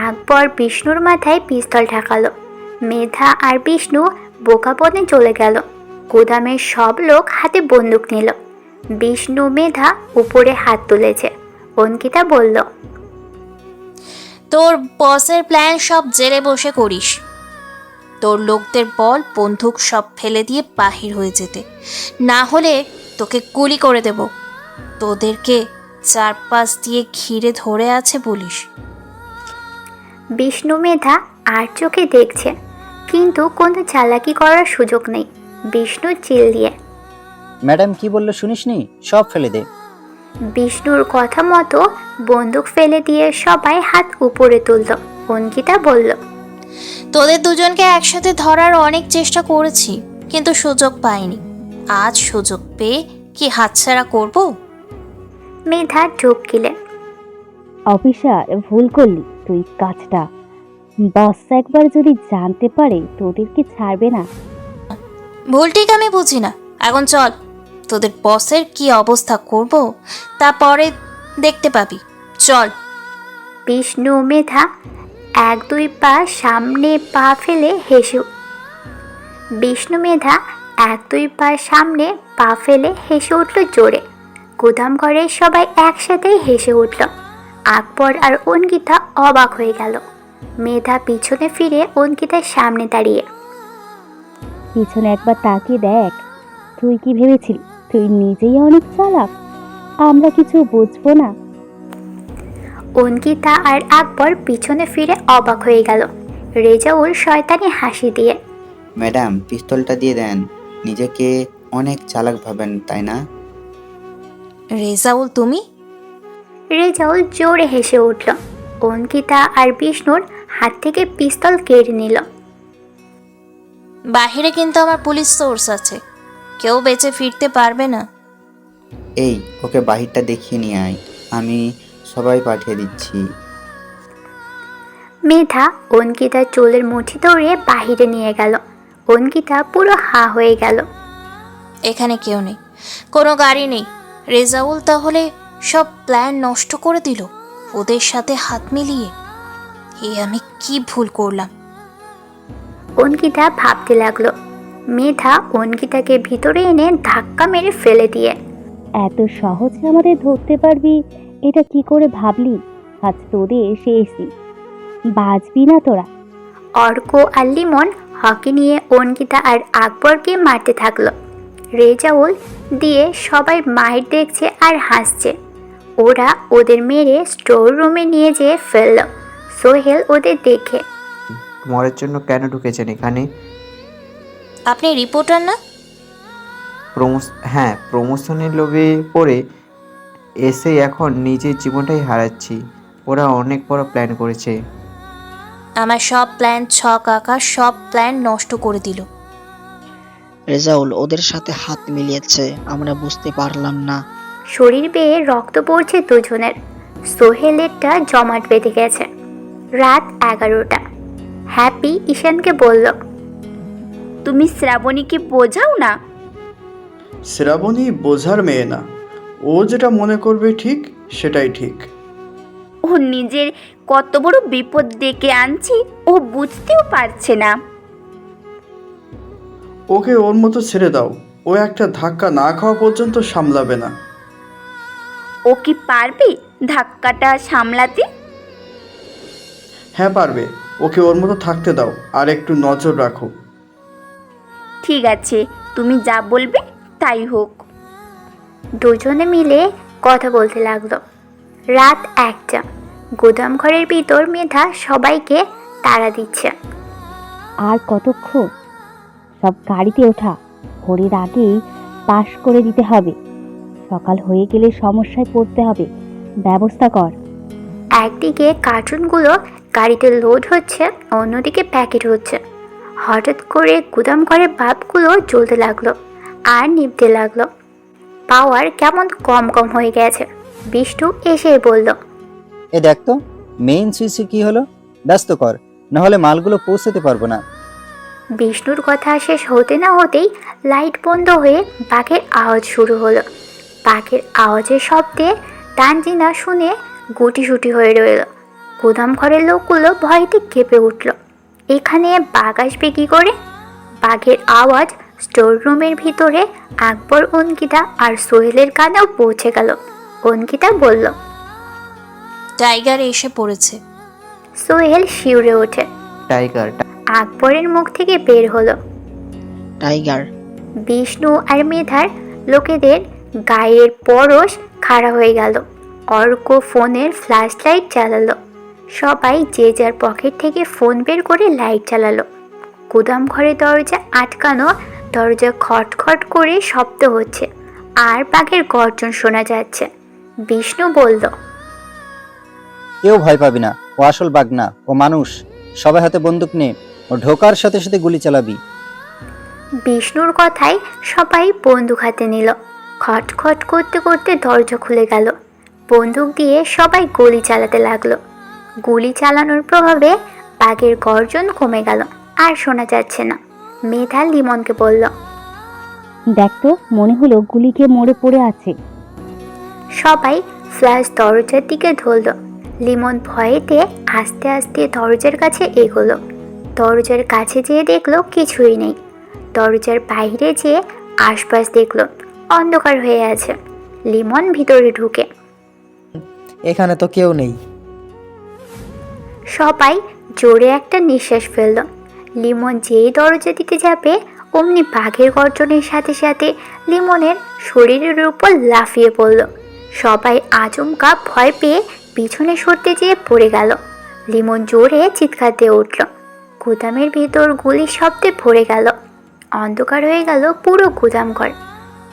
আকবর বিষ্ণুর মাথায় পিস্তল ঠেকালো। মেধা আর বিষ্ণু বোকা বনে চলে গেল। গুদামের সব লোক হাতে বন্দুক নিল। বিষ্ণু মেধা উপরে হাত তুলেছে। অঙ্কিতা বলল, তোর বসের প্ল্যান সব জেলে বসে করিস। তোর লোকদের বল বন্দুক সব ফেলে দিয়ে বাহির হয়ে যেতে, না হলে তোকে গুলি করে দেব। তোদেরকে চারপাশ দিয়ে ঘিরে ধরে আছে বলিস। বিষ্ণু মেধা আর চোখে দেখছে, কিন্তু কোনো চালাকি করার সুযোগ নেই। বিষ্ণু চিল দিয়ে, ম্যাডাম কি বললো শুনিসনি? সব ফেলে দে। বিষ্ণুর কথা মতো বন্দুক ফেলে দিয়ে সবাই হাত উপরে তুলল। অঙ্কিতা বলল, তোদের দুজনকে একসাথে ধরার অনেক চেষ্টা করেছি, কিন্তু সুযোগ পাইনি। আজ সুযোগ পেয়ে কি হাতছাড়া করব? মেধা ঢোক গিলে, অফিসার ভুল করলি তুই কাজটা। বস একবার যদি জানতে পারে তোদেরকে ছাড়বে না। ভুল ঠিক আমি বুঝি না। এখন চল, তোদের বসের কি অবস্থা করব তা পরে দেখতে পাবি। চল। বিষ্ণু মেধা এক দুই পা সামনে পা ফেলে হেসে বিষ্ণু মেধা এক দুই পা সামনে পা ফেলে হেসে উঠল জোরে। গুদাম ঘরের সবাই একসাথেই হেসে উঠল। আকবর আর অঙ্কিতা অবাক হয়ে গেল। মেধা পিছনে ফিরে অঙ্কিতার সামনে দাঁড়িয়ে, পিছনে একবার তাকিয়ে দেখ। তুই কি ভেবেছিলি তুই নিজেই অনেক চালাক? আমরা কিছু বুঝবো না? অঙ্কিতা আর আকবর পিছনে ফিরে অবাক হয়ে গেল। রেজাউল শয়তানি হাসি দিয়ে, ম্যাডাম পিস্তলটা দিয়ে দেন, নিজেকে অনেক চালাক ভাবেন তাই না? রেজাউল তুমি? রেজাউল জোরে হেসে উঠল। অঙ্কিতা আর বিষ্ণুর হাত থেকে পিস্তল কেড়ে নিল। বাহিরে কিন্তু আমার পুলিশ সোর্স আছে, কেউ বেঁচে ফিরতে পারবে না। এই ওকে বাহিরটা দেখিয়ে নিয়ে আয়, আমি সবাই পাঠিয়ে দিচ্ছি। মেধা অঙ্কিতার চুলের মুঠি ধরে বাহিরে নিয়ে গেল। অঙ্কিতা পুরো হা হয়ে গেল। এখানে কেউ নেই, কোনো গাড়ি নেই। রেজাউল তাহলে সব প্ল্যান নষ্ট করে দিল ওদের সাথে হাত মিলিয়ে। আমি কি ভুল করলাম? অঙ্কিতা ভাবতে লাগলো। মেধা অঙ্কিতাকে ভিতরে এনে ধাক্কা মেরে ফেলে দিয়ে, এত সহজে আমাদের ধরতে পারবি এটা কি করে ভাবলি? আজ তোদের শেষই, বাঁচবি না তোরা। অর্ক আর লিমন হকি নিয়ে অঙ্কিতা আর আকবরকে মারতে থাকলো। রেজাউল দিয়ে সবাই মায়ের দেখছে আর হাসছে। ওরা ওদের মেরে স্টোর রুমে নিয়ে যেয়ে ফেলল। সোহেল ওদের দেখে, মরার জন্য কেন ঢুকেছেন এখানে? আপনি রিপোর্টার না? হ্যাঁ, প্রমোশনের লোভে পড়ে এসে এখন নিজের জীবনটাই হারাচ্ছি। ওরা অনেক বড় প্ল্যান করেছে। আমার সব প্ল্যান ছক আঁকা, সব প্ল্যান নষ্ট করে দিল। রেজাউল ওদের সাথে হাত মিলিয়েছে, আমরা বুঝতে পারলাম না। শরীর বেয়ে রক্ত পড়ছে দুজনের। সোহেলেরটা জমাট বেঁধে গেছে। রাত 11টা। হ্যাপি ঈশানকে বলল, তুমি শ্রাবণীকে বোঝাও না। শ্রাবণী বোঝার মেয়ে না, ও যেটা মনে করবে ঠিক সেটাই ঠিক। ও নিজের কত বড় বিপদ ডেকে আনছি ও বুঝতেও পারছে না। ওকে ওর মতো ছেড়ে দাও, ও একটা ধাক্কা না খাওয়া পর্যন্ত সামলাবে না। ও কি পারবে ধাক্কাটা সামলাতে? হ্যাঁ পারবে, ওকে ওর মতো থাকতে দাও আর একটু নজর রাখো। ঠিক আছে, তুমি যা বলবে তাই হোক। দুজনে মিলে কথা বলতে লাগলো। রাত 1টা। গুদাম ঘরের ভিতর মেধা সবাইকে তাড়া দিচ্ছে। আর কতক্ষণ? সব গাড়িতে ওঠা, ভোরের আগেই পাশ করে দিতে হবে। সকাল হয়ে গেলে সমস্যায় পড়তে হবে, ব্যবস্থা কর। একদিকে কার্টুনগুলো গাড়িতে লোড হচ্ছে, অন্যদিকে প্যাকেট হচ্ছে। হঠাৎ করে গুদাম ঘরের বাল্বগুলো জ্বলতে লাগলো আর নিভতে লাগলো। পাওয়ার কেমন কম কম হয়ে গেছে। বিষ্ণু এসে বলল, এ দেখ তো মেইন সুইচে কি হলো, ব্যস্ত কর, নাহলে মালগুলো পৌঁছাতে পারবো না। বিষ্ণুর কথা শেষ হতে না হতেই লাইট বন্ধ হয়ে বাঘের আওয়াজ শুরু হলো। বাঘের আওয়াজের শব্দে তানজিনা শুনে গুটিসুটি হয়ে রইল। গুদাম ঘরের লোকগুলো ভয়তে কেঁপে উঠল। এখানে বাঘ আসবে কি করে? বাঘের আওয়াজ স্টোর রুমের ভিতরে আকবর, অঙ্কিতা আর সোহেলের কানেও পৌঁছে গেল। অঙ্কিতা বলল, টাইগার এসে পড়েছে। সোহেল শিউরে ওঠে। টাইগার আকবরের মুখ থেকে বের হলো, টাইগার। বিষ্ণু আর মেধার লোকেদের গায়ের পরশ খাড়া হয়ে গেল। অর্ক ফোনের ফ্ল্যাশ লাইট জ্বালালো। সবাই যে যার পকেট থেকে ফোন বের করে লাইট জ্বালালো। গুদাম ঘরে দরজা আটকানো, দরজা খটখট করে শব্দ হচ্ছে আর বাঘের গর্জন শোনা যাচ্ছে। বিষ্ণু বলল, কেউ ভয় পাবি না, ও আসল বাঘ না, ও মানুষ। সবাই হাতে বন্দুক নে, ও ঢোকার সাথে সাথে গুলি চালাবি। বিষ্ণুর কথায় সবাই বন্দুক হাতে নিল। খটখট করতে করতে দরজা খুলে গেল। বন্দুক দিয়ে সবাই গুলি চালাতে লাগলো। গুলি চালানোর প্রভাবে বাঘের গর্জন কমে গেল, আর শোনা যাচ্ছে না। মেধা লিমনকে বলল, দেখ তো, মনে হলো গুলিকে মরে পড়ে আছে। সবাই ফ্ল্যাশ দরজার দিকে ধরল। লিমন ভয়েতে আস্তে আস্তে দরজার কাছে এগোলো। দরজার কাছে যেয়ে দেখলো কিছুই নেই। দরজার বাইরে যেয়ে আশপাশ দেখলো অন্ধকার হয়ে আছে। লিমন ভিতরে ঢুকে, এখানে তো কেউ নেই। সবাই জোরে একটা নিঃশ্বাস ফেলল। লিমন যেই দরজা দিতে যাবে অমনি বাঘের গর্জনের সাথে সাথে লিমনের শরীরের উপর লাফিয়ে পড়ল। সবাই আচমকা ভয় পেয়ে পিছনে সরতে যেয়ে পড়ে গেল। লিমন জোরে চিৎকার দিয়ে উঠল। গুদামের ভিতর গুলির শব্দে ভরে গেল। অন্ধকার হয়ে গেল পুরো গুদাম ঘর।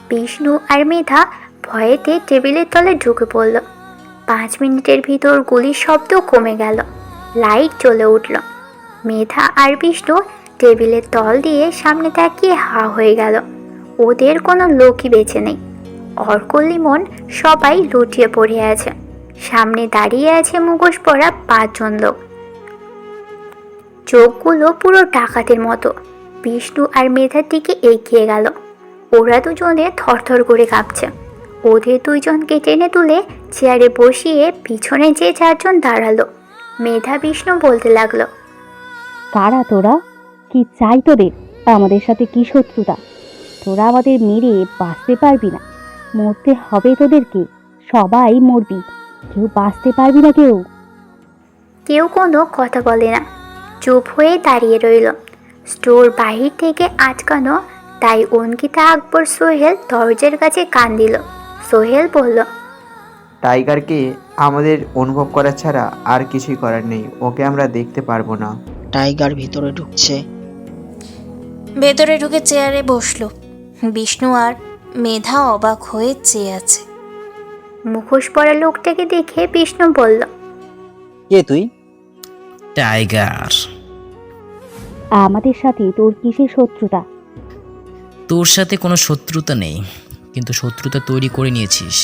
বিষ্ণু আর মেধা ভয়েতে টেবিলের তলে ঢুকে পড়ল। 5 মিনিটের ভিতর গুলির শব্দ কমে গেল। লাইট জ্বলে উঠল। মেধা আর বিষ্ণু টেবিলের তল দিয়ে সামনে তাকিয়ে হা হয়ে গেল। ওদের কোনো লোকই বেঁচে নেই। অর্ক, লিমন সবাই লুটিয়ে পড়ে আছে। সামনে দাঁড়িয়ে আছে মুখোশ পরা 5 জন লোক। চোখগুলো পুরো ডাকাতের মতো। বিষ্ণু আর মেধার দিকে এগিয়ে গেল। ওরা দুজনে থরথর করে কাঁপছে। ওদের 2 জনকে টেনে তুলে চেয়ারে বসিয়ে পিছনে যে 4 জন দাঁড়ালো। মেধা বিষ্ণু বলতে লাগলো, কারা তোরা? কি চাই তোদের? আমাদের সাথে কি শত্রুতা? তোরা আমাদের মেরে বাঁচতে পারবি না, মরতে হবে তোদেরকে। সবাই মরবি, কেউ বাঁচতে পারবি না কেউ। কেউ কোনো কথা বলে না, চুপ হয়ে দাঁড়িয়ে রইল। স্টোর বাহির থেকে আটকানো, তাই অঙ্কিতা, আকবর, সোহেল দরজার কাছে কান দিল। সোহেল বলল, টাইগারকে আমাদের অনুভব করা ছাড়া আর কিছুই করার নেই। ওকে আমরা দেখতে পারবো না। টাইগার ভিতরে ঢুকছে। ভেতরে ঢুকে চেয়ারে বসলো। বিষ্ণু আর মেধা অবাক হয়ে চেয়ে আছে। মুখোশ পরা লোকটাকে দেখে বিষ্ণু বলল, কে তুই? টাইগার। আমাদের সাথে তোর কিসের শত্রুতা? তোর সাথে কোনো শত্রুতা নেই, কিন্তু শত্রুতা তৈরি করে নিয়েছিস।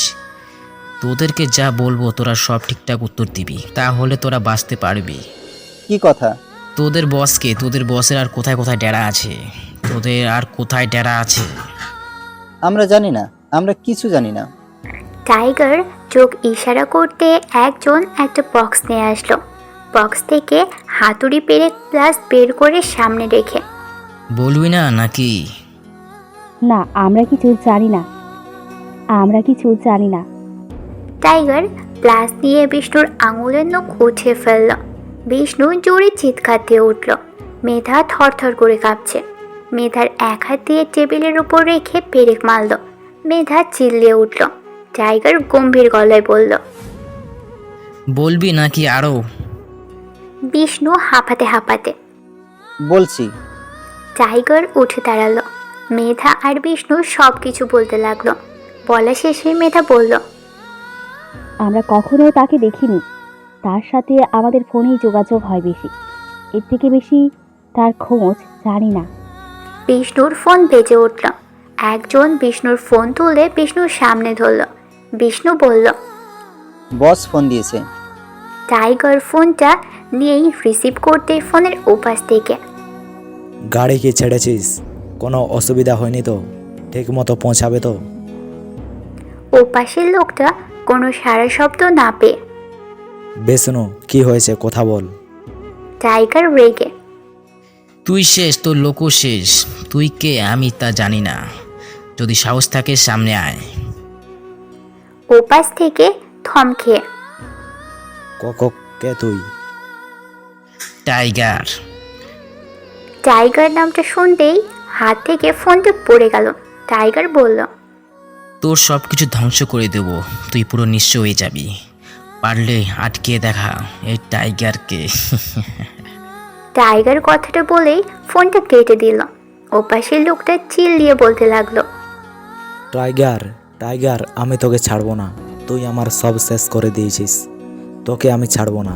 তোদেরকে যা বলবো তোরা সব ঠিকঠাক উত্তর দিবি, তাহলে তোরা বাঁচতে পারবি। কি কথা? তোদের বসকে, তোদের বসের আর কোথায় কোথায় ডেরা আছে, তোদের আর কোথায় ডেরা আছে? আমরা জানি না, আমরা কিছু জানি না। টাইগার চোখ ইশারা করতে একজন একটা বক্স নিয়ে আসলো। বক্স থেকে হাতুড়ি পেরেক প্লাস বের করে সামনে রেখে, বলবি না নাকি? না, আমরা কিছু জানি না, আমরা কিছু জানি না। টাইগার প্লাস দিয়ে বিষ্ণুর আঙুলের নখ উঠিয়ে ফেলল। বিষ্ণু জোরে চিৎকার দিয়ে উঠল। মেধা থরথর করে কাঁপছে। মেধার এক হাত দিয়ে টেবিলের উপর রেখে পেরেক মারল। মেধা চিল্লিয়ে উঠল। টাইগার গম্ভীর গলায় বলল, বলবি নাকি আরো? বিষ্ণু হাঁপাতে হাঁপাতে, বলছি। টাইগার উঠে দাঁড়ালো। মেধা আর বিষ্ণু সব কিছু বলতে লাগলো। বলা শেষে মেধা বলল, আমরা কখনো তাকে দেখিনি। তার সাথে আমাদের ফোনেই যোগাযোগ হয় বেশি, এর থেকে বেশি তার খোঁজ জানি না। বিষ্ণুর ফোন বেজে উঠল। একজন বিষ্ণুর ফোন তুলে বিষ্ণুর সামনে ধরল। বিষ্ণু বলল, বস ফোন দিয়েছে। টাইগার ফোনটা নিয়েই রিসিভ করতে ফোনের ওপাশ থেকে, গাড়ি কি ছেড়েছিস? কোনো অসুবিধা হয়নি তো? ঠিক মতো পৌঁছাবে তো? ওপাশের লোকটা কোনো সারা শব্দ না পেয়ে, বেশনো কি হয়েছে কথা বল। টাইগার রেগে। তুই শেষ, তোর লোকও শেষ। তুই কে আমি তা জানি না। যদি সাহস থাকে সামনে আয়। ওপাশ থেকে থমকে। কে তুই? টাইগার। টাইগার নামটা শুনতেই হাত থেকে ফোনটা পড়ে গেল। টাইগার বলল, তোর সব কিছু ধ্বংস করে দেব, তুই পুরো নিঃস্ব হয়ে যাবি। পারলে আটকে দেখা এই টাইগারকে। টাইগার কথাটা বলেই ফোনটা কেটে দিল। ওপাশের লোকটা চিল্লিয়ে বলতে লাগলো, টাইগার আমি তোকে ছাড়বো না। তুই আমার সব শেষ করে দিয়েছিস। তোকে আমি ছাড়বো না।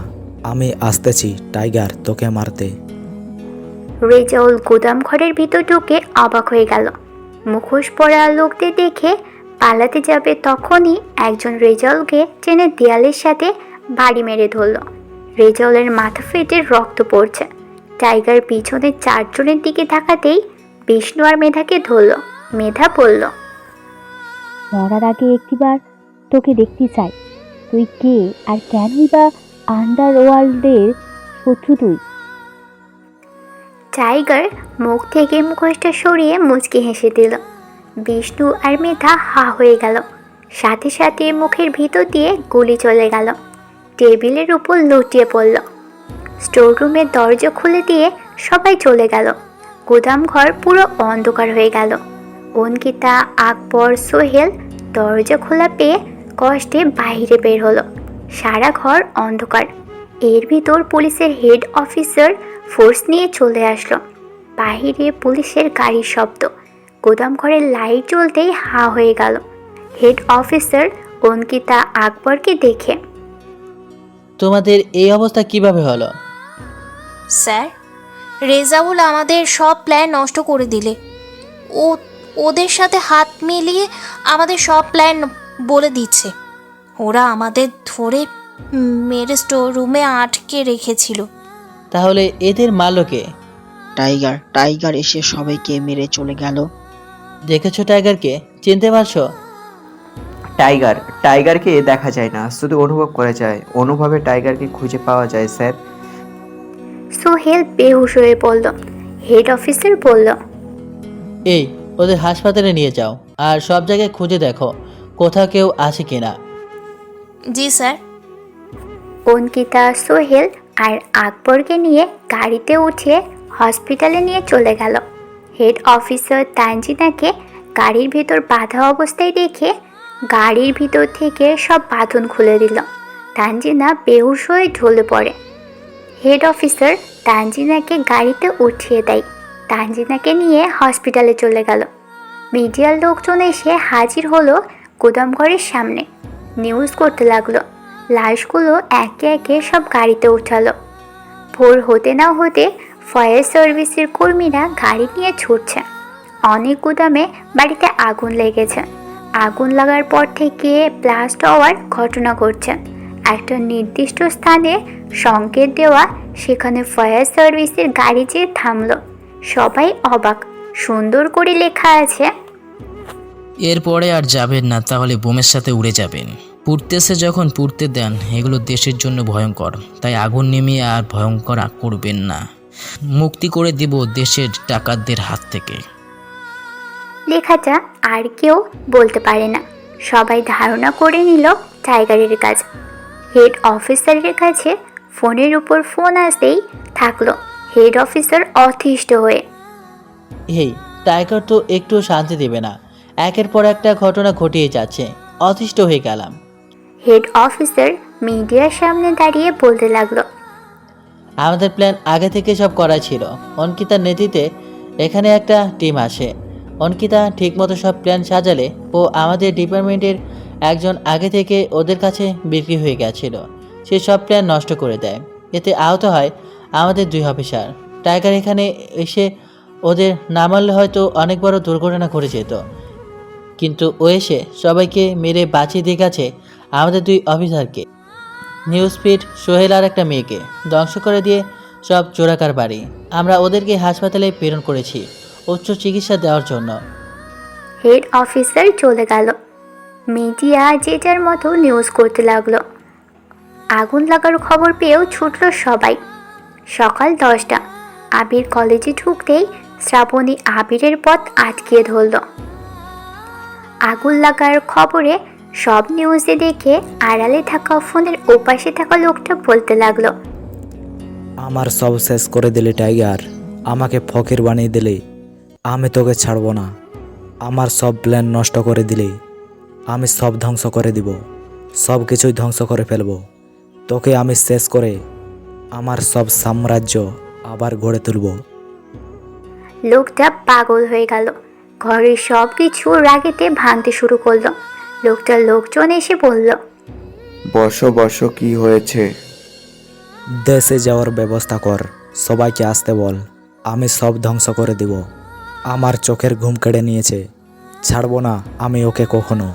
আমি আসতেছি টাইগার তোকে মারতে। রেজাউল গুদাম ঘরের ভিতর ঢুকে অবাক হয়ে গেল। মুখোশ পরা লোকদের দেখে পালাতে যাবে তখনই একজন রেজাউলকে টেনে দেয়ালের সাথে বাড়ি মেরে ধরল। রেজাউলের মাথা ফেটে রক্ত পড়ছে। টাইগার পিছনে চারজনের দিকে তাকাতেই বিষ্ণু আর মেধাকে ধরল। মেধা বলল, মরার আগে একটিবার তোকে দেখতে চাই। তুই কে আর কেনই বা আন্ডারওয়ার্ল্ডের শত্রু তুই? টাইগার মুখ থেকে মুখোশটা সরিয়ে মুচকি হেসে দিল। বিষ্ণু আর মেধা হা হয়ে গেল। সাথে সাথে মুখের ভিতর দিয়ে গুলি চলে গেল। টেবিলের উপর লুটিয়ে পড়ল। স্টোররুমের দরজা খুলে দিয়ে সবাই চলে গেল। গুদাম ঘর পুরো অন্ধকার হয়ে গেল। অঙ্কিতা, আকবর, সোহেল দরজা খোলা পেয়ে কষ্টে বাইরে বের হলো। সারা ঘর অন্ধকার। এর ভিতর পুলিশের হেড অফিসার ফোর্স নিয়ে চলে আসলো। বাহিরে পুলিশের গাড়ির শব্দ। গোদাম ঘরের লাইট জ্বলতেই হা হয়ে গেল। হেড অফিসার অঙ্কিতা আকবরকে দেখে, তোমাদের এই অবস্থা কিভাবে হলো? স্যার, রেজাউল আমাদের সব প্ল্যান নষ্ট করে দিলে। ওদের সাথে হাত মিলিয়ে আমাদের সব প্ল্যান বলে দিচ্ছে। ওরা আমাদের ধরে মেরে স্টোর রুমে আটকে রেখেছিল। তাহলে এদের মারলো কে? টাইগার এসে সবাইকে মেরে চলে গেল। দেখেছো টাইগারকে? চিনতে পারছো? টাইগারকে দেখা যায় না, শুধু অনুভব করা যায়। অনুভবে টাইগারকে খুঁজে পাওয়া যায় স্যার। সোহেল বেহুশ হয়ে পড়ল। হেড অফিসার বলল, এই ওদের হাসপাতালে নিয়ে যাও আর সব জায়গায় খুঁজে দেখো কোথাও কেউ আছে কিনা। জি স্যার। অঙ্কিতা, সোহেল আর আকবরকে নিয়ে গাড়িতে উঠিয়ে হসপিটালে নিয়ে চলে গেল। হেড অফিসার তানজিনাকে গাড়ির ভিতর বাঁধা অবস্থায় দেখে গাড়ির ভিতর থেকে সব বাঁধন খুলে দিল। তানজিনা বেহুশ হয়ে ঢলে পড়ে। হেড অফিসার তানজিনাকে গাড়িতে উঠিয়ে দেয়। তানজিনাকে নিয়ে হসপিটালে চলে গেল। মিডিয়ার লোকজন এসে হাজির হলো গুদামঘরের সামনে। নিউজ করতে লাগলো। লাশগুলো একে একে সব গাড়িতে উঠালো। ভোর হতে না হতে ফায়ার সার্ভিসের কর্মীরা গাড়ি নিয়ে ছুটছে। অনেক গুদামে বাড়িতে আগুন লেগেছে। আগুন লাগার পর থেকে ব্লাস্ট হওয়ার ঘটনা ঘটছে। একটা নির্দিষ্ট স্থানে সংকেত দেওয়া, সেখানে ফায়ার সার্ভিসের গাড়ি যেয়ে থামলো। সবাই অবাক। সুন্দর করে লেখা আছে, এরপরে আর যাবেন না, তাহলে বোমের সাথে উড়ে যাবেন। পুড়তেছে যখন পুড়তে দেন, এগুলো দেশের জন্য ভয়ঙ্কর, তাই আগুন নেমে আর ভয়ঙ্কর করবেন না। মুক্তি করে দেব দেশের ডাকাতদের হাত থেকে। লেখাটা আর কেউ বলতে পারে না। সবাই ধারণা করে নিল টাইগারের কাজ। হেড অফিসারের কাছে ফোনের উপর ফোন আসতেই থাকলো। হেড অফিসার অতিষ্ঠ হয়ে, এই টাইগার তো একটু শান্তি দেবে না, একের পর একটা ঘটনা ঘটিয়ে যাচ্ছে, অতিষ্ঠ হয়ে গেলাম। হেড অফিসার মিডিয়ার সামনে দাঁড়িয়ে বলতে লাগলো, আমাদের প্ল্যান আগে থেকে সব করা ছিল। অঙ্কিতার নেতৃত্বে এখানে একটা টিম আসে। অঙ্কিতা ঠিকমতো সব প্ল্যান সাজালে ও আমাদের ডিপার্টমেন্টের একজন আগে থেকে ওদের কাছে বিক্রি হয়ে গেছিল। সে সব প্ল্যান নষ্ট করে দেয়। এতে আহত হয় আমাদের 2 অফিসার। টাইগার এখানে এসে ওদের না মারলে হয়তো অনেক বড় দুর্ঘটনা ঘটে যেত, কিন্তু ও এসে সবাইকে মেরে বাঁচিয়ে দিয়ে গেছে আমাদের 2 অফিসারকে। নিউজ ফিড, সোহেল আর একটা মেয়েকে ধ্বংস করে দিয়ে সব চোরাকার বাড়ি। আমরা ওদেরকে হাসপাতালে প্রেরণ করেছি উচ্চ চিকিৎসা দেওয়ার জন্য। হেড অফিসার চলে গেল। মিডিয়া যে যার মতো নিউজ করতে লাগলো। আগুন লাগার খবর পেয়েও ছুটল সবাই। সকাল 10টা, আবির কলেজে ঢুকতেই শ্রাবণী আবিরের পথ আটকিয়ে ধরল। আগুন লাগার খবরে সব নিউজে দেখে আড়ালে থাকা ফোনের ওপাশে থাকা লোকটা বলতে লাগলো, আমার সব শেষ করে দিলে টাইগার, আমাকে ফকির বানিয়ে দিলে, আমি তোকে ছাড়বো না। আমার সব প্ল্যান নষ্ট করে দিলে আমি সব ধ্বংস করে দিব, সব কিছুই ধ্বংস করে ফেলবো। তোকে আমি শেষ করে আমার সব সাম্রাজ্য আবার গড়ে তুলব। লোকটা পাগল হয়ে গেল। ঘরের সব কিছু রাগেতে ভাঙতে শুরু করলো। লোকটার লোকজন এসে বলল, বসো বসো, কি হয়েছে? দেশে যাওয়ার ব্যবস্থা কর, সবাইকে আসতে বল, আমি সব ধ্বংস করে দিব। আমার চোখের ঘুম কেড়ে নিয়েছে, ছাড়বো না আমি ওকে কখনো।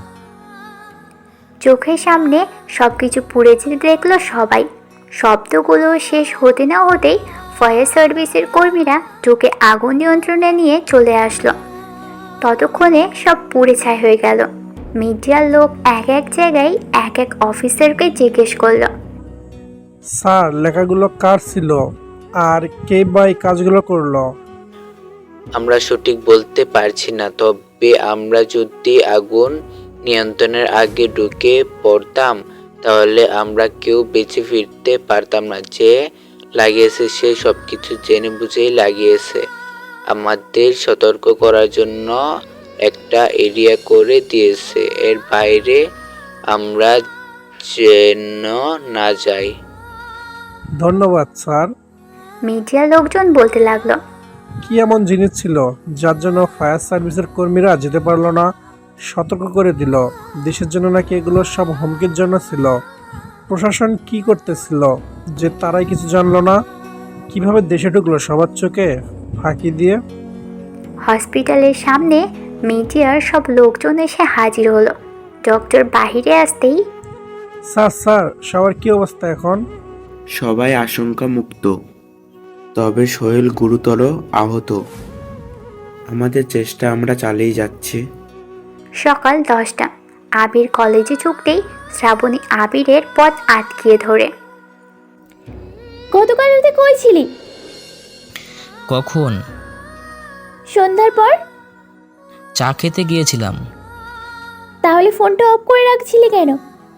চোখের সামনে সবকিছু পুড়ে যেতে দেখলো সবাই। শব্দগুলো শেষ হতে না হতেই ফায়ার সার্ভিসের কর্মীরা ঢুকে আগুন নিয়ন্ত্রণে নিয়ে চলে আসলো। ততক্ষণে সব পুড়ে ছাই হয়ে গেল। মিডিয়ার লোক এক এক জায়গায় এক এক অফিসারকে জিজ্ঞেস করলো, স্যার লেখাগুলো কার ছিল আর কে বা এই কাজগুলো করলো? আমরা সঠিক বলতে পারছি না, তবে আমরা যদি আগুন নিয়ন্ত্রণের আগে ঢুকে পড়তাম তাহলে আমরা কেউ বেঁচে ফিরতে পারতাম না। যে লাগিয়েছে সে সবকিছু জেনে বুঝেই লাগিয়েছে। আমাদের সতর্ক করার জন্য একটা এরিয়া করে দিয়েছে, এর বাইরে আমরা যেন না যাই। ধন্যবাদ স্যার। মিডিয়ার লোকজন বলতে লাগলো, কি এমন জিনিস ছিল যার জন্য ফায়ার সার্ভিসের কর্মীরা যেতে পারলো না? সতর্ক করে দিল। দেশের জন্য নাকি এগুলো সব হুমকির জন্য ছিল। প্রশাসন কি করতেছিল যে তারাই কিছু জানলো না? কিভাবে দেশে ঢুকলো সবার চোখে ফাঁকি দিয়ে? হসপিটালের সামনে মিডিয়ার সব লোকজন এসে হাজির হলো। ডক্টর বাহিরে আসতেই, স্যার সবার কি অবস্থা এখন? সবাই আশঙ্কা মুক্ত, তবে সোহেল গুরুতর আহত। আমাদের চেষ্টা আমরা চালিয়ে যাচ্ছি। সকাল 10টা, আবির কলেজে ঢুকতেই শ্রাবণী আবিরের পথ আটকিয়ে ধরে, গতকাল রাতে কই ছিলি? কখন? সন্ধ্যার পর। চা খেতে গিয়েছিলাম। তাহলে ফোনটা অফ করে রাখছিলি কেন?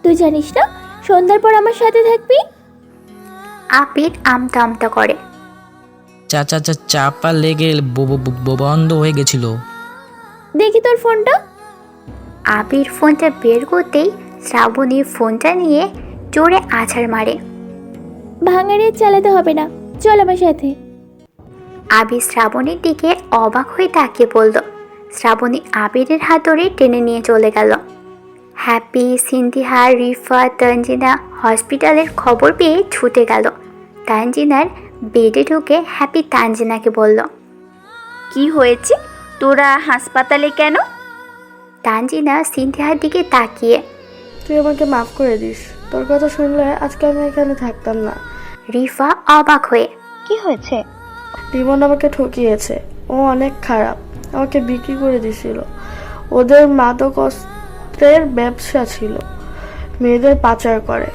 তুই জানিস না সন্ধ্যার পর আমার সাথে থাকবি? আবির আমতা আমতা করে, চাপা লেগে বন্ধ হয়ে গেছিল। দেখি তোর ফোনটা। আবির ফোনটা বের করতেই শ্রাবণী ফোনটা নিয়ে জোরে আছাড় মারে। ভাঙাড়িয়ে চালাতে হবে না, চল আমার সাথে। আবির শ্রাবণীর দিকে অবাক হয়ে তাকিয়ে বলল। শ্রাবণী আবিরের হাত ধরে টেনে নিয়ে চলে গেল। হ্যাপি, সিন্ধিহা, রিফা, তানজিনা হসপিটালের খবর পেয়ে ছুটে গেল। তানজিনার বেডে ঢুকে হ্যাপি তানজিনাকে বলল, কি হয়েছে? তোরা হাসপাতালে কেন? তানজিনা সিন্ধিহার দিকে তাকিয়ে, তুই আমাকে মাফ করে দিস, তোর কথা শুনলে আজকে আমি এখানে থাকতাম না। রিফা অবাক হয়ে, কি হয়েছে? লিমন আমাকে ঠকিয়েছে, ও অনেক খারাপ, আমাকে বিক্রি করে দিছিল। ওদের মাদক অস্ত্রের ব্যবসা ছিল, মেয়েদের পাচার করে।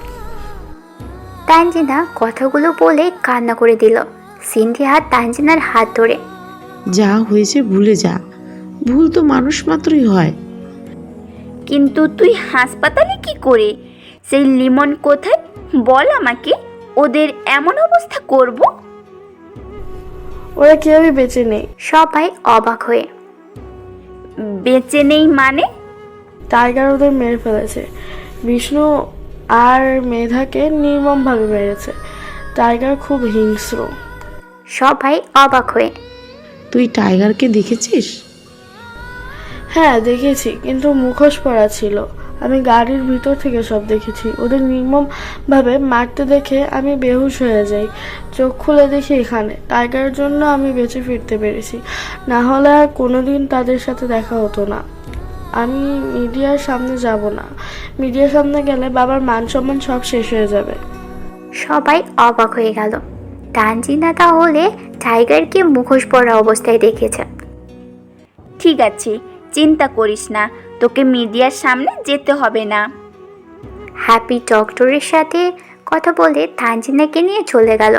তানজিনা কথাগুলো বলে কান্না করে দিল। সিন্ধিহা তানজিনার হাত ধরে, যা হয়েছে ভুলে যা, ভুল তো মানুষ মাত্রই হয়। কিন্তু তুই হাসপাতালে কি করে? সেই লিমন কোথায় বল আমাকে, ওদের এমন অবস্থা করব। ওরা কেউই বেঁচে নেই। সবাই অবাক হয়ে, বেঁচে নেই মানে? টাইগার ওদের মেরে ফেলেছে। বিষ্ণু আর মেধাকে নির্মমভাবে মেরেছে। টাইগার খুব হিংস্র। সবাই অবাক হয়ে, তুই টাইগারকে দেখেছিস? হ্যাঁ দেখেছি, কিন্তু মুখোশ পরা ছিল। আমি গাড়ির ভিতর থেকে সব দেখেছি। ওদের নির্মমভাবে মারতে দেখে আমি বেহুশ হয়ে যাই। চোখ খুলে দেখি এখানে। টাইগারের জন্য আমি বেঁচে ফিরতে পেরেছি, না হলে আর কোনোদিন তাদের সাথে দেখা হতো না। আমি মিডিয়ার সামনে যাব না। মিডিয়ার সামনে গেলে বাবার মান সম্মান সব শেষ হয়ে যাবে। সবাই অবাক হয়ে গেল। তানজিনা তাহলে টাইগারকে মুখোশ পরা অবস্থায় দেখেছে। ঠিক আছে, চিন্তা করিস না, তোকে মিডিয়ার সামনে যেতে হবে না। হ্যাপি ডক্টরের সাথে কথা বলে তানজিনাকে নিয়ে চলে গেল।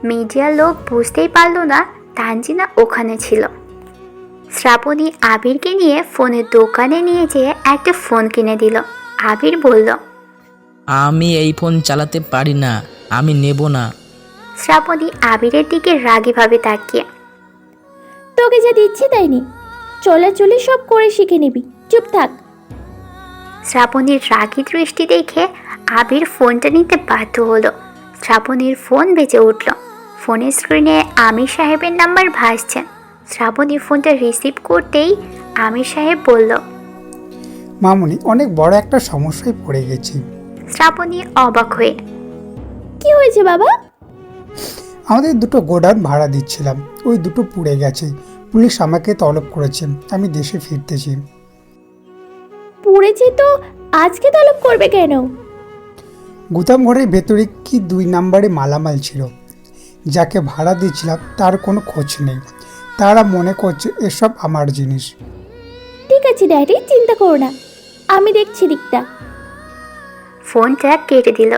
মিডিয়ার লোক বুঝতেই পারল না তানজিনা ওখানে ছিল। শ্রাবণী আবিরকে নিয়ে ফোনের দোকানে নিয়ে যেয়ে একটা ফোন কিনে দিল। আবির বলল, আমি এই ফোন চালাতে পারি না, আমি নেব না। শ্রাবণী আবিরের দিকে রাগীভাবে তাকিয়ে, তোকে যা দিচ্ছি তাই নি, চলাচলি সব করে শিখে নিবি, চুপ থাক। শ্রাবণীর রাগী দৃষ্টি দেখে আবির ফোনটা নিতে বাধ্য হলো। শ্রাবণীর ফোন বেজে উঠল। ফোনের স্ক্রিনে আমির সাহেবের নাম্বার ভাসছে। শ্রাবণী ফোনটা রিসিভ করতেই আমির সাহেব বলল, মামুনি, অনেক বড় একটা সমস্যায় পড়ে গেছি। শ্রাবণী অবাক হয়ে, কি হয়েছে বাবা? আমাদের দুটো গোডাউন ভাড়া দিচ্ছিলাম, ওই দুটো পুড়ে গেছে। পুলিশ আমাকে তলব করেছে, আমি দেশে ফিরতেছি। পুড়েছে তো আজকে তলব করবে কেন? গুদাম ঘরের ভেতরে কি 2 নম্বরে মালামাল ছিল। যাকে ভাড়া দিচ্ছিলাম তার কোনো খোঁজ নেই। তারা মনে করছে এসব আমার জিনিস। ঠিক আছে ড্যাডি, চিন্তা করো না, আমি দেখছি দিকটা। ফোনটা কেটে দিল।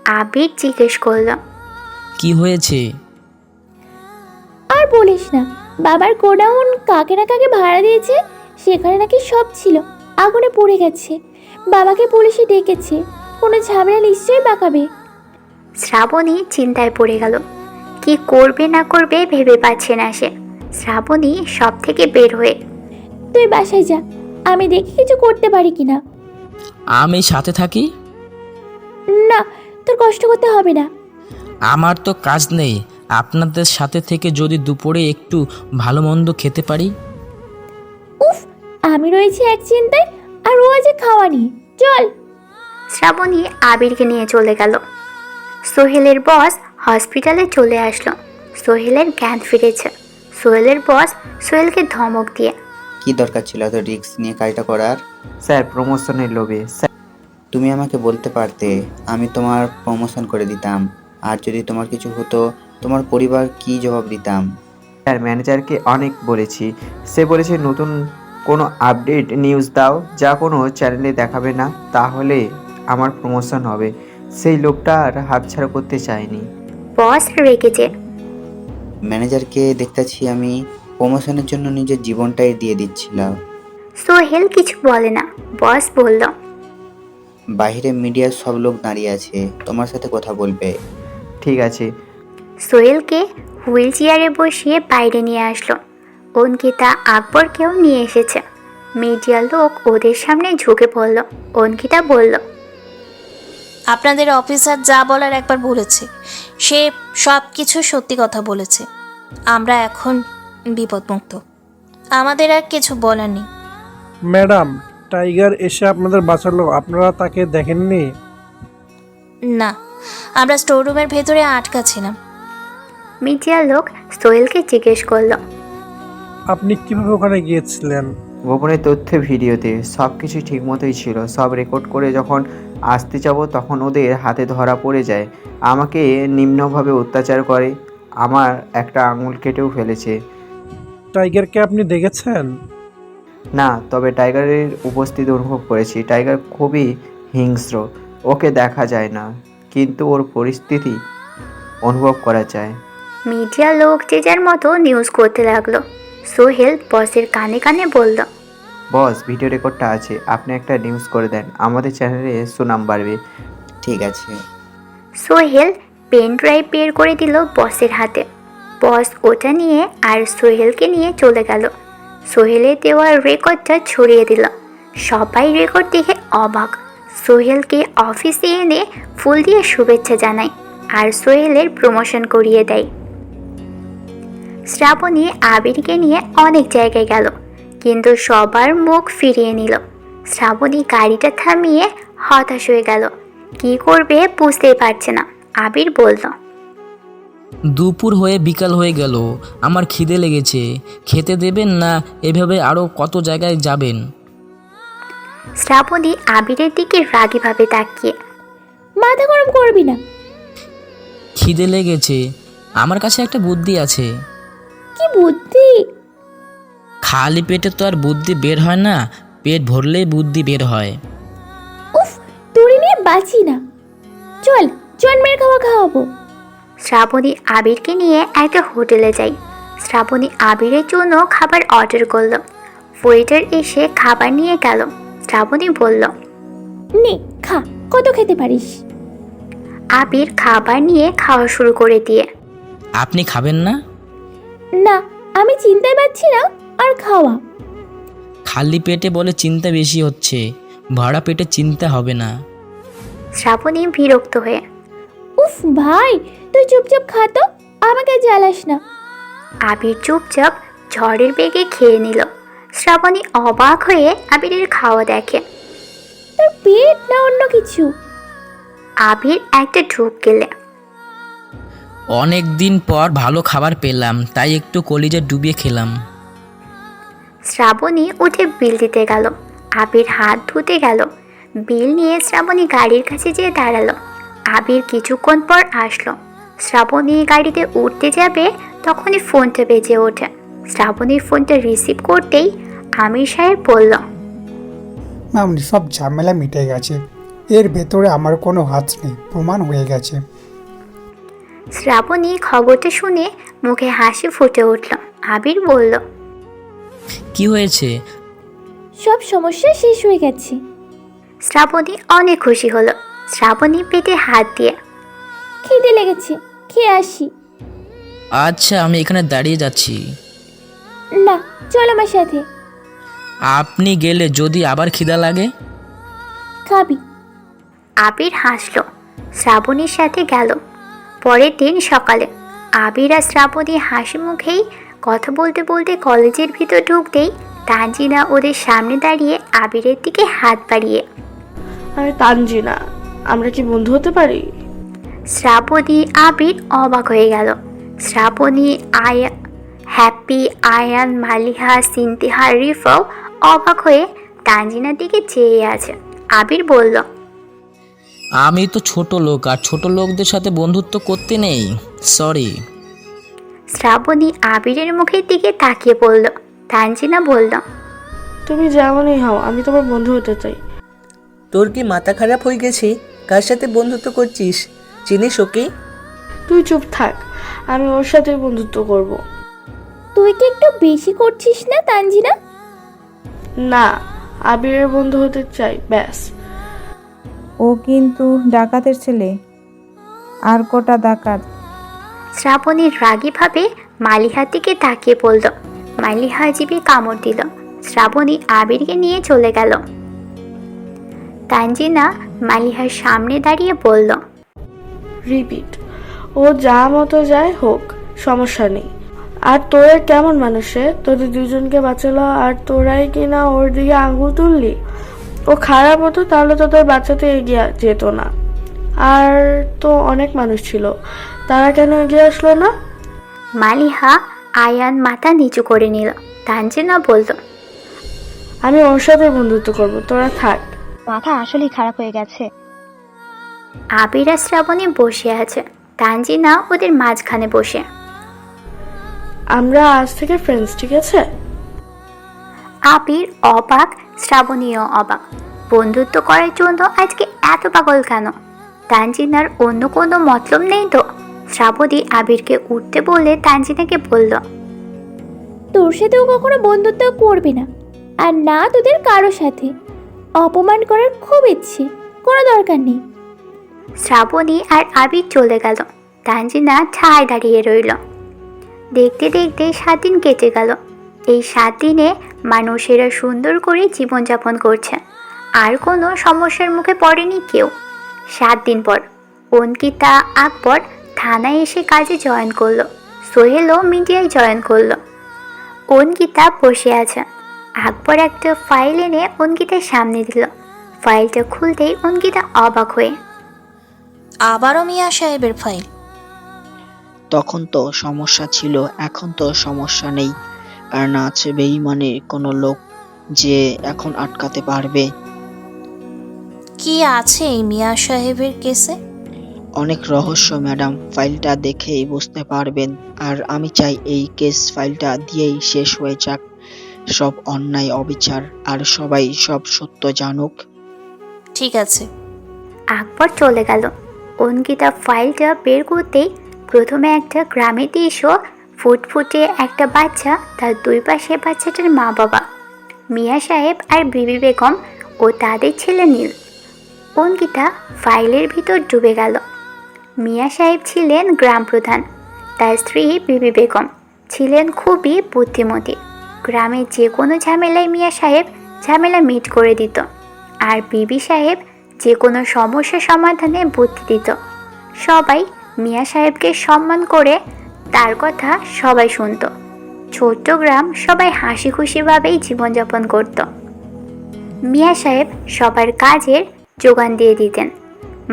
আবির জিজ্ঞেস করল, কি হয়েছে? আর বলিস না, বাবার গোডাউন কাকে না কাকে ভাড়া দিয়েছে, সেখানে নাকি সব ছিল, আগুনে পড়ে গেছে। বাবাকে পুলিশে ডেকেছে, কোনো ঝামেলা নিশ্চয়ই পাকাবে। শ্রাবণী চিন্তায় পড়ে গেল। কি করবে না করবে ভেবে পাচ্ছে না সে। শ্রাবণী সব থেকে বের হয়ে, তুই বাসায় যা, আমি দেখি কিছু করতে পারি কিনা। আমি সাথে থাকি? না, তোর কষ্ট করতে হবে না। আমার তো কাজ নেই, আপনাদের সাথে থেকে যদি দুপুরে একটু ভালো মন্দ খেতে পারি। উফ, আমি রয়েছি এক চিন্তায়, আর ও আছে খাওয়া নিয়ে। চল। শ্রাবণী আবিরকে নিয়ে চলে গেল। সোহেলের বস হসপিটালে চলে আসলো। সোহেলের জ্ঞান ফিরেছে। সোহেলের বস সোহেলকে ধমক দিয়ে, কি দরকার ছিল এত রিস্ক নিয়ে কাজটা করার? স্যার, প্রমোশনের লোভে। স্যার, তুমি আমাকে বলতে পারতে, আমি তোমার প্রমোশন করে দিতাম। আর যদি তোমার কিছু হতো, তোমার পরিবার কি জবাব দিতাম? স্যার, ম্যানেজারকে অনেক বলেছি। সে বলেছে নতুন কোনো আপডেট নিউজ দাও, যা কোনো চ্যানেলে দেখাবে না, তাহলে আমার প্রমোশন হবে। সেই লোকটা আর হাতছাড়া করতে চাইনি। বস রেগেছে। ম্যানেজারকে দেখতেছি আমি প্রমোশনের জন্য নিজের জীবনটাই দিয়ে দিচ্ছিলাম। সোহেল কিছু বলে না। বস বলল, বাইরে মিডিয়ার সব লোক দাঁড়িয়ে আছে, তোমার সাথে কথা বলবে। ঠিক আছে। সোহেলকে হুইল চেয়ারে বসিয়ে বাইরে নিয়ে আসলো। অঙ্কিতা আকবরকেও নিয়ে এসেছে। মিডিয়ার লোক ওদের সামনে ঝুঁকে পড়ল। অঙ্কিতা বলল, আপনাদের অফিসার যা বলার একবার বলেছে, সে সব কিছু সত্যি কথা বলেছে। আমরা এখন বিপদমুক্ত, আমাদের আর কিছু বলার নেই। ম্যাডাম, টাইগার এসে আপনাদের বাঁচালো, আপনারা তাকে দেখেননি? না, আমরা স্টোররুমের ভেতরে আটকা ছিলাম। মিডিয়ার লোক সোহেলকে জিজ্ঞেস করলো, আপনি কিভাবে ওখানে গিয়েছিলেন? গোপনে তথ্যে ভিডিওতে সব কিছু ঠিক মতোই ছিল। সব রেকর্ড করে যখন আসতে যাব তখন ওদের হাতে ধরা পড়ে যায়। আমাকে নিম্নভাবে অত্যাচার করে, আমার একটা আঙুল কেটেও ফেলেছে। টাইগারকে আপনি দেখেছেন? না, তবে টাইগারের উপস্থিতি অনুভব করেছি। টাইগার খুবই হিংস্র, ওকে দেখা যায় না, কিন্তু ওর পরিস্থিতি অনুভব করা যায়। মিডিয়ার লোক যে যার মতো নিউজ করতে লাগলো। সোহেল বসের কানে কানে বলল, বস, ভিডিও রেকর্ডটা আছে, আপনি একটা নিউজ করে দেন, আমাদের চ্যানেলে সুনাম বাড়বে। ঠিক আছে। সোহেল পেন ড্রাইভ বের করে দিল বসের হাতে। বস ওটা নিয়ে আর সোহেলকে নিয়ে চলে গেল। সোহেলের দেওয়া রেকর্ডটা ছড়িয়ে দিল। সবাই রেকর্ড দেখে অবাক। সোহেলকে অফিসে এনে ফুল দিয়ে শুভেচ্ছা জানায় আর সোহেলের প্রমোশন করিয়ে দেয়। শ্রাবণী আবিরকে নিয়ে অনেক জায়গায় গেল, কিন্তু সবার মুখ ফিরিয়ে নিল। শ্রাবণী গাড়িটা থামিয়ে হতাশ হয়ে গেল। কি করবে বুঝতেই পারছে না। আবির বলল, দুপুর হয়ে বিকাল হয়ে গেল, আমার খিদে লেগেছে, খেতে দেবেন না? এভাবে আরও কত জায়গায় যাবেন? শ্রাবণী আবিরের দিকে রাগীভাবে তাকিয়ে, মাথা গরম করবি না। খিদে লেগেছে, আমার কাছে একটা বুদ্ধি আছে। কি বুদ্ধি? খালি পেটে তো আর বুদ্ধি বের হয় না, পেট ভরলেই বুদ্ধি বের হয়। উফ, তোরে নিয়ে বাঁচি না। চল জন্মের খাওয়া খাওয়াবো। শ্রাবণী আবিরকে নিয়ে একটা হোটেলে যায়। শ্রাবণী আবিরের জন্য খাবার অর্ডার করলো। ওয়েটার এসে খাবার নিয়ে গেল। শ্রাবণী বলল, নে খা, কত খেতে পারিস। আবির খাবার নিয়ে খাওয়া শুরু করে দিয়ে, আপনি খাবেন না? না, আমি চিন্তায় পাচ্ছি না আর খাওয়া। খালি পেটে বলে চিন্তা বেশি হচ্ছে, ভরা পেটে চিন্তা হবে না। শ্রাবণী বিরক্ত হয়ে, উফ ভাই, তুই চুপচাপ খা তো, আমাকে জ্বালাস না। আবির চুপচাপ ঝড়ের বেগে খেয়ে নিল। শ্রাবণী অবাক হয়ে আবিরের খাওয়া দেখে। তোর পেট না অন্য কিছু? আবির একটা ঢুক গেলে, অনেক দিন পর ভালো খাবার পেলাম, তাই একটু কলিজা ডুবিয়ে খেলাম। শ্রাবণী উঠে বিল দিতে গেল। আবির হাত ধুতে গেল। বিল নিয়ে শ্রাবণী গাড়ির কাছে যেয়ে দাঁড়ালো। আবির কিছুক্ষণ পর আসলো। শ্রাবণী গাড়িতে উঠতে যাবে, তখনই ফোনটা বেজে ওঠে। শ্রাবণীর ফোনটা রিসিভ করতেই আমির সাহেব বলল, মামনি, সব ঝামেলা মিটে গেছে। এর ভেতরে আমার কোনো হাত নেই, প্রমাণ হয়ে গেছে। শ্রাবণী খবরটা শুনে মুখে হাসি ফুটে উঠল। আবির বলল, কি হয়েছে? সব সমস্যা শেষ হয়ে গেছে। শ্রাবণী অনেক খুশি হলো। শ্রাবণী পেটে হাত দিয়ে, খিদে লেগেছে, খেয়ে আসি। আচ্ছা, আমি এখানে দাঁড়িয়ে যাচ্ছি। না, চল আমার সাথে। আপনি গেলে যদি আবার খিদা লাগে? খাবি? আবির হাসলো। শ্রাবণীর সাথে গেল। পরের দিন সকালে আবির আর শ্রাবণী হাসি মুখেই কথা বলতে বলতে কলেজের ভিতর ঢুকতেই তানজিনা ওদের সামনে দাঁড়িয়ে আবিরের দিকে হাত বাড়িয়ে, আমি তানজিনা, আমরা কি বন্ধু হতে পারি? শ্রাবণী আবির অবাক হয়ে গেল। শ্রাবণী, হ্যাপি, আয়ান, মালিহা, সিনতিহা, রিফাও অবাক হয়ে তানজিনার দিকে চেয়ে আছে। আবির বলল, আমি তো ছোট লোক, আর ছোট লোকদের সাথে বন্ধুত্ব করতে নেই, সরি। শ্রাবণী আবিরের মুখের দিকে তাকিয়ে পড়ল। তানজিনা বলল, তুমি যেমনই হও, আমি তোমার বন্ধু হতে চাই। তোর কি মাথা খারাপ হয়ে গেছে? কার সাথে বন্ধুত্ব করছিস? চিনিস ওকে? তুই চুপ থাক, আমি ওর সাথে বন্ধুত্ব করব। তুই কি একটু বেশি করছিস না তানজিনা? না, আবিরের বন্ধু হতে চাই, ব্যাস। ও কিন্তু ডাকাতের ছেলে, আর কটা ডাকাত। শ্রাবণীর রাগীভাবে মালিহার দিকে তাকিয়ে পড়ল। মালিহা জিভে কামড় দিল। শ্রাবণী আবিরকে নিয়ে চলে গেল। তানজিনা মালিহার সামনে দাঁড়িয়ে বলল, রিপিট, ও যা মতো যায় হোক, সমস্যা নেই। আর তোরা কেমন মানুষে, তোদের দুজনকে বাঁচালো আর তোরাই কিনা ওর দিকে আঙুল তুললি? ও খারাপ হতো তাহলে তোদের বাচ্চাতে এগিয়ে যেত না। আর তো অনেক মানুষ ছিল, তারা কেন এগিয়ে আসলো না? মালিহা আয়ান মাথা নিচু করে নিল। তানজিনা বলল, আমি ওর সাথে বন্ধুত্ব করব, তোরা থাক। মাথা আসলেই খারাপ হয়ে গেছে। আবির আর শ্রাবণী বসে আছে। তানজিনা ওদের মাঝখানে বসে, আমরা আজ থেকে ফ্রেন্ডস, ঠিক আছে? আবির অবাক, শ্রাবণীও অবাক। বন্ধুত্ব করার জন্য আজকে এত পাগল কেন? তানজিনার অন্য কোনো মতলব নেই তো? শ্রাবণী আবিরকে উঠতে বলে তানজিনাকে বলল, তোর সাথেও কখনো বন্ধুত্ব করবে না, আর না তোদের কারো সাথে। অপমান করার খুব ইচ্ছে, কোনো দরকার নেই। শ্রাবণী আর আবির চলে গেল। তানজিনা ঠায় দাঁড়িয়ে রইল। দেখতে দেখতে 7 দিন কেটে গেল। এই 7 দিনে মানুষেরা সুন্দর করে জীবনযাপন করছে, আর কোনো সমস্যার মুখে পড়েনি কেউ। 7 দিন পর অঙ্কিতা, আকবর থানায় এসে কাজে জয়েন করলো। সোহেলও মিডিয়ায় জয়েন করলো। অঙ্কিতা বসে আছে। আকবর একটা ফাইল এনে অঙ্কিতার সামনে দিল। ফাইলটা খুলতেই অঙ্কিতা অবাক হয়ে, আবারও মিয়া সাহেবের ফাইল? তখন তো সমস্যা ছিল, এখন তো সমস্যা নেই। আর না আছে বেঈমানের কোনো লোক যে এখন আটকাতে পারবে। কি আছে এই মিয়া সাহেবের কেসে? অনেক রহস্য ম্যাডাম, ফাইলটা দেখেই বুঝতে পারবেন। আর আমি চাই এই কেস ফাইলটা দিয়েই শেষ হয়ে যাক। সব অন্যায় অবিচার আর সবাই সব সত্য জানুক। ঠিক আছে। আকবর চলে গেল। অঙ্কিতা ফাইলটা বের করতেই প্রথমে একটা গ্রামের দৃশ্য, ফুটফুটে একটা বাচ্চা, তার দুই পাশে বাচ্চাটার মা বাবা, মিয়া সাহেব আর বিবি বেগম ও তাদের ছেলে নীল। অঙ্কিতা ফাইলের ভিতর ডুবে গেল। মিয়া সাহেব ছিলেন গ্রাম প্রধান, তার স্ত্রী বিবি বেগম ছিলেন খুবই বুদ্ধিমতী। গ্রামের যে কোনো ঝামেলায় মিয়া সাহেব ঝামেলা মিট করে দিত, আর বিবি সাহেব যে কোনো সমস্যা সমাধানে বুদ্ধি দিত। সবাই মিয়া সাহেবকে সম্মান করে, তার কথা সবাই শুনত। ছোট্ট গ্রাম সবাই হাসি খুশিভাবেই জীবনযাপন করত। মিয়া সাহেব সবার কাজের যোগান দিয়ে দিতেন।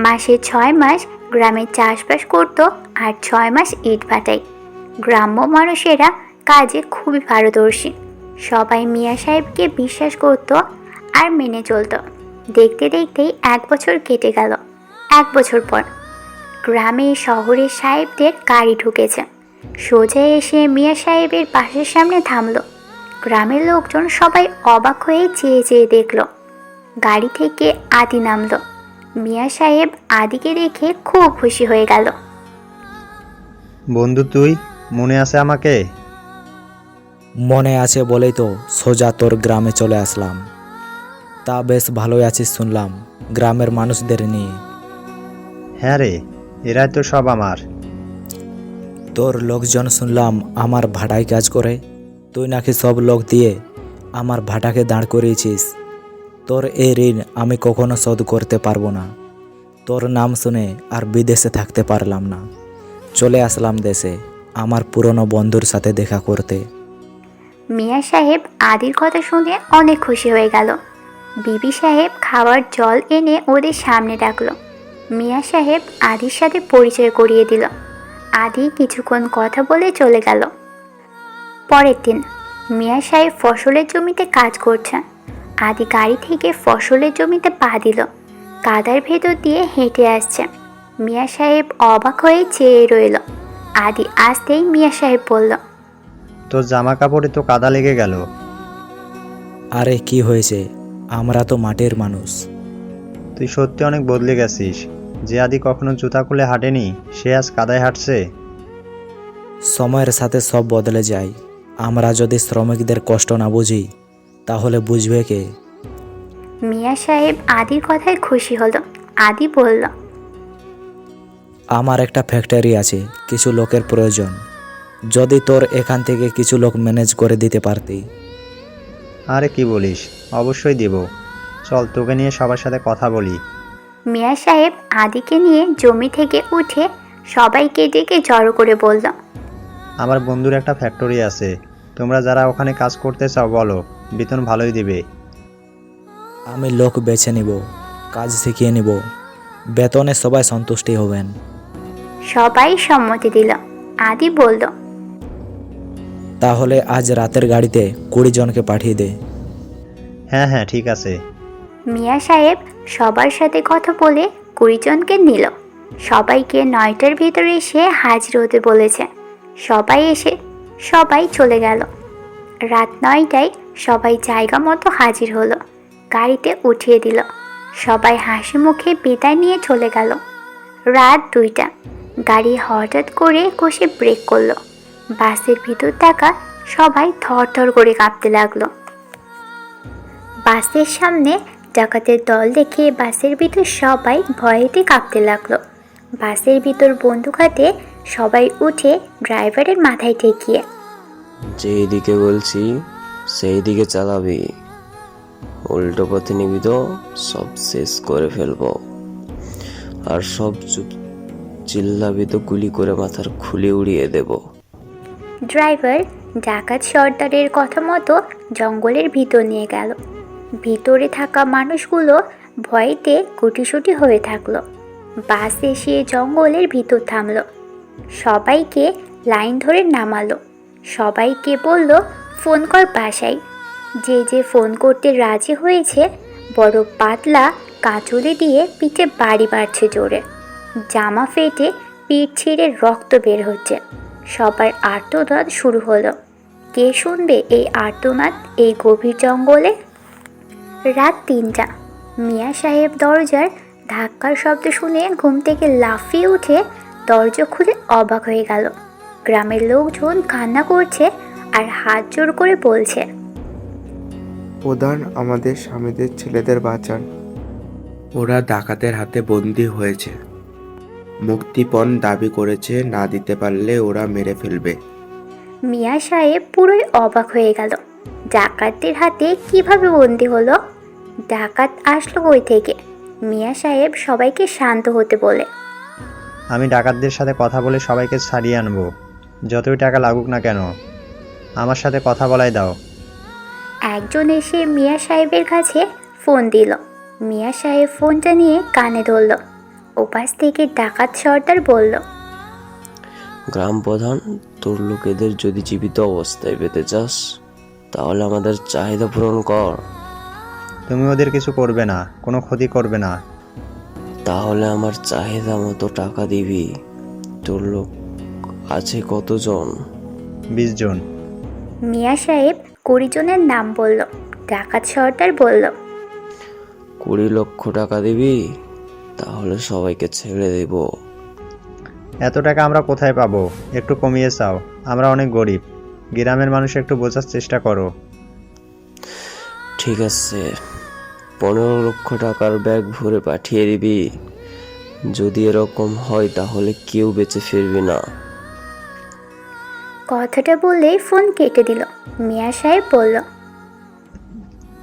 মাসে 6 মাস গ্রামে চাষবাস করত আর 6 মাস ইট ভাটাই। গ্রাম্য মানুষেরা কাজে খুবই পারদর্শী। সবাই মিয়া সাহেবকে বিশ্বাস করত আর মেনে চলত। দেখতে দেখতেই 1 বছর কেটে গেল। 1 বছর পর গ্রামে শহরের সাহেবদের গাড়ি ঢুকেছে। সোজা এসে মিয়া সাহেবের বাসার সামনে থামলো। গ্রামের লোকজন সবাই অবাক হয়ে চেয়ে চেয়ে দেখল। গাড়ি থেকে আদি নামলো। মিয়া সাহেব আদিকে দেখে খুব খুশি হয়ে গেল। বন্ধু, তুই মনে আছে আমাকে? মনে আছে বলেই তো সোজা তোর গ্রামে চলে আসলাম। তা বেশ ভালোই আছিস শুনলাম গ্রামের মানুষদের নিয়ে। হ্যাঁ রে, এরাই তো সব আমার। তোর লোকজন শুনলাম আমার ভাড়ায় কাজ করে। তুই নাকি সব লোক দিয়ে আমার ভাড়াকে দাঁড় করিয়েছিস। তোর এই ঋণ আমি কখনো শোধ করতে পারবো না। তোর নাম শুনে আর বিদেশে থাকতে পারলাম না। চলে আসলাম দেশে আমার পুরনো বন্ধুর সাথে দেখা করতে। মিয়া সাহেব আদির কথা শুনে অনেক খুশি হয়ে গেল। বিবি সাহেব খাবার জল এনে ওদের সামনে রাখলো। মিয়া সাহেব আদির সাথে পরিচয় করিয়ে দিল। আদি কিছুক্ষণ কথা বলে চলে গেল। পরের দিন মিয়া সাহেব ফসলের জমিতে কাজ করছেন। আদি গাড়ি থেকে ফসলের জমিতে পা দিল। কাদার ভেতর দিয়ে হেঁটে আসছে। মিয়া সাহেব অবাক হয়ে চেয়ে রইল। আদি আসতেই মিয়া সাহেব বলল, তোর জামা কাপড়ে তো কাদা লেগে গেল। আরে কি হয়েছে, আমরা তো মাটির মানুষ। তুই সত্যি অনেক বদলে গেছিস। যে আদি কখনো জুতা খুলে হাঁটেনি, সে আজ কাদায় হাঁটছে। সময়ের সাথে সব বদলে যায়। আমরা যদি শ্রমিকদের কষ্ট না বুঝি তাহলে বুঝবে কে? মিয়া সাহেব আদির কথায় খুশি হলো। আদি বলল, আমার একটা ফ্যাক্টরি আছে, কিছু লোকের প্রয়োজন। যদি তোর এখান থেকে কিছু লোক ম্যানেজ করে দিতে পারতি। আরে কি বলিস, অবশ্যই দিব। চল তোকে নিয়ে সবার সাথে কথা বলি। মিয়া সাহেব আদিকে নিয়ে জমি থেকে উঠে সবাইকে ডেকে জড়ো করে বলল, আমার বন্ধুর একটা ফ্যাক্টরি আছে। তোমরা যারা ওখানে কাজ করতে চাও বলো, বেতন ভালোই দিবে। আমি লোক বেছে নিব, কাজ শিখিয়ে নিব, বেতনে সবাই সন্তুষ্টি হবেন। সবাই সম্মতি দিল। আদি বলল, তাহলে আজ রাতের গাড়িতে 20 জনকে পাঠিয়ে দে। হ্যাঁ হ্যাঁ, ঠিক আছে। মিয়া সাহেব সবার সাথে কথা বলে 20 জনকে নিল। সবাইকে 9টার ভিতরে এসে হাজির হতে বলেছে। সবাই চলে গেল। রাত 9টায় সবাই জায়গা মতো হাজির হলো। গাড়িতে উঠিয়ে দিল। সবাই হাসি মুখে বিদায় নিয়ে চলে গেল। রাত 2টা। গাড়ি হঠাৎ করে কষে ব্রেক করলো। বাসের ভিতর থাকা সবাই থরথর করে কাঁপতে লাগলো। বাসের সামনে ডাকাতের দল দেখে বাসের ভিতর সবাই ভয়েতে কাঁপতে লাগলো। বাসের ভিতর বন্দুক হাতে সবাই উঠে ড্রাইভারের মাথায় ঠেকিয়ে, যেই দিকে বলছি সেই দিকে চালাবি, উল্টো পথে নিবি তো সব শেষ করে ফেলবো। আর সব চুপ চিল্লাবি তো গুলি করে মাথার খুলে উড়িয়ে দেব। ড্রাইভার ডাকাত সর্দারের কথা মতো জঙ্গলের ভিতর নিয়ে গেল। ভিতরে থাকা মানুষগুলো ভয়েতে গুটিসুটি হয়ে থাকলো। বাস এসে জঙ্গলের ভিতর থামলো। সবাইকে লাইন ধরে নামালো। সবাইকে বলল, ফোন কর বাসায়। যে ফোন করতে রাজি হয়েছে বড় পাতলা কাঁচুলি দিয়ে পিঠে বাড়ি বাড়ছে জোরে। জামা ফেটে পিঠ ছিঁড়ে রক্ত বের হচ্ছে। সবার আর্তনাদ শুরু হলো। কে শুনবে এই আর্তনাদ এই গভীর জঙ্গলে? রাত 3টা। মিয়া সাহেব দরজার ধাক্কার শব্দ শুনে ঘুম থেকে লাফিয়ে উঠে দরজা খুলে অবাক হয়ে গেল। গ্রামের লোকজন কান্না করছে আর হাত জোর করে বলছে, প্রধান, আমাদের স্বামীদের ছেলেদের বাঁচান। ওরা ডাকাতের হাতে বন্দী হয়েছে। মুক্তিপণ দাবি করেছে, না দিতে পারলে ওরা মেরে ফেলবে। মিয়া সাহেব পুরোই অবাক হয়ে গেল। ডাকাতদের হাতে কিভাবে বন্দি হলো? ডাকাত আসলো কই থেকে? মিয়া সাহেব সবাইকে শান্ত হতে বলে, আমি ডাকাতদের সাথে কথা বলে সবাইকে ছাড়িয়ে আনবো, যতই টাকা লাগুক না কেন। আমার সাথে কথা বলাই দাও। একজন এসে মিয়া সাহেবের কাছে ফোন দিল। মিয়া সাহেব ফোনটা নিয়ে কানে ধরল। ওপাশ থেকে ডাকাত সর্দার বলল, গ্রাম প্রধান, তোর লোকেদের যদি জীবিত অবস্থায় পেতে চাস তাহলে আমাদের চাহিদা পূরণ কর। তুমি ওদের কিছু করবে না, কোনো ক্ষতি করবে না। তাহলে আমার চাহিদা মতো টাকা দিবি। তোর লোক আছে কতজন? 20 জন। মিয়া সাহেব 20 জনের নাম বলল। ডাকাত সর্দার বলল, 20 লক্ষ টাকা দিবি? তাহলে সবাইকে ছেড়ে দেব। এত টাকা আমরা কোথায় পাবো? একটু কমিয়ে চাও, আমরা অনেক গরিব। গ্রামের মানুষ একটু বোঝার চেষ্টা করো। ঠিক আছে, 15 লক্ষ টাকার ব্যাগ ভরে পাঠিয়ে দিবি। যদি এরকম হয় তাহলে কেউ বেঁচে ফিরবি না। কথাটা বললেই ফোন কেটে দিল। মিয়া সাহেব বলল,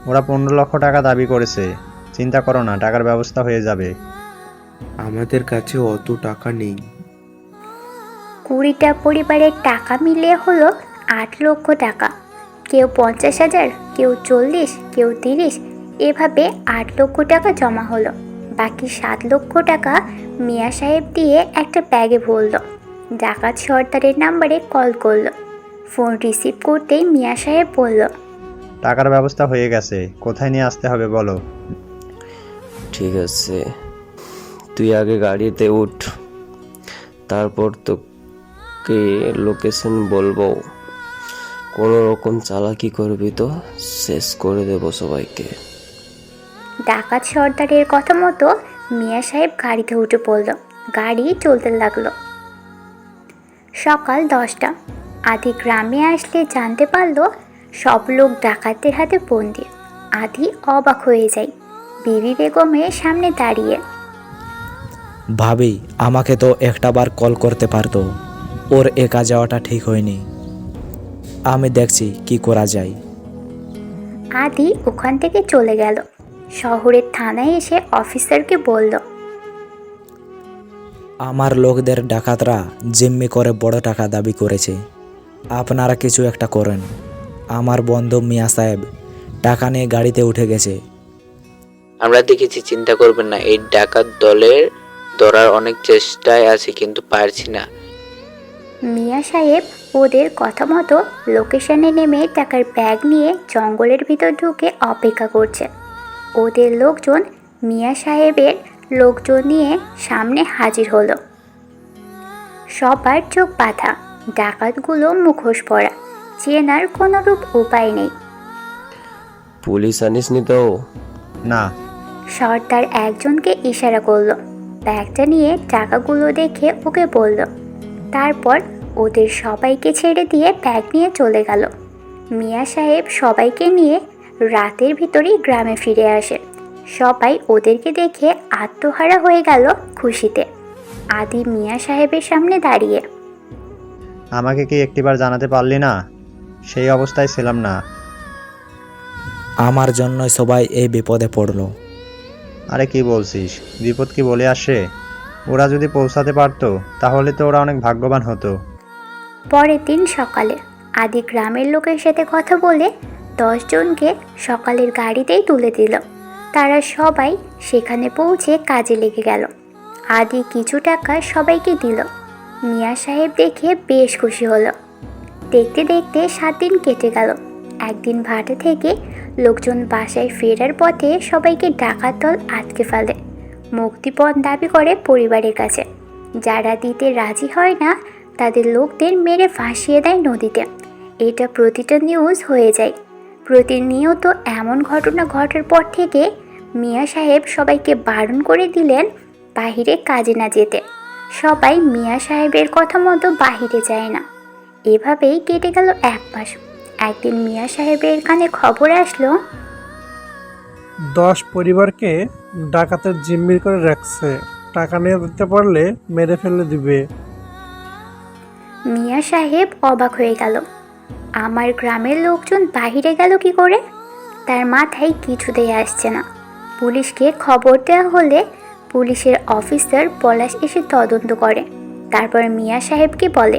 ওরা 15 লক্ষ টাকা দাবি করেছে। চিন্তা করো না, টাকার ব্যবস্থা হয়ে যাবে। আমাদের কাছে অত টাকা নেই। 20টা পরিবারের টাকা মিলিয়ে হলো 8 লক্ষ টাকা। কেউ 50,000, কেউ 40, কেউ 30, এভাবে 8 লক্ষ টাকা জমা হলো। বাকি 7 লক্ষ টাকা মিয়া সাহেব দিয়ে একটা ব্যাগে ভরল। ডাকাত সর্দারের নাম্বারে কল করলো। ফোন রিসিভ করতেই মিয়া সাহেব বলল, টাকার ব্যবস্থা হয়ে গেছে, কোথায় নিয়ে আসতে হবে বলো। ঠিক আছে, তুই আগে গাড়িতে উঠ, তারপর তোকে লোকেশন বলবো। কোনো রকম চালাকি করবি তো শেষ করে দেব সবাইকে। ডাকাত সর্দারের কথা মতো মিয়া সাহেব গাড়িতে উঠে পড়ল। গাড়ি চলতে লাগলো। সকাল 10টা। আদি গ্রামে আসলে জানতে পারলো সব লোক ডাকাতদের হাতে বন্দি। আদি অবাক হয়ে যায়। বিবি বেগমের সামনে দাঁড়িয়ে, ভাবি, আমাকে তো একটা বার কল করতে পারতো। ওর একা যাওয়াটা ঠিক হয়নি। আমি দেখছি কি করা যায়। আদি ওখান থেকে চলে গেল। শহরের থানায় এসে অফিসারকে বলল, আমার লোকদের ডাকাতরা জিম্মি করে বড় টাকা দাবি করেছে। আপনারা কিছু একটা করেন। আমার বন্ধু মিয়া সাহেব টাকা নিয়ে গাড়িতে উঠে গেছে। আমরা দেখেছি, চিন্তা করবেন না। এই ডাকাত দলের ধরার অনেক চেষ্টায় আছে, কিন্তু পারছি না। মিয়া সাহেব ওদের কথা মতো লোকেশনে নেমে টাকার ব্যাগ নিয়ে জঙ্গলের ভিতর ঢুকে অপেক্ষা করছে। ওদের লোকজন মিয়া সাহেবের লোকজন নিয়ে সামনে হাজির হলো। সবার চোখ বাঁধা, ডাকাতগুলো মুখোশ পরা, চেনার কোনো রূপ উপায় নেই। পুলিশ আনিসনি তো? না। সর্দার একজনকে ইশারা করলো। ব্যাগটা নিয়ে টাকাগুলো দেখে ওকে বলল। তারপর ওদের সবাইকে ছেড়ে দিয়ে ব্যাগ নিয়ে চলে গেল। মিয়া সাহেব সবাইকে নিয়ে রাতের ভিতরেই গ্রামে ফিরে আসে। সবাই ওদেরকে দেখে আত্মহারা হয়ে গেল খুশিতে। আদি মিয়া সাহেবের সামনে দাঁড়িয়ে, আমাকে কি একটিবার জানাতে পারলি না? সেই অবস্থায় ছিলাম না। আমার জন্য সবাই এই বিপদে পড়লো। আরে কি বলছিস? বিপদ কি বলে আসে? ওরা যদি পৌঁছাতে পারতো তাহলে তো ওরা অনেক ভাগ্যবান হতো। পরের দিন সকালে আদি গ্রামের লোকের সাথে কথা বলে 10 জনকে সকালের গাড়িতেই তুলে দিল। তারা সবাই সেখানে পৌঁছে কাজে লেগে গেল। আদি কিছু টাকা সবাইকে দিল। মিয়া সাহেব দেখে বেশ খুশি হলো। দেখতে দেখতে 7 দিন কেটে গেল। একদিন ভাটা থেকে লোকজন বাসায় ফেরার পথে সবাইকে ডাকাত দল আটকে ফেলে। মুক্তিপণ দাবি করে পরিবারের কাছে। যারা দিতে রাজি হয় না তাদের লোকদের মেরে ভাসিয়ে দেয় নদীতে। এটা প্রতিটা নিউজ হয়ে যায়। প্রতিনিয়ত এমন ঘটনা ঘটার পর থেকে মিয়া সাহেব সবাইকে বারণ করে দিলেন বাহিরে কাজে না যেতে। সবাই মিয়া সাহেবের কথা মতো বাহিরে যায় না। এভাবেই কেটে গেল 1 মাস। একদিন মিয়া সাহেবের কানে খবর আসলো 10 পরিবারকে ডাকাতের জিম্মি করে রাখছে, টাকা নিয়ে দিতে পারলে মেরে ফেলে দিবে। মিয়া সাহেব অবাক হয়ে গেল। আমার গ্রামের লোকজন বাহিরে গেল কি করে? তার মাথায় কিছুতেই আসছে না। পুলিশকে খবর দেওয়া হলে পুলিশের অফিসার পলাশ এসে তদন্ত করে। তারপর মিয়া সাহেবকে বলে,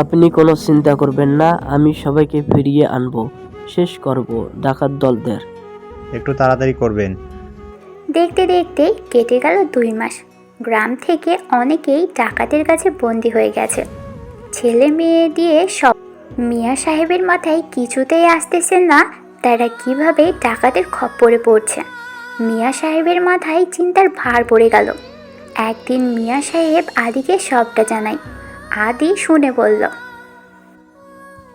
আপনি কোনো চিন্তা করবেন না, আমি সবাইকে ফিরিয়ে আনবো, শেষ করব ডাকাত দলদের। একটু তাড়াতাড়ি করবেন। দেখতে দেখতে কেটে গেল 2 মাস। গ্রাম থেকে অনেকেই ডাকাতের কাছে বন্দী হয়ে গেছে। ছেলে মেয়ে দিয়ে সব। মিয়া সাহেবের মাথায় কিছুতেই আসতেছে না তারা কিভাবে ডাকাতের খপ্পরে পড়ছে। মিয়া সাহেবের মাথায় চিন্তার ভার পড়ে গেল। একদিন মিয়া সাহেব আদিকে সবটা জানায়। আদি শুনে বলল,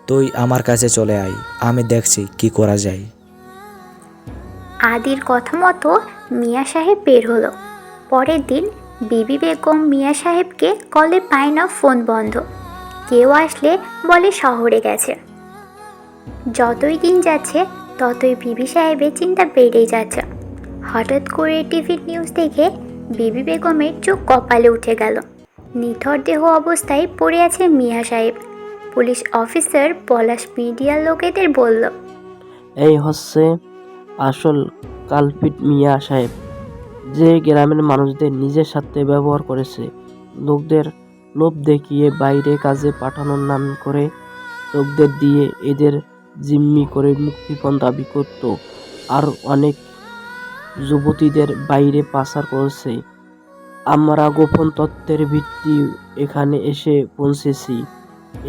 তুই আমার কাছে চলে আয়, আমি দেখছি কি করা যায়। আদির কথা মতো মিয়া সাহেব বের হলো। পরের দিন বিবি বেগম মিয়া সাহেবকে কলে পায় না, ফোন বন্ধ। কেউ আসলে বলে শহরে গেছে। যতই দিন যাচ্ছে ততই বিবি সাহেবের চিন্তা বেড়েই যাচ্ছে। হঠাৎ করে টিভির নিউজ দেখে বিবি বেগমের চোখ কপালে উঠে গেল। নিথর দেহ অবস্থায় পড়ে আছে মিয়া সাহেব। পুলিশ অফিসার পলাশ মিডিয়ার লোকেদের বলল, এই হচ্ছে আসল কালপিট মিয়া সাহেব, যে গ্রামের মানুষদের নিজের সাথে ব্যবহার করেছে। লোকদের লোভ দেখিয়ে বাইরে কাজে পাঠানোর নাম করে লোকদের দিয়ে এদের জিম্মি করে মুক্তিপণ দাবি করত। আর অনেক যুবতীদের বাইরে পাচার করেছে। আমরা গোপন তথ্যের ভিত্তি এখানে এসে পৌঁছেছি।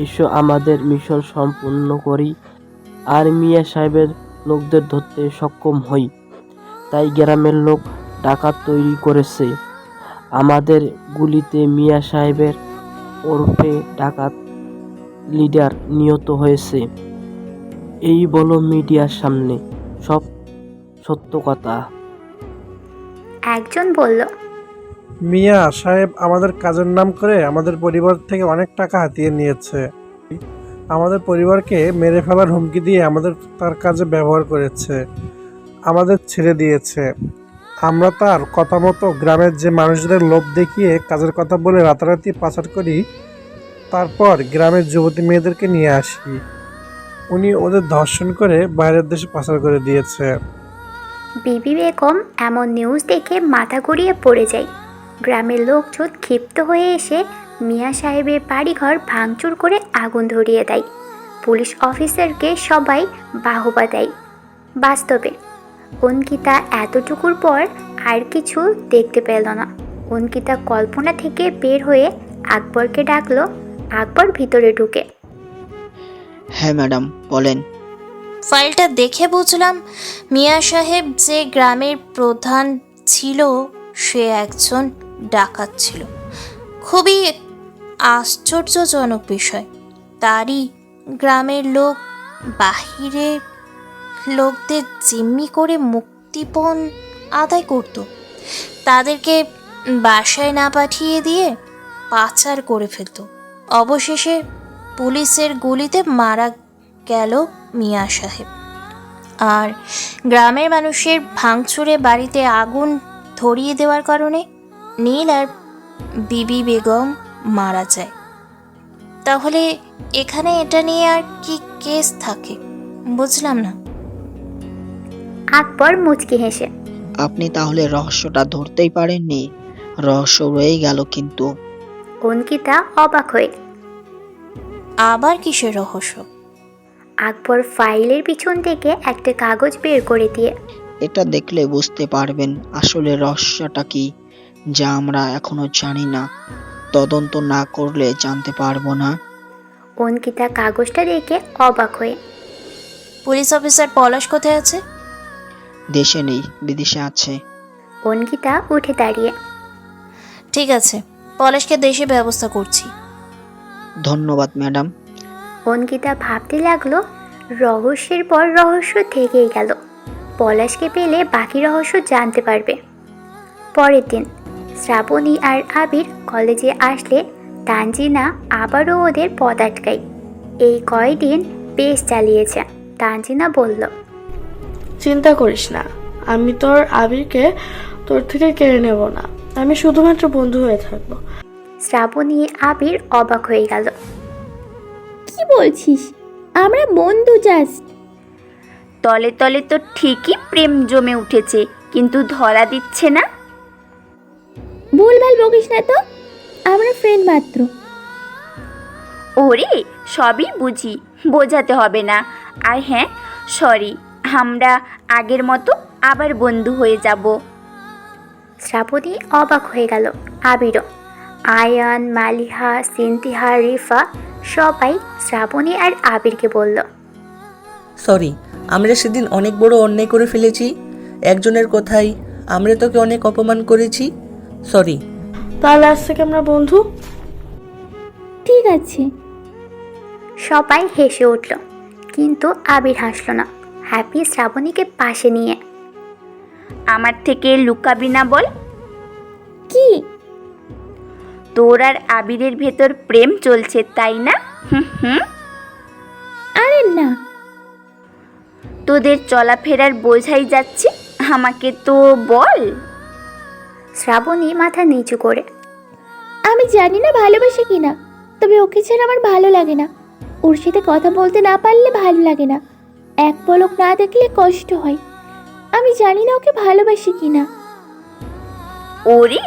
এসো আমাদের মিশন সম্পূর্ণ করি আর মিয়া সাহেবের লোকদের ধরতে সক্ষম হই। তাই গ্রামের লোক ডাকাত তৈরি করেছে। আমাদের গুলিতে মিয়া সাহেবের ওরফে ডাকাত লিডার নিহত হয়েছে। এই বলো মিডিয়ার সামনে সব সত্য কথা। একজন বলল, মিয়া সাহেব আমাদের কাজের নাম করে আমাদের পরিবার থেকে অনেক টাকা হাতিয়ে নিয়েছে। আমাদের পরিবারকে মেরে ফেলার হুমকি দিয়ে আমাদের তার কাজে ব্যবহার করেছে, আমাদের ছেড়ে দিয়েছে। আমরা তার কথা মতো গ্রামের যে মানুষদের লোভ দেখিয়ে কাজের কথা বলে রাতারাতি পাচার করি, তারপর গ্রামের যুবতী মেয়েদেরকে নিয়ে আসি। উনি ওদের ধর্ষণ করে বাইরের দেশে পাচার করে দিয়েছে। বিবি বেগম এমন নিউজ দেখে মাথা ঘুরিয়ে পড়ে যায়। গ্রামের লোকজন ক্ষিপ্ত হয়ে এসে মিয়া সাহেবের বাড়িঘর ভাঙচুর করে আগুন ধরিয়ে দেয়। পুলিশ অফিসারকে সবাই বাহবা দেয়। বাস্তবে অঙ্কিতা এতটুকুর পর আর কিছু দেখতে পেল না। অঙ্কিতা কল্পনা থেকে বের হয়ে আকবরকে ডাকলো। আকবর ভিতরে ঢুকে, হ্যাঁ ম্যাডাম বলেন। ফাইলটা দেখে বুঝলাম মিয়া সাহেব যে গ্রামের প্রধান ছিল সে একজন ডাকাত ছিল। খুবই আশ্চর্যজনক বিষয়, তারই গ্রামের লোক বাহিরে লোকদের জিম্মি করে মুক্তিপণ আদায় করত। তাদেরকে বাসায় না পাঠিয়ে দিয়ে পাচার করে ফেলত। অবশেষে পুলিশের গুলিতে মারা গেল মিয়া সাহেব। আর গ্রামের মানুষের ভাঙচুরে বাড়িতে আগুন ধরিয়ে দেওয়ার কারণে নীল আর বিবি বেগম মারা যায়। তাহলে এখানে এটা নিয়ে আর কি কেস থাকে বুঝলাম না। আকবর মুচকি হেসে, আপনি তাহলে রহস্যটা ধরতেই পারেননি, রহস্য রয়েই গেল কিন্তু। অঙ্কিতা অবাক হয়ে, আবার কিসের রহস্য? আকবর ফাইলের পিছন থেকে একটা কাগজ বের করে দিয়ে, এটা দেখলে বুঝতে পারবেন আসলে রহস্যটা কি, যা আমরা এখনো জানি না। তদন্ত না করলে জানতে পারবো না। অঙ্কিতা কাগজটা দেখে অবাক হয়ে, পুলিশ অফিসার পলাশ কোথায় আছে? দেশে নেই, বিদেশে আছে। অঙ্কিতা উঠে দাঁড়িয়ে, ঠিক আছে, পলাশকে দেশে ব্যবস্থা করছি। ধন্যবাদ ম্যাডাম। অঙ্কিতা ভাবতে লাগলো রহস্যের পর রহস্য থেকেই গেল। পলাশকে পেলে বাকি রহস্য জানতে পারবে। পরের দিন শ্রাবণী আর আবির কলেজে আসলে তানজিনা আবারও ওদের পথ আটকায়। এই কয়দিন বেশ চালিয়েছে। তানজিনা বলল, চিন্তা করিস না, আমি তোর আবিরকে তোর থেকে কেড়ে নেব না। আমি শুধুমাত্র বন্ধু হয়ে থাকবো। শ্রাবণী আবির অবাক হয়ে গেল। কি বলছিস? আমরা বন্ধু জাস্ট। তলে তলে তো ঠিকই প্রেম জমে উঠেছে, কিন্তু ধরা দিচ্ছে না। ভুলভাল বকিস না তো, আমরা ফ্রেন্ড মাত্র। ওরে, সবই বুঝি, বোঝাতে হবে না। আর হ্যাঁ, সরি, আমরা আগের মতো আবার বন্ধু হয়ে যাব। শ্রাবণী অবাক হয়ে গেল। আবিরও। আয়ান, মালিহা, সিনতিহা, রিফা সবাই শ্রাবণী আর আবিরকে বলল, সরি, আমরা সেদিন অনেক বড় অন্যায় করে ফেলেছি। একজনের কথাই আমরা তোকে অনেক অপমান করেছি। সরি। তাহলে আজ থেকে আমরা বন্ধু। ঠিক আছে। সবাই হেসে উঠল, কিন্তু আবির হাসল না। হ্যাপি শ্রাবণীকে পাশে নিয়ে, আমার থেকে লুকাবি না বল। কি? তোর আর আবিরের ভেতর প্রেম চলছে, তাই না? হুম। আরে না, তোদের চলাফেরার বোঝাই যাচ্ছে। আমাকে তো বল। শ্রাবণী মাথা নিচু করে, আমি জানি না ভালোবাসে কিনা, তবে ওকে ছাড়া আমার ভালো লাগে না। ওর সাথে কথা বলতে না পারলে ভালো লাগে না, এক পলক না দেখলে কষ্ট হয়। আমি জানি না ওকে ভালোবাসি কিনা। ওরে,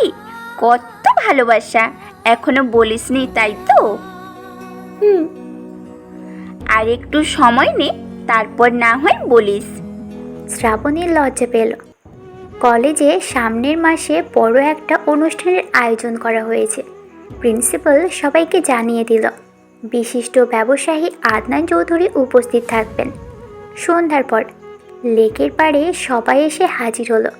কত ভালোবাসা, এখনো বলিসনি, তাই তো? আর একটু সময় নে, তারপর না হয় বলিস। শ্রাবণীর লজ্জা পেল। কলেজে সামনের মাসে বড় একটা অনুষ্ঠানের আয়োজন করা হয়েছে। প্রিন্সিপাল সবাইকে জানিয়ে দিল বিশিষ্ট ব্যবসায়ী আদনান চৌধুরী উপস্থিত থাকবেন। সন্ধ্যার পর লেকের পাড়ে সবাই এসে হাজির হলো।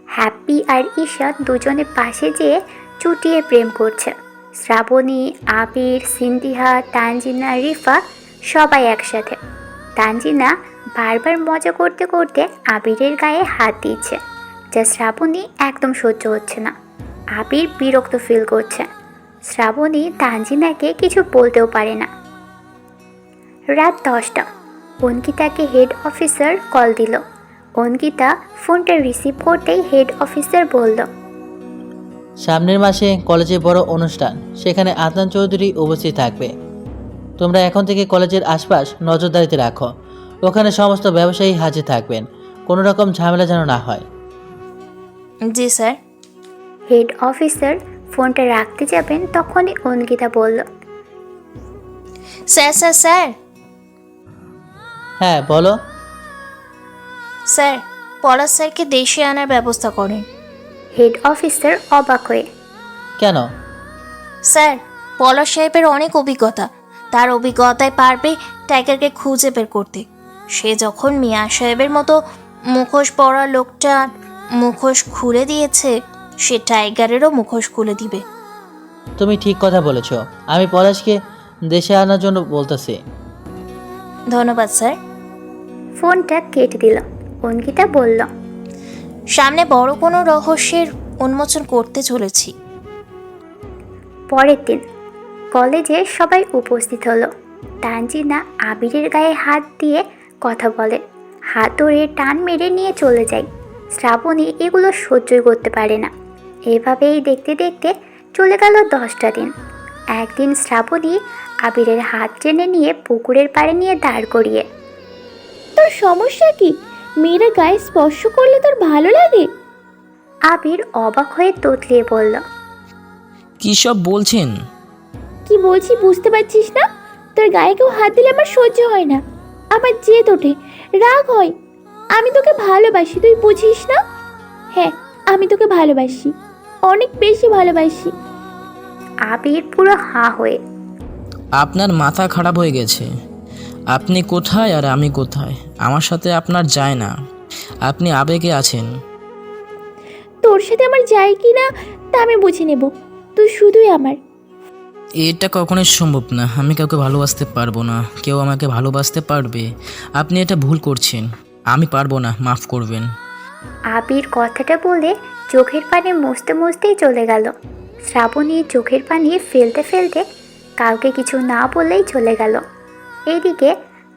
হ্যাপি আর ঈশা দুজনে পাশে যেয়ে চুটিয়ে প্রেম করছে। শ্রাবণী, আবির, সিনতিহা, তানজিনা, রিফা সবাই একসাথে। তানজিনা বারবার মজা করতে করতে আবিরের গায়ে হাত দিচ্ছে, যা শ্রাবণী একদম সহ্য হচ্ছে না। আবির বিরক্ত ফিল করছে। শ্রাবণী তানজিনাকে কিছু বলতেও পারে না। রাত 10টা। অঙ্কিতাকে হেড অফিসার কল দিল। অঙ্কিতা ফোনটা রিসিভ করতেই হেড অফিসার বলল, সামনের মাসে কলেজে বড় অনুষ্ঠান, সেখানে আদনান চৌধুরী উপস্থিত থাকবে। তোমরা এখন থেকে কলেজের আশপাশ নজরদারিতে রাখো। ওখানে সমস্ত ব্যবসায়ী হাজির থাকবেন, কোনো রকম ঝামেলা যেন না হয়। জি স্যার। হেড অফিসার ফোনটা রাখতে যাবেন, তখনই অঙ্কিতা বলল, স্যার স্যার স্যার। হ্যাঁ বলো। স্যার, পলাশ স্যারকে দেশে আনার ব্যবস্থা করেন। হেড অফিসার অবাক হয়ে, কেন? স্যার, পলাশ সাহেবের অনেক অভিজ্ঞতা, তার অভিজ্ঞতায় পারবে টাইগারকে খুঁজে বের করতে। সে যখন মিয়া সাহেবের মতো মুখোশ পরা লোকটা মুখোশ খুলে দিয়েছে, সে টাইগারেরও মুখোশ খুলে দিবে। তুমি ঠিক কথা বলেছ, আমি পলাশকে দেশে আনার জন্য বলতেছি। ধন্যবাদ স্যার। ফোনটা কেটে দিল। অঙ্কিতা বলল, সামনে বড় কোনো রহস্যের উন্মোচন করতে চলেছি। পরের দিন কলেজে সবাই উপস্থিত হলো। তানজিনা আবিরের গায়ে হাত দিয়ে কথা বলে, হাত ধরে টান মেরে নিয়ে চলে যায়। শ্রাবণী এগুলো সহ্যই করতে পারে না। এভাবেই দেখতে দেখতে চলে গেল 10টা দিন। একদিন শ্রাবণী আবিরের হাত টেনে নিয়ে পুকুরের পাড়ে নিয়ে দাঁড় করিয়ে, তোর সমস্যা কি? মেয়েরা গায়ে স্পর্শ করলে তোর ভালো লাগে? আবির অবাক হয়ে তোতলিয়ে বলল, কী সব বলছেন? কি বলছি বুঝতে পারছিস না? তোর গায়ে কেউ হাত দিলে আমার সহ্য হয় না, আমার জেদ ওঠে, রাগ হয়। আমি তোকে ভালোবাসি, তুই বুঝিস না? হ্যাঁ, আমি তোকে ভালোবাসি, অনেক বেশি ভালোবাসি। আবির পুরো হাঁ হয়ে, আপনার মাথা খারাপ হয়ে গেছে। আপনি কোথায় আর আমি কোথায়, আমার সাথে আপনার যায় না। আপনি আবেগে আছেন। তোর সাথে আমার যায় কি না তা আমি বুঝে নেব, তুই শুধুই আমার। এটা কখনোই সম্ভব না। আমি কাউকে ভালোবাসতে পারবো না, কেউ আমাকে ভালোবাসতে পারবে। আপনি এটা ভুল করছেন। আমি পারবো না, মাফ করবেন। আবির কথাটা বলে চোখের পানি মুছতে মুছতেই চলে গেল। শ্রাবণী চোখের পানি ফেলতে ফেলতে কাউকে কিছু না বললেই চলে গেল। এদিকে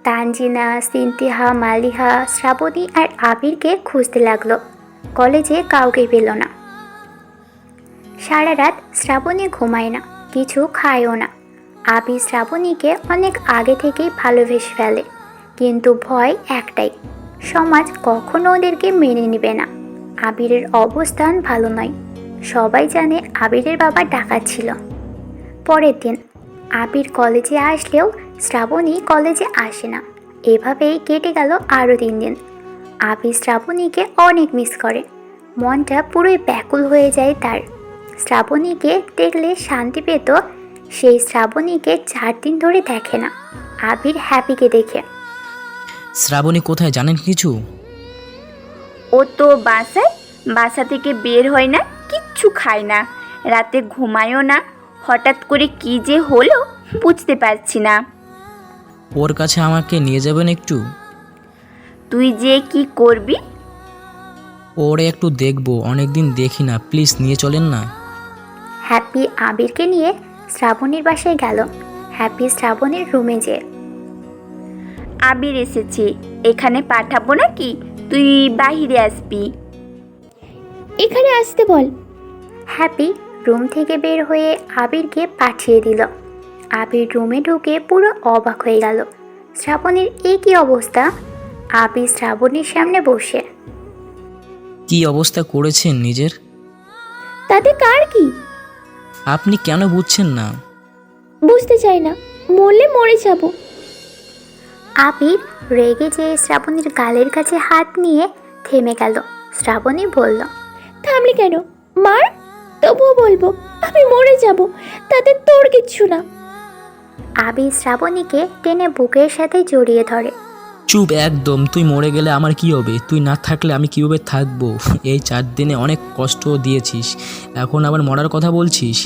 তানজিনা, সিনতিহা, মালিহা শ্রাবণী আর আবিরকে খুঁজতে লাগলো। কলেজে কাউকে পেল না। সারা রাত শ্রাবণী ঘুমায় না, কিছু খায়ও না। আবির শ্রাবণীকে অনেক আগে থেকেই ভালোবেসে ফেলে, কিন্তু ভয় একটাই, সমাজ কখনো ওদেরকে মেনে নেবে না। আবিরের অবস্থান ভালো নয়, সবাই জানে আবিরের বাবা ডাকাত ছিল। পরের দিন আবির কলেজে আসলেও শ্রাবণী কলেজে আসে না। এভাবেই কেটে গেল আরও 3 দিন। আবির শ্রাবণীকে অনেক মিস করে, মনটা পুরোই ব্যাকুল হয়ে যায় তার। শ্রাবণীকে দেখলে শান্তি পেত, সেই শ্রাবণীকে 4 দিন ধরে দেখে না। আবির হ্যাপিকে দেখে। শ্রাবণী কোথায় জানেন কিছু? ও তো বাসা থেকে বের হয় না, কিচ্ছু খায় না, রাতে ঘুমায়ও না। হঠাৎ করে কি যে হলো বুঝতে পারছি না। ওর কাছে আমাকে নিয়ে যাবেন একটু? তুই যে কি করবি? ওরে একটু দেখবো, অনেকদিন দেখি না, প্লিজ নিয়ে চলেন না। হ্যাপি আবিরকে নিয়ে শ্রাবণীর বাসায় গেল। হ্যাপি শ্রাবণীর রুমে যেয়ে, আবির এসেছে, এখানে পাঠাবো নাকি তুই বাহিরে আসবি? এখানে আসতে বল। হ্যাপি রুম থেকে বের হয়ে আবিরকে পাঠিয়ে দিল। আবির রুমে ঢুকে পুরো অবাক হয়ে গেল। শ্রাবণীর এই কী অবস্থা! আবির শ্রাবণীর সামনে বসে। কি অবস্থা করেছেন নিজের? তাতে কার কি? আপনি কেন বুঝছেন না? বুঝতে চাই না, মরলে মরে যাব। আবির রেগে যেয়ে শ্রাবণীর গালের কাছে হাত নিয়ে থেমে গেল। শ্রাবণী বলল, থামলি কেন? মার, তবুও বলবো আমি মরে যাব, তাতে তোর কিচ্ছু না। আবির শ্রাবণীকে টেনে বুকের সাথে জড়িয়ে ধরে। চুপ একদম, তুই মরে গেলে আমার কি হবে? তুই না থাকলে আমি কিভাবে থাকবো? এই 4 দিনে অনেক কষ্ট দিয়েছিস, এখন আবার মরার কথা বলছিস?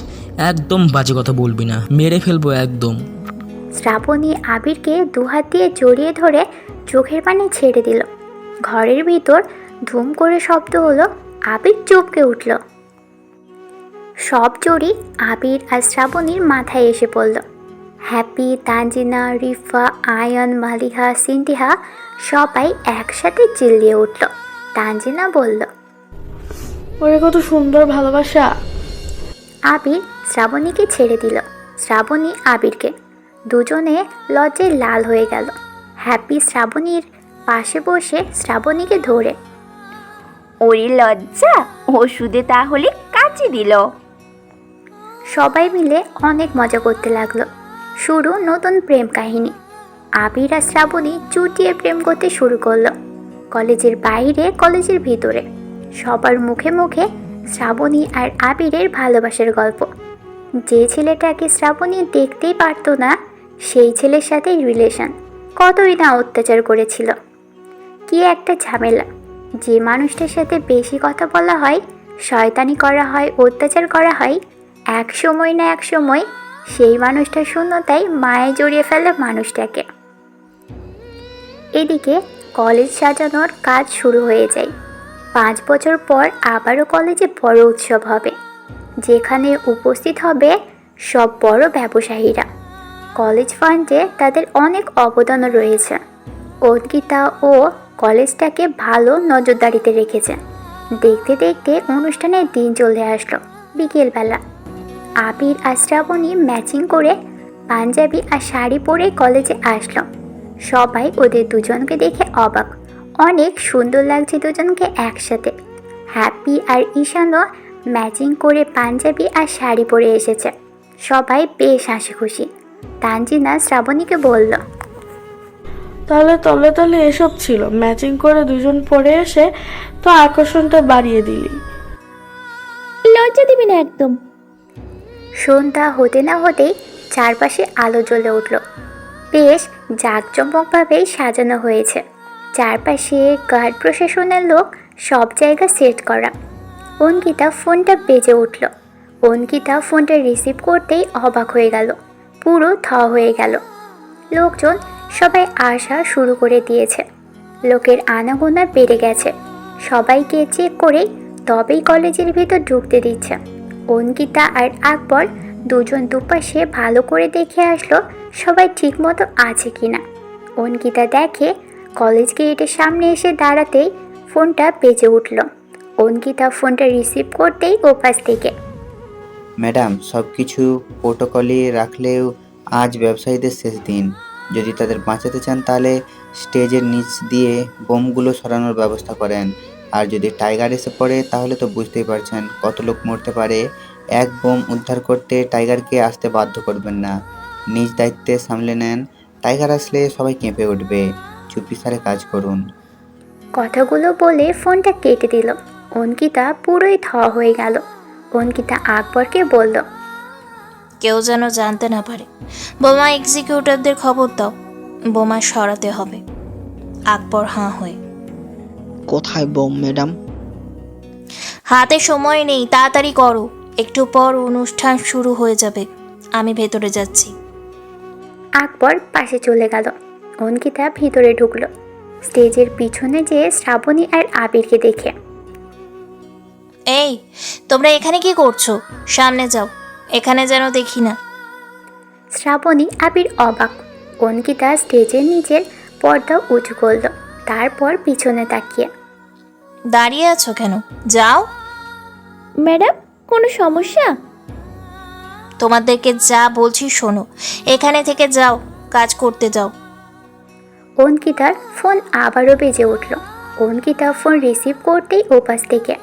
একদম বাজে কথা বলবি না, মেরে ফেলবো একদম। শ্রাবণী আবিরকে 2 হাত দিয়ে জড়িয়ে ধরে চোখের পানি ছেড়ে দিল। ঘরের ভিতর ধুম করে শব্দ হলো। আবির চমকে উঠল। সব জড়ি আবির আর শ্রাবণীর মাথায় এসে পড়ল। হ্যাপি, তানজিনা, রিফা, আয়ান, মালিহা, সিনতিহা সবাই একসাথে চিল্লিয়ে উঠল। তানজিনা বলল, ওরে কত সুন্দর ভালোবাসা। আবির শ্রাবণীকে ছেড়ে দিল, শ্রাবণী আবিরকে। দুজনে লজ্জায় লাল হয়ে গেল। হ্যাপি শ্রাবণীর পাশে বসে শ্রাবণীকে ধরে, ওরে লজ্জা, ওষুধে তাহলে কাজে দিল। সবাই মিলে অনেক মজা করতে লাগলো। শুরু নতুন প্রেম কাহিনী। আবির আর শ্রাবণী চুটিয়ে প্রেম করতে শুরু করলো। কলেজের বাইরে, কলেজের ভিতরে সবার মুখে মুখে শ্রাবণী আর আবিরের ভালোবাসার গল্প। যে ছেলেটাকে শ্রাবণী দেখতেই পারতো না, সেই ছেলের সাথে রিলেশন। কতই না অত্যাচার করেছিল। কি একটা ঝামেলা! যে মানুষটার সাথে বেশি কথা বলা হয়, শয়তানি করা হয়, অত্যাচার করা হয়, এক সময় না এক সময় সেই মানুষটার শূন্যতায় মায়ে জড়িয়ে ফেলে মানুষটাকে। এদিকে কলেজ সাজানোর কাজ শুরু হয়ে যায়। 5 বছর পর আবারও কলেজে বড় উৎসব হবে, যেখানে উপস্থিত হবে সব বড় ব্যবসায়ীরা। কলেজ ফান্ডে তাদের অনেক অবদানও রয়েছে। অঙ্কিতা ও কলেজটাকে ভালো নজরদারিতে রেখেছে। দেখতে দেখতে অনুষ্ঠানের দিন চলে আসলো। বিকেলবেলা আবির আর শ্রাবণী ম্যাচিং করে পাঞ্জাবি আর শাড়ি পরে কলেজে আসলো। সবাই ওদের দুজনকে দেখে অবাক। অনেক সুন্দর লাগছে দুজনকে একসাথে। হ্যাপি আর ঈশানও ম্যাচিং করে পাঞ্জাবি আর শাড়ি পরে এসেছে। সবাই বেশ হাসি খুশি। তানজিনা শ্রাবণীকে বলল, তাহলে তলে তলে এসব ছিল, ম্যাচিং করে দুজন পরে এসে তো আকর্ষণটা বাড়িয়ে দিলি। লজ্জা দিবি না একদম। সন্ধ্যা হতে না হতেই চারপাশে আলো জ্বলে উঠল। বেশ জাঁকজমকভাবেই সাজানো হয়েছে। চারপাশে গার্ড প্রশাসনের লোক, সব জায়গা সেট করা। অঙ্কিতা ফোনটা বেজে উঠল। অঙ্কিতা ফোনটা রিসিভ করতেই অবাক হয়ে গেল, পুরো থ হয়ে গেল। লোকজন সবাই আসা শুরু করে দিয়েছে। লোকের আনাগোনা বেড়ে গেছে। সবাইকে চেক করেই তবেই কলেজের ভেতর ঢুকতে দিচ্ছে। অঙ্কিতা আর আকবর দুজন দুপাশে ভালো করে দেখে আসলো সবাই ঠিকমতো আছে কিনা। অঙ্কিতা দেখে কলেজ গেটের সামনে এসে দাঁড়াতেই ফোনটা বেজে উঠল। অঙ্কিতা ফোনটা রিসিভ করতেই ওপাশ থেকে, ম্যাডাম, সব কিছু প্রোটোকলে রাখলেও আজ ব্যবসায়ীদের শেষ দিন। যদি তাদের বাঁচাতে চান তাহলে স্টেজের নিচ দিয়ে বোমগুলো সরানোর ব্যবস্থা করেন। আর যদি টাইগার এসে পড়ে তাহলে তো বুঝতেই পারছেন কত লোক মরতে পারে। এক বোম উদ্ধার করতে টাইগারকে আসতে বাধ্য করবেন না, নিজ দায়িত্বে সামলে নেন। টাইগার আসলে সবাই কেঁপে উঠবে। চুপিসারে কাজ করুন। কথাগুলো বলে ফোনটা কেটে দিল। অঙ্কিতা পুরোই থ হয়ে গেল। অঙ্কিতা আকবরকে বলল, কেউ যেন জানতে না পারে। বোমা এক্সিকিউটিভদের খবর দাও, বোমা সরাতে হবে। আকবর হাঁ হয়ে, কোথায় বোম ম্যাডাম? হাতে সময় নেই, তাড়াতাড়ি করো, একটু পর অনুষ্ঠান শুরু হয়ে যাবে। আমি ভেতরে যাচ্ছি। আকবর পাশে চলে গেল। অঙ্কিতা ভিতরে ঢুকলো। স্টেজের পিছনে যেয়ে শ্রাবণী আর আবিরকে দেখে, এই, তোমরা এখানে কি করছো? সামনে যাও, এখানে যেন দেখি না। শ্রাবণী আবির অবাক। অঙ্কিতা স্টেজের নিচের পর্দা উঁচু করল, তারপর পিছনে তাকিয়ে, দাঁড়িয়ে আছো কেন? যাও। ম্যাডাম, কোনো সমস্যা? তোমাদেরকে যা বলছি শোনো, এখানে থেকে যাও, কাজ করতে যাও। অঙ্কিতার ফোন আবারও বেজে উঠল। অঙ্কিতা ফোন রিসিভ করতেই ওপাশ থেকে,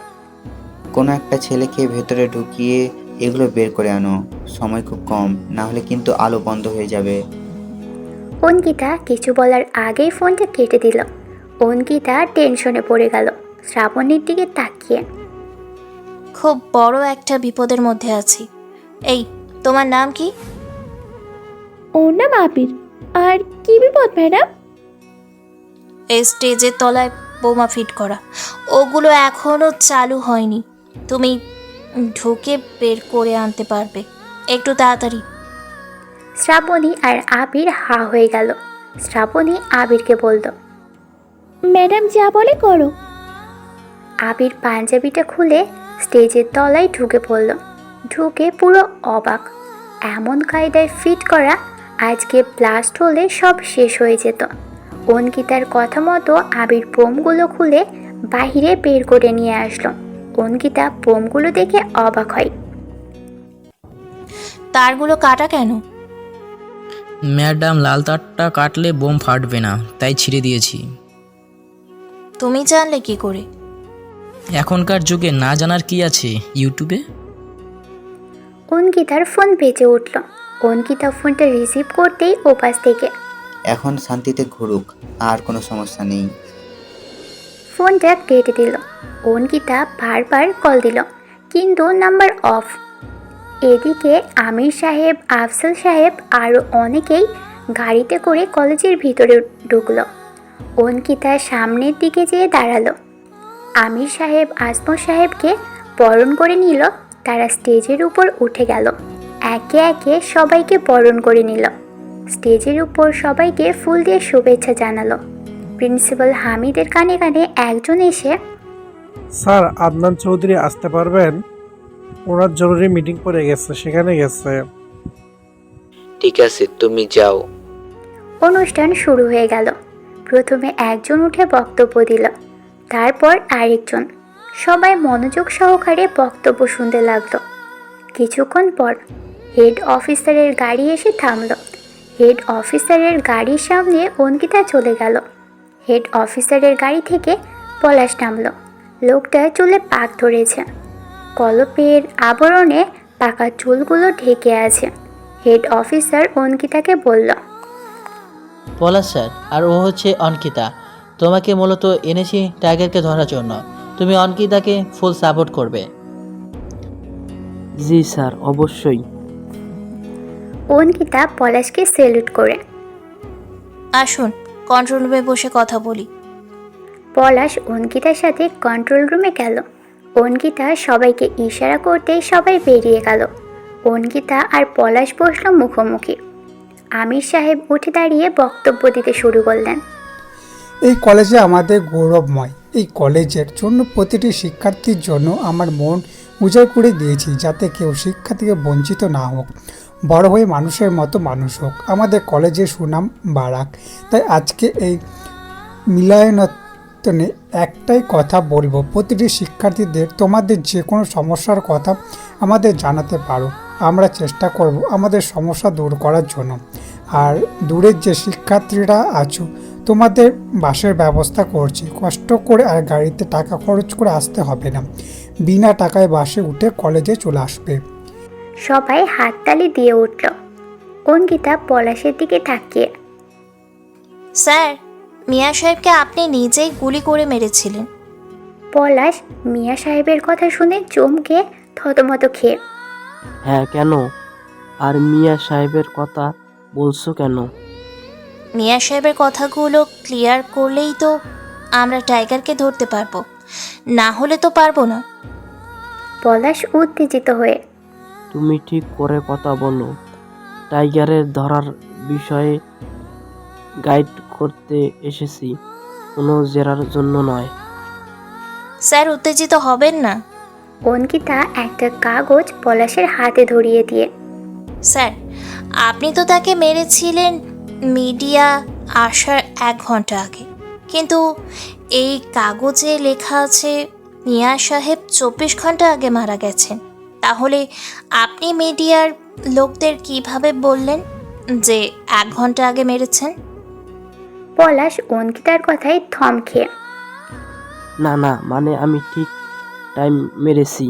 কোনো একটা ছেলেকে ভেতরে ঢুকিয়ে এগুলো বের করে আনো। সময় খুব কম, না হলে কিন্তু আলো বন্ধ হয়ে যাবে। অঙ্কিতা কিছু বলার আগেই ফোনটা কেটে দিল। অঙ্কিতা টেনশনে পড়ে গেল শ্রাবণীর দিকে তাকিয়ে। খুব বড় একটা বিপদের মধ্যে আছি। এই, তোমার নাম কি? ওর নাম আবির। আর কি বিপদ ম্যাডাম? এই স্টেজের তলায় বোমা ফিট করা, ওগুলো এখনো চালু হয়নি। তুমি ঢুকে বের করে আনতে পারবে? একটু তাড়াতাড়ি। শ্রাবণী আর আবির হা হয়ে গেল। শ্রাবণী আবিরকে বলল, ম্যাডাম যা বলে করো। আবির পাঞ্জাবিটা খুলে স্টেজের তলায় ঢুকে পড়ল। ঢুকে পুরো অবাক। এমন কায়দায় ফিট করা, আজকে ব্লাস্ট হলে সব শেষ হয়ে যেত। অঙ্কিতার কথা মতো আবির বোমগুলো খুলে বাহিরে বের করে নিয়ে আসলো। অঙ্কিতা বোমগুলো দেখে অবাক হয়। তারগুলো কাটা কেন? ম্যাডাম, লাল তারটা কাটলে বোম ফাটবে না, তাই ছিঁড়ে দিয়েছি। তুমি জানলে কি করে? এখনকার যুগে না জানার কি আছে ইউটিউবে। অঙ্কিতার ফোন বেজে উঠল। অঙ্কিতা ফোনটা রিসিভ করতেই ওপাশ থেকে, এখন শান্তিতে ঘুরুক, আর কোনো সমস্যা নেই। ফোনটা কেটে দিল। অঙ্কিতা বারবার কল দিল, কিন্তু নাম্বার অফ। এদিকে আমির সাহেব, আফজল সাহেব আরও অনেকেই গাড়িতে করে কলেজের ভিতরে ঢুকলো। অঙ্কিতা সামনের দিকে যেয়ে দাঁড়ালো। আমির সাহেব আজমল সাহেবকে বরণ করে নিল। তারা স্টেজের উপর উঠে গেল। একে একে সবাইকে বরণ করে নিল। স্টেজের উপর সবাইকে ফুল দিয়ে শুভেচ্ছা জানালো। প্রিন্সিপাল হামিদের কানে কানে একজন এসে, স্যার, আদনান চৌধুরী আসতে পারবেন? ওনার জরুরি মিটিং পড়ে গেছে, সেখানে গেছে। ঠিক আছে, তুমি যাও। অনুষ্ঠান শুরু হয়ে গেল। প্রথমে একজন উঠে বক্তব্য দিল, তারপর আরেকজন। সবাই মনোযোগ সহকারে বক্তব্য শুনতে লাগলো। কিছুক্ষণ পর হেড অফিসারের গাড়ি এসে থামলো। হেড অফিসারের গাড়ির সামনে অঙ্কিতা চলে গেল। হেড অফিসারের গাড়ি থেকে পলাশ নামলো। লোকটা চুলে পাক ধরেছে, কলপের আবরণে পাকা চুলগুলো ঢেকে আছে। হেড অফিসার অঙ্কিতাকে বলল, পলাশ স্যার, আর ও হচ্ছে অঙ্কিতা। তোমাকে মূলত এনেছি টাইগারকে ধরার জন্য। তুমি অঙ্কিতাকে ফুল সাপোর্ট করবে। জি স্যার, অবশ্যই। অঙ্কিতা পলাশকে স্যালুট করে, আসুন, কন্ট্রোল রুমে বসে কথা বলি। পলাশ অঙ্কিতার সাথে কন্ট্রোল রুমে গেল। অঙ্কিতা সবাইকে ইশারা করতেই সবাই বেরিয়ে গেল। অঙ্কিতা আর পলাশ বসল মুখোমুখি। আমির সাহেব উঠে দাঁড়িয়ে বক্তব্য দিতে শুরু করলেন। এই কলেজে আমাদের গৌরবময়। এই কলেজের জন্য প্রতিটি শিক্ষার্থীর জন্য আমার মন উজাড় করে দিয়েছি, যাতে কেউ শিক্ষা থেকে বঞ্চিত না হোক, বড় হয়ে মানুষের মতো মানুষ হোক, আমাদের কলেজের সুনাম বাড়াক। তাই আজকে এই মিলনায়তনে একটাই কথা বলবো, প্রতিটি শিক্ষার্থীদের তোমাদের যে কোনো সমস্যার কথা আমাদের জানাতে পারো। আমরা চেষ্টা করব আমাদের সমস্যা দূর করার জন্য। আর দূরের যে শিক্ষার্থীরা আছো, তোমাদের বাসের ব্যবস্থা করছি। কষ্ট করে আর গাড়িতে টাকা খরচ করে আসতে হবে না, বিনা টাকায় বাসে উঠে কলেজে চলে আসবে। সবাই হাততালি দিয়ে উঠল। অঙ্কিতা পলাশের দিকে তাকিয়ে, স্যার, মিয়া সাহেবকে আপনি নিজেই গুলি করে মেরেছিলেন। পলাশ মিয়া সাহেবের কথা শুনে চমকে থতমত খেয়ে, হ্যাঁ, কেন? আর মিয়া সাহেবের কথা বলছো কেন? মিয়া সাহেবের কথাগুলো ক্লিয়ার করলেই তো আমরা টাইগারকে ধরতে পারবো, না হলে তো পারবো না। পলাশ উত্তেজিত হয়ে, তুমি ঠিক করে কথা বলো। টাইগারের ধরার বিষয়ে গাইড করতে এসেছি, কোনো জেরার জন্য নয়। স্যার, উত্তেজিত হবেন না। অঙ্কিতা একটা কাগজ পলাশের হাতে ধরিয়ে দিয়ে, স্যার, আপনি তো তাকে মেরেছিলেন মিডিয়া আসার 1 ঘন্টা আগে, কিন্তু এই কাগজে লেখা আছে মিয়া সাহেব 24 ঘন্টা আগে মারা গেছেন। তাহলে আপনি মিডিয়ার লোকদের কিভাবে বললেন যে 1 ঘন্টা আগে মেরেছেন? পলাশ অঙ্কিতার কথায় থম খেয়ে, না না, মানে আমি ঠিক টাইম মেরেছি,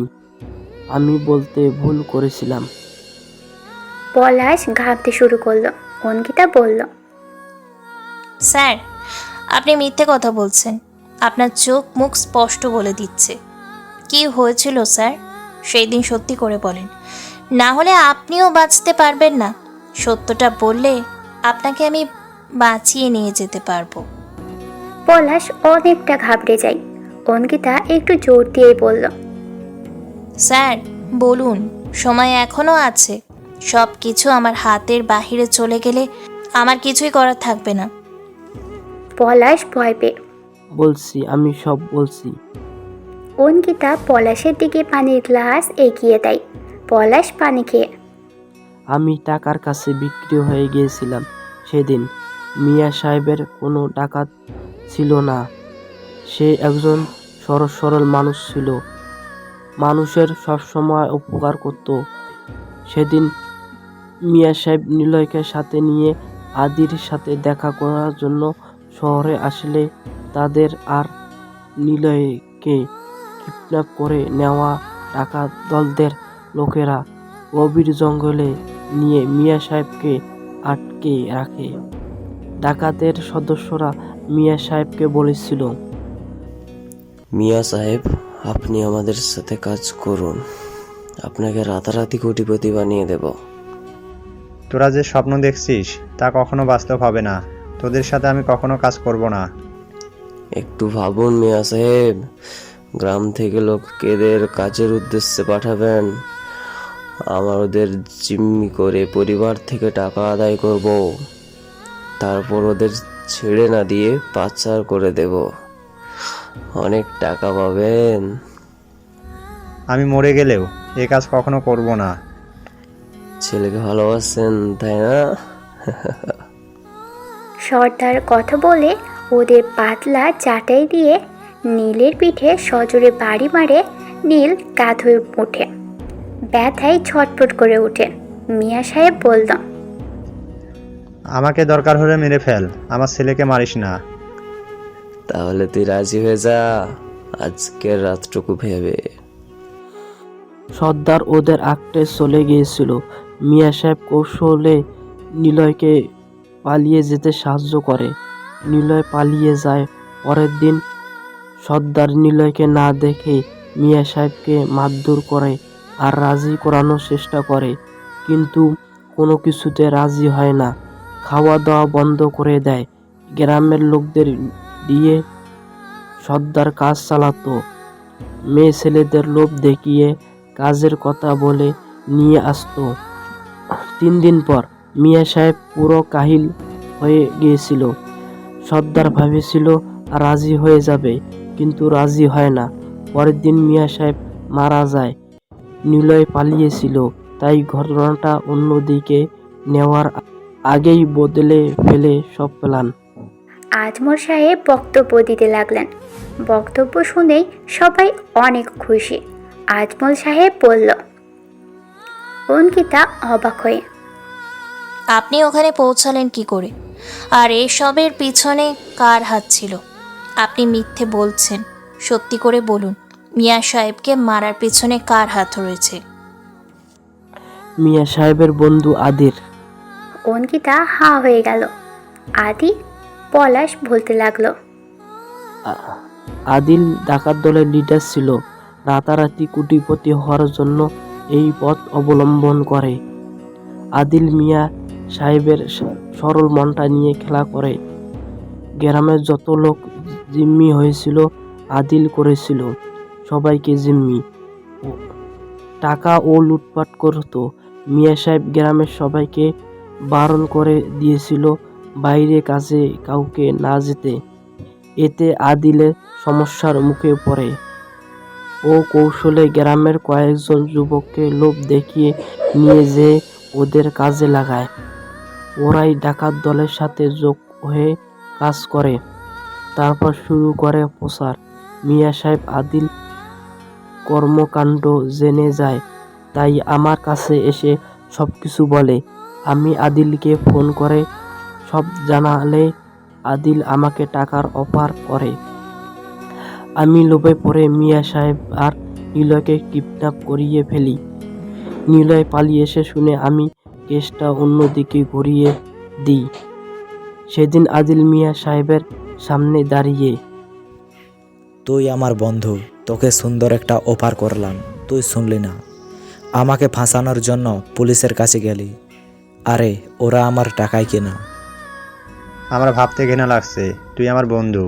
আমি বলতে ভুল করেছিলাম। পলাশ ঘাবতে শুরু করলো। অঙ্কিতা বলল, স্যার, আপনি মিথ্যে কথা বলছেন, আপনার চোখ মুখ স্পষ্ট বলে দিচ্ছে। কি হয়েছিল স্যার, সেই দিন সত্যি করে বলেন, না হলে আপনিও বাঁচতে পারবেন না। সত্যটা বললে আপনাকে আমি বাঁচিয়ে নিয়ে যেতে পারবো। পলাশ অনেকটা ঘাবড়ে যায়। অঙ্কিতা একটু জোর দিয়েই বলল, স্যার বলুন, সময় এখনো আছে। সব কিছু আমার হাতের বাহিরে চলে গেলে আমার কিছুই করার থাকবে না। পলাশ ভয় পেয়ে, বলছি, আমি সব বলছি। অঙ্কিতা পলাশের দিকে পানির গ্লাস এগিয়ে দেয়। পলাশ পানি খেয়ে, আমি টাকার কাছে বিক্রি হয়ে গিয়েছিলাম সেদিন। মিয়া সাহেবের কোনো ডাকাত ছিল না, সে একজন সরল সরল মানুষ ছিল, মানুষের সবসময় উপকার করত। সেদিন মিয়া সাহেব নিলয়কে সাথে নিয়ে আদির সাথে দেখা করার জন্য শহরে আসলে তাদের আর নিলয়কে কিডন্যাপ করে নেওয়া ডাকাত দলদের লোকেরা গভীর জঙ্গলে নিয়ে মিয়া সাহেবকে আটকে রাখে। ডাকাতের সদস্যরা মিয়া সাহেবকে বলেছিল, মিয়া সাহেব, আপনি আমাদের সাথে কাজ করুন, আপনাকে রাতারাতি কোটিপতি বানিয়ে দেব। তোরা যে স্বপ্ন দেখছিস তা কখনো বাস্তব হবে না, তোদের সাথে আমি কখনো কাজ করব না। একটু ভাবুন মিয়া সাহেব, গ্রাম থেকে লোকেদের কাজের উদ্দেশ্যে পাঠাবেন, আমার ওদের জিম্মি করে পরিবার থেকে টাকা আদায় করব, তারপর ওদের ছেড়ে না দিয়ে পাচার করে দেব, অনেক টাকা পাবেন। আমি মরে গেলেও এ কাজ কখনো করব না। ছেলেকে ভালোবাসেন তাই না? সর্দার কথা বলে ওদের পাতলা চাটাই দিয়ে নীলের পিঠে সজোরে বাড়ি মারে। নীল কাত হয়ে ওঠে, ব্যথায় ছটফট করে ওঠে। মিয়া সাহেব বলল, আমাকে দরকার হলে মেরে ফেল, আমার ছেলেকে মারিস না। তাহলে তুই রাজি হয়ে যা, আজকের রাতটুকু ভেবে। সর্দার ওদের আঁকড়ে চলে গিয়েছিল। মিয়া সাহেব কৌশলে নিলয়কে পালিয়ে যেতে সাহায্য করে। নিলয় পালিয়ে যায়। পরের দিন সর্দার নিলয়কে না দেখে মিয়া সাহেবকে মারধর করে আর রাজি করানোর চেষ্টা করে, কিন্তু কোনো কিছুতে রাজি হয় না। খাওয়া দাওয়া বন্ধ করে দেয়। গ্রামের লোকদের দিয়ে সর্দার কাজ চালাতো। মেয়ে ছেলেদের লোভ দেখিয়ে কাজের কথা বলে নিয়ে আসতো। 3 দিন পর মিয়া সাহেব পুরো কাহিল হয়ে গিয়েছিল। সর্দার ভেবেছিল রাজি হয়ে যাবে, কিন্তু রাজি হয় না। পরের দিন মিয়া সাহেব মারা যায়। নিলয় পালিয়েছিল, তাই ঘটনাটা অন্যদিকে নেওয়ার আগেই বদলে ফেলে সব প্ল্যান। আজমল সাহেব বক্তব্য দিতে লাগলেন। বক্তব্য শুনেই সবাই অনেক খুশি। আজমল সাহেব বলল, অঙ্কিতা অবাক হয়ে, আপনি ওখানে পৌঁছালেন কি করে? আর এসবের পিছনে কার হাত ছিল? আপনি মিথ্যে বলছেন, সত্যি করে বলুন, মিয়া সাহেবকে মারার পিছনে কার হাত রয়েছে? মিয়া সাহেবের বন্ধু আদির। অঙ্কিতা হাঁ হয়ে গেল। আদি? পলাশ বলতে লাগলো, আদিল ডাকাত দলের লিডার ছিল। রাতারাতি কোটিপতি হওয়ার জন্য এই পথ অবলম্বন করে। আদিল মিয়া সাহেবের সরল মনটা নিয়ে খেলা করে। গ্রামের যত লোক জিম্মি হয়েছিল আদিল করেছিল সবাইকে জিম্মি। টাকা ও লুটপাট করত। মিয়া সাহেব গ্রামের সবাইকে বারণ করে দিয়েছিল বাইরে কাজে কাউকে না যেতে। এতে আদিলের সমস্যার মুখে পড়ে। ও কৌশলে গ্রামের কয়েকজন যুবককে লোভ দেখিয়ে নিয়ে যেয়ে ওদের কাজে লাগায়। ওরাই ডাকাত দলের সাথে যোগ হয়ে কাজ করে। তারপর শুরু করে প্রচার। মিয়া সাহেব আদিল কর্মকাণ্ড জেনে যায়, তাই আমার কাছে এসে সবকিছু বলে। আমি আদিলকে ফোন করে সব জানালে আদিল আমাকে টাকার অফার করে। আমি লোভে পড়ে মিয়া সাহেব আর নিলয়কে কিডন্যাপ করিয়ে ফেলি। নিলয় পালিয়ে এসে শুনে আমি কেসটা অন্যদিকে ঘুরিয়ে দিই। সেদিন আদিল মিয়া সাহেবের সামনে দাঁড়িয়ে, তুই আমার বন্ধু, তোকে সুন্দর একটা অফার করলাম, তুই শুনলি না। আমাকে ফাঁসানোর জন্য পুলিশের কাছে গেলি। আরে ওরা আমার টাকায় কেনা। আমার ভাবতে ঘৃণা লাগছে, তুই আমার বন্ধু।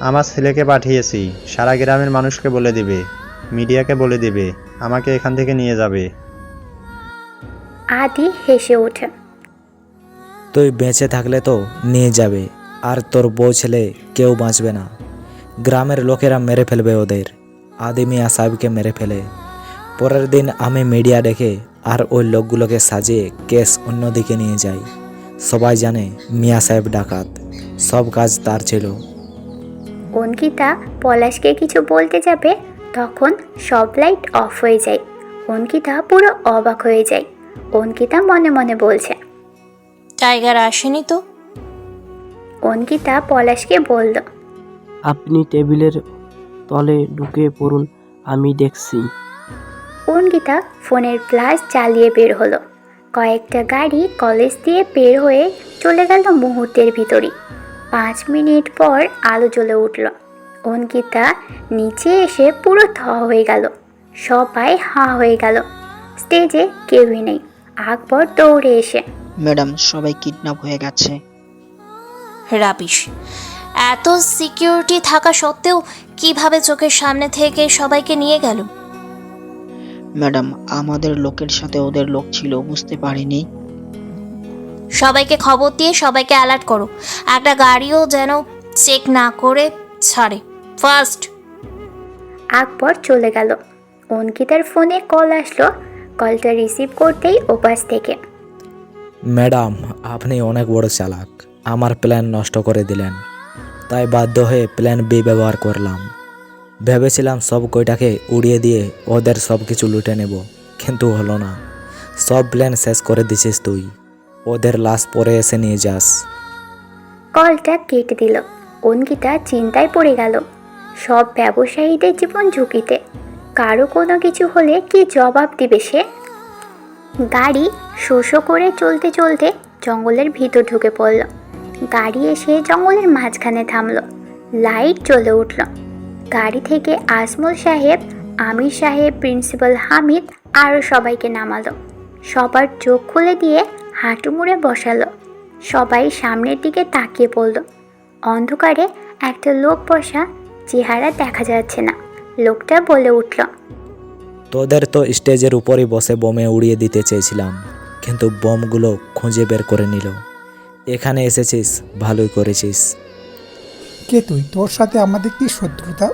আমার ছেলেকে পাঠিয়েছি, সারা গ্রামের মানুষকে বলে দিবে, মিডিয়াকে বলে দিবে, আমাকে এখান থেকে নিয়ে যাবে। আদি হেসে ওঠে, তুই বেঁচে থাকলে তো নিয়ে যাবে, আর তোর বউ ছেলে কেউ বাঁচবে না। গ্রামের লোকেরা মেরে ফেলবে ওদের। আদি মিয়া সাহেবকে মেরে ফেলে। পরের দিন আমি মিডিয়া দেখে আর ওই লোকগুলোকে সাজিয়ে কেস অন্যদিকে নিয়ে যাই। সবাই জানে মিয়া সাহেব ডাকাত, সব কাজ তার ছিল। অঙ্কিতা পলাশকে কিছু বলতে যাবে, তখন সব লাইট অফ হয়ে যায়। অঙ্কিতা পুরো অবাক হয়ে যায়। অঙ্কিতা মনে মনে বলছে, টাইগার আসেনি তো? অঙ্কিতা পলাশকে বলল, আপনি টেবিলের তলে ঢুকে পড়ুন, আমি দেখছি। অঙ্কিতা ফোনের ফ্ল্যাশ চালিয়ে বের হলো। কয়েকটা গাড়ি কলেজ দিয়ে বের হয়ে চলে গেল মুহূর্তের ভিতরই। 5 মিনিট পর আলো জ্বলে উঠল। অঙ্কিতা নিচে এসে পুরো থ হয়ে গেল। সবাই হাঁ হয়ে গেল। স্টেজে কেউই নেই। আকবর দৌড়ে এসে, ম্যাডাম, সবাই কিডন্যাপ হয়ে গেছে। রাবিশ! এত সিকিউরিটি থাকা সত্ত্বেও কিভাবে চোখের সামনে থেকে সবাইকে নিয়ে গেল? ম্যাডাম, আমাদের লোকের সাথে ওদের লোক ছিল, বুঝতে পারিনি। সবাইকে খবর দিয়ে সবাইকে অ্যালার্ট করো, একটা গাড়িও যেন চেক না করে ছাড়ে, ফার্স্ট। আকবর চলে গেল। অঙ্কিতার ফোনে কল আসলো। কলটা রিসিভ করতেই ওপাশ থেকে, ম্যাডাম, আপনি অনেক বড় চালাক। আমার প্ল্যান নষ্ট করে দিলেন, তাই বাধ্য হয়ে প্ল্যান বি ব্যবহার করলাম। ভেবেছিলাম সব কয়টাকে উড়িয়ে দিয়ে ওদের সব কিছু লুটে নেব, কিন্তু হলো না। সব প্ল্যান শেষ করে দিছিস তুই। ওদের লাশ পরে এসে নিয়ে যাস। কলটা কেটে দিল। অঙ্কিতা চিন্তায় পড়ে গেল। সব ব্যবসায়ীদের জীবন ঝুঁকিতে। কারো কোনো কিছু হলে কি জবাব দিবে সে? গাড়ি শোষো করে চলতে চলতে জঙ্গলের ভিতর ঢুকে পড়ল। গাড়ি এসে জঙ্গলের মাঝখানে থামল। লাইট জ্বলে উঠল। গাড়ি থেকে আজমল সাহেব, আমির সাহেব, প্রিন্সিপাল হামিদ আরও সবাইকে নামালো। সবার চোখ খুলে দিয়ে হাঁটু মুড়ে বসালো। সবাই সামনের দিকে তাকিয়ে পড়ল। অন্ধকারে একটা লোক বসা, চেহারা দেখা যাচ্ছে না। লোকটা বলে উঠল, তোদের তো স্টেজের উপরই বসে বোমে উড়িয়ে দিতে চেয়েছিলাম, কিন্তু বোমগুলো খুঁজে বের করে নিল। এখানে এসেছিস, ভালোই করেছিস। কে তুই? তোর সাথে আমাদের কি শত্রুতা?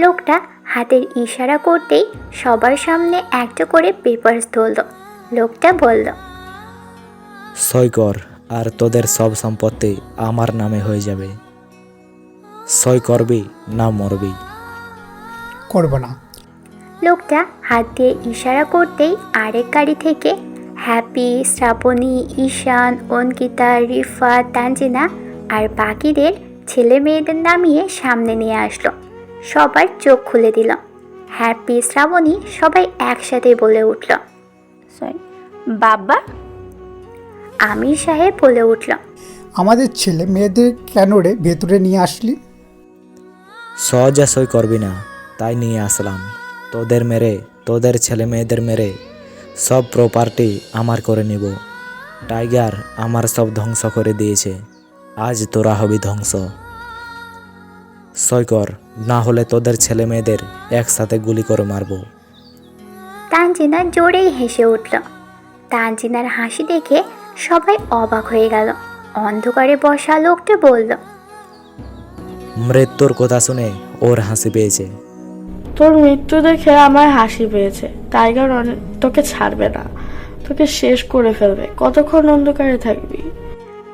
লোকটা হাতের ইশারা করতেই সবার সামনে একটা করে পেপারস ধরল। লোকটা বলল, সই কর আর তোদের সব সম্পত্তি আমার নামে হয়ে যাবে। সই করবি না মরবি? করব না। লোকটা হাত দিয়ে ইশারা করতেই আরেক গাড়ি থেকে হ্যাপি, শ্রাবণী, ঈশান, অঙ্কিতা, রিফা, তানজিনা আর বাকিদের ছেলে মেয়েদের নামিয়ে সামনে নিয়ে আসলো। সবার চোখ খুলে দিল। হ্যাপি, শ্রাবণী সবাই একসাথে বলে উঠল, বাবা। আমির সাহেব বলে উঠল, আমাদের ছেলে মেয়েদের কেন রে ভেতরে নিয়ে আসলি? সহজে সই করবি না, তাই নিয়ে আসলাম। তোদের মেরে, তোদের ছেলে মেয়েদের মেরে সব প্রপার্টি আমার করে নিব। টাইগার আমার সব ধ্বংস করে দিয়েছে, আজ তোরা হবি ধ্বংস। সই কর, না হলে তোদের ছেলে মেয়েদের একসাথে গুলি করে মারবো। তানজিনা জোরেই হেসে উঠল। তানজিনার হাসি দেখে সবাই অবাক হয়ে গেল। অন্ধকারে বসা লোকটা বলল, মৃত্যুর কথা শুনে ওর হাসি পেয়েছে। তোর মৃত্যু দেখে আমার হাসি পেয়েছে। টাইগার তোকে ছাড়বে না, তোকে শেষ করে ফেলবে। কতক্ষণ অন্ধকারে থাকবি?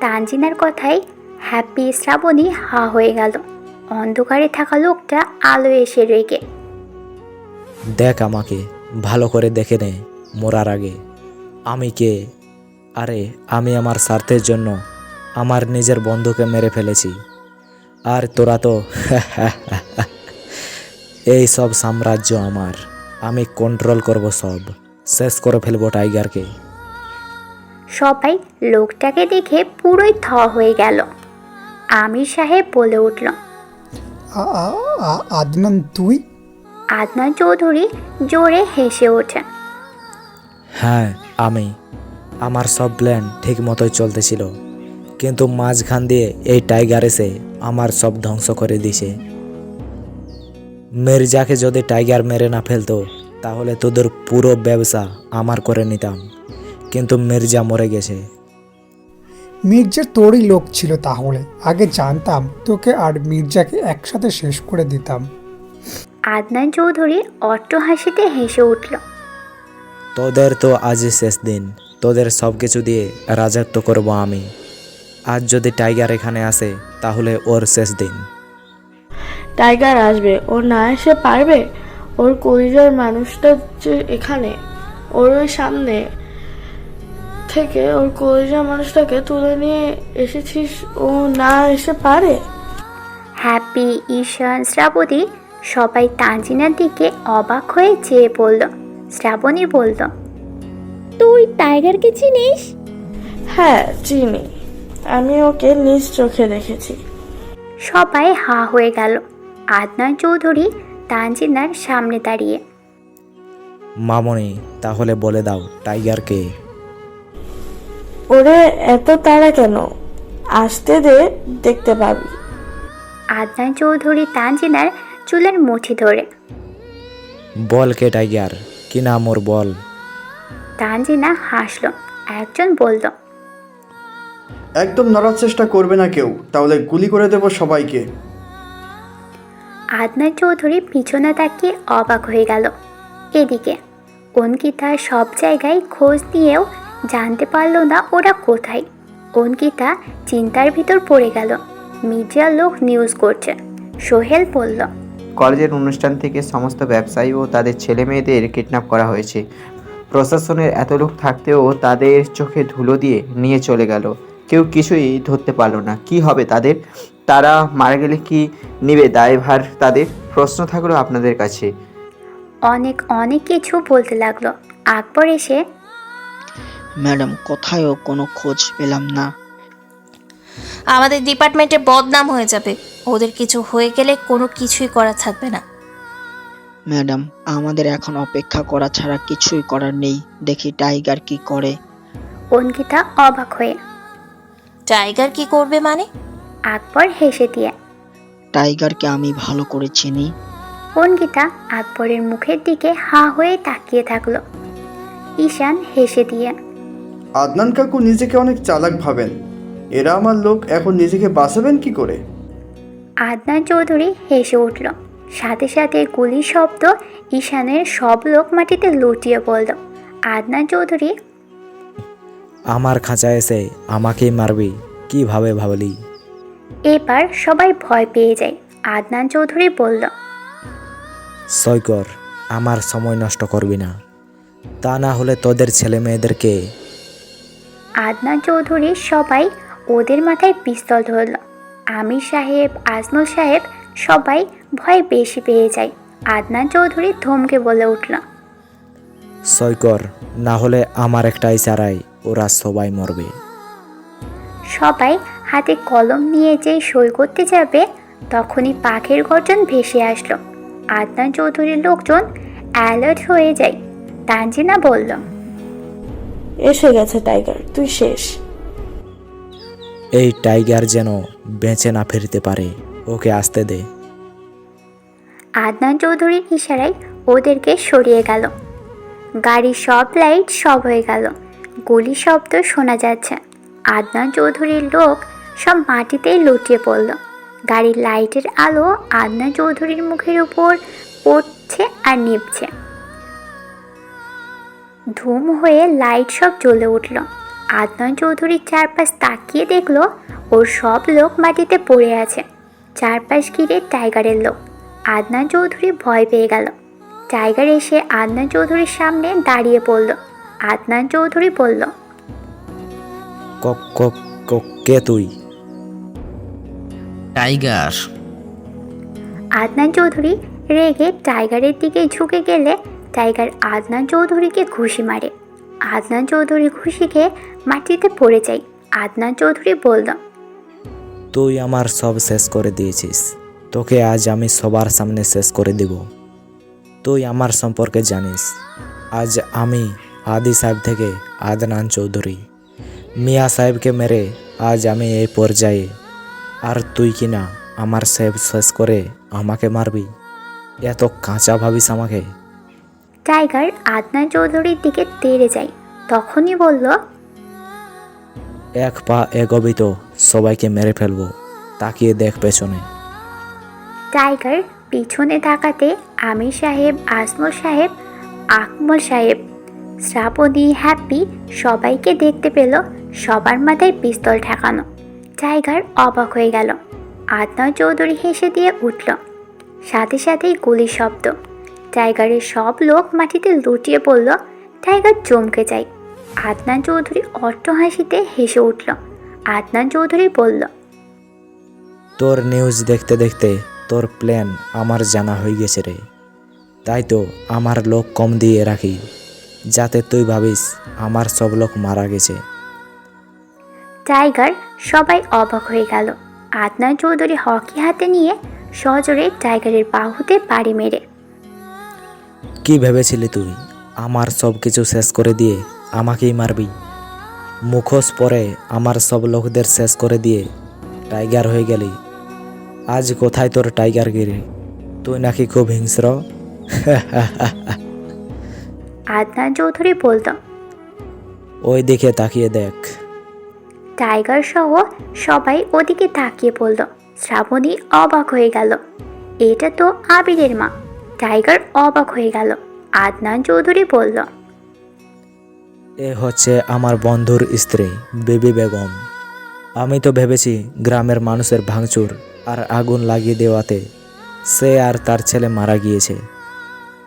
তানজিনার কথায় হ্যাপি, শ্রাবণী হা হয়ে গেল। অন্ধকারে থাকা লোকটা আলো এসে রেগে, দেখ আমাকে ভালো করে দেখে নে মরার আগে। আমি কে? আরে আমি আমার স্বার্থের জন্য আমার নিজের বন্ধুকে মেরে ফেলেছি, আর তোরা তো এই সব সাম্রাজ্য আমার। আমি কন্ট্রোল করব, সব শেষ করে ফেলবো টাইগারকে। সবাই লোকটাকে দেখে পুরোই থ হয়ে গেল। আমির সাহেব বলে উঠল, আদনান তুই? আদনান চৌধুরী জোরে হেসে ওঠে, হ্যাঁ আমি। আমার সব প্ল্যান ঠিক মতোই চলতেছিল, কিন্তু মাঝখান দিয়ে এই টাইগার এসে আমার সব ধ্বংস করে দিছে। মির্জাকে যদি টাইগার মেরে না ফেলতো তাহলে তোদের পুরো ব্যবসা আমার করে নিতাম, কিন্তু মির্জা মরে গেছে। মির্জা তোরই লোক ছিল তাহলে? আগে জানতাম তোকে আর মির্জাকে একসাথে শেষ করে দিতাম। আদনান চৌধুরী অট্ট হাসিতে হেসে উঠল, তোদের তো আজই শেষ দিন। তোদের সব কিছু দিয়ে রাজত্ব করব আমি। আজ যদি টাইগার এখানে আসে তাহলে ওর শেষ দিন। টাইগার আসবে, ও না এসে পারবে? ওর কলিজার মানুষটা যে এখানে, ওর ওই সামনে থেকে ওর কলিজার মানুষটাকে তুলে নিয়ে এসেছিস, ও না এসে পারে? হ্যাপি, ঈশান, শ্রাবণী সবাই তানজিনার দিকে অবাক হয়ে চেয়ে পড়ল। শ্রাবণী বলল, তুই টাইগারকে চিনিস? হ্যাঁ চিনি, আমি ওকে নিজ চোখে দেখেছি। সবাই হা হয়ে গেল। আদনান চৌধুরী তানজিনার সামনে দাঁড়িয়ে, মামনি তাহলে বলে দাও টাইগারকে। ওরে এত তাড়া কেন? আসতে দে, দেখতে পাবি। আদনান চৌধুরী তানজিনার চুলের মুঠি ধরে, বল কে টাইগার, কি নাম ওর বল। তানজিনা হাসল। একজন বলল, একদম নড়ার চেষ্টা করবে না কেউ, তাহলে গুলি করে দেব সবাইকে। আদনান চৌধুরী পিছনে তাকিয়ে অবাক হয়ে গেল। এদিকে অঙ্কিতা সব জায়গায় খোঁজ নিয়েও জানতে পারল না ওরা কোথায়। অঙ্কিতা চিন্তার ভিতর পড়ে গেল। মিডিয়ার লোক নিউজ করছে। সোহেল বলল, কলেজের অনুষ্ঠান থেকে সমস্ত ব্যবসায়ী ও তাদের ছেলে মেয়েদের কিডন্যাপ করা হয়েছে। প্রশাসনের এত লোক থাকতেও তাদের চোখে ধুলো দিয়ে নিয়ে চলে গেল। কেউ কিছুই ধরতে পারলো না। কি হবে তাদের? তারা মারা গেলে কি নিবে দায়ভার তাদের? প্রশ্ন থাকলো আপনাদের কাছে। অনেক অনেক কিছু বলতে লাগলো। আকবর এসে, ম্যাডাম কোথায়ও কোনো খোঁজ পেলাম না। আমাদের ডিপার্টমেন্টে বদনাম হয়ে যাবে। ওদের কিছু হয়ে গেলে কোনো কিছুই করা থাকবে না। ম্যাডাম আমাদের এখন অপেক্ষা করা ছাড়া কিছুই করার নেই। দেখি টাইগার কি করে। অঙ্কিতা অবাক হয়ে, টাইগার কি করবে মানে? আকবর হেসে দিয়ে, টাইগারকে আমি ভালো করে চিনি। অঙ্কিতা আকবরের মুখের দিকে হা হয়ে তাকিয়ে থাকলো। ঈশান হেসে দিয়ে, আদনান কাকু নিজেকে অনেক চালাক ভাবেন। এরা আমার লোক, এখন নিজেকে বাঁচাবেন কি করে? আদনান চৌধুরী হেসে উঠল। সাথে সাথে গুলির শব্দ ঈশানের সব লোক মাটিতে লুটিয়ে পড়ল। আদনান চৌধুরী আমার খাঁচা এসে আমাকেই মারবি কিভাবে ভাবলি? এবার সবাই ভয় পেয়ে যায়। আদনান চৌধুরী বলল, সই কর, আমার সময় নষ্ট করবি না, তা না হলে তোদের ছেলে মেয়েদেরকে। আদনান চৌধুরী সবাই ওদের মাথায় পিস্তল ধরল। আমির সাহেব, আজমল সাহেব সবাই ভয় বেশি পেয়ে যায়। আদনান চৌধুরী ধমকে বলে উঠল, সই কর, না হলে আমার একটা ইশারায় ওরা সবাই মরবে। সবাই হাতে কলম নিয়ে যে সই করতে যাবে তখনই পাখির গর্জন ভেসে আসলো। আদনান চৌধুরীর লোকজন অ্যালার্ট হয়ে যায়। তানজিনা বলল, এসে গেছে টাইগার, তুই শেষ। এই টাইগার যেন বেঁচে না ফিরতে পারে, ওকে আসতে দে। আদনান চৌধুরীর ইশারায় ওদেরকে সরিয়ে গেল। গাড়ির সব লাইট সব হয়ে গেল। গুলির শব্দ শোনা যাচ্ছে। আদনান চৌধুরীর লোক সব মাটিতেই লুটিয়ে পড়ল। গাড়ির লাইটের আলো আদনান চৌধুরীর মুখের উপর পড়ছে আর নিভছে। ধুম হয়ে লাইট সব জ্বলে উঠল। আদনান চৌধুরীর চারপাশ তাকিয়ে দেখলো ওর সব লোক মাটিতে পড়ে আছে। চারপাশ ঘিরে টাইগারের লোক। আদনান চৌধুরী ভয় পেয়ে গেল। টাইগার এসে আদনান চৌধুরীর সামনে দাঁড়িয়ে পড়ল। আদনান চৌধুরী বলল, কে তুই? টাইগার। আদনান চৌধুরী রেগে টাইগারের দিকে ঝুঁকে গেলে টাইগার আদনান চৌধুরীকে ঘুষি মারে। আদনান চৌধুরী ঘুষি খেয়ে মাটিতে পড়ে যায়। আদনান চৌধুরী বলল, তুই আমার সব শেষ করে দিয়েছিস, তোকে আজ আমি সবার সামনে শেষ করে দেব। তুই আমার সম্পর্কে জানিস, আজ আমি আদি সাহেব থেকে আদনান চৌধুরী, মিয়া সাহেবকে মেরে আজ আমি এই পর্যায়ে, আর তুই কি না আমার সাহেব শেষ করে আমাকে মারবি? এত কাঁচা ভাবিস আমাকে? টাইগার আদনান চৌধুরীর দিকে তেড়ে যায়। তখনই বলল, এক পা এগোবি তো সবাইকে মেরে ফেলবো, তাকিয়ে দেখ পেছনে। টাইগার পিছনে তাকাতে আমির সাহেব, আজমল সাহেব, আকমল সাহেব, শ্রাবণী, হ্যাপি সবাইকে দেখতে পেল। সবার মাথায় পিস্তল ঠেকানো। টাইগার অবাক হয়ে গেল। আদনান চৌধুরী হেসে দিয়ে উঠল। সাথে সাথেই গুলির শব্দ। টাইগারের সব লোক মাটিতে লুটিয়ে পড়ল। টাইগার চমকে যায়। আদনান চৌধুরী অট্ট হাসিতে হেসে উঠল। আদনান চৌধুরী বলল, তোর নিউজ দেখতে দেখতে তোর প্ল্যান আমার জানা হয়ে গেছে রে। তাই তো আমার লোক কম দিয়ে রাখি, যাতে তুই ভাবিস আমার সব লোক মারা গেছে। টাইগার সবাই অবাক হয়ে গেল। আদনান চৌধুরী হকি হাতে নিয়ে সজোরে টাইগারের বাহুতে বাড়ি মেরে, কি ভেবেছিলি তুই আমার সব কিছু শেষ করে দিয়ে আমাকেই মারবি? মুখোশ পরে আমার সব লোকদের শেষ করে দিয়ে টাইগার হয়ে গেলি। আজ কোথায় তোর টাইগার গিরি? তুই নাকি খুব হিংস্র? আদনান চৌধুরী বলল, ওই দিকে তাকিয়ে দেখ। টাইগার সহ সবাই ওদিকে তাকিয়ে পড়ল। শ্রাবণী অবাক হয়ে গেল। এটা তো আবিরের মা। টাইগার অবাক হয়ে গেল। আদনান চৌধুরী বলল, এ হচ্ছে আমার বন্ধুর স্ত্রী বেবি বেগম। আমি তো ভেবেছি গ্রামের মানুষের ভাঙচুর আর আগুন লাগিয়ে দেওয়াতে সে আর তার ছেলে মারা গিয়েছে,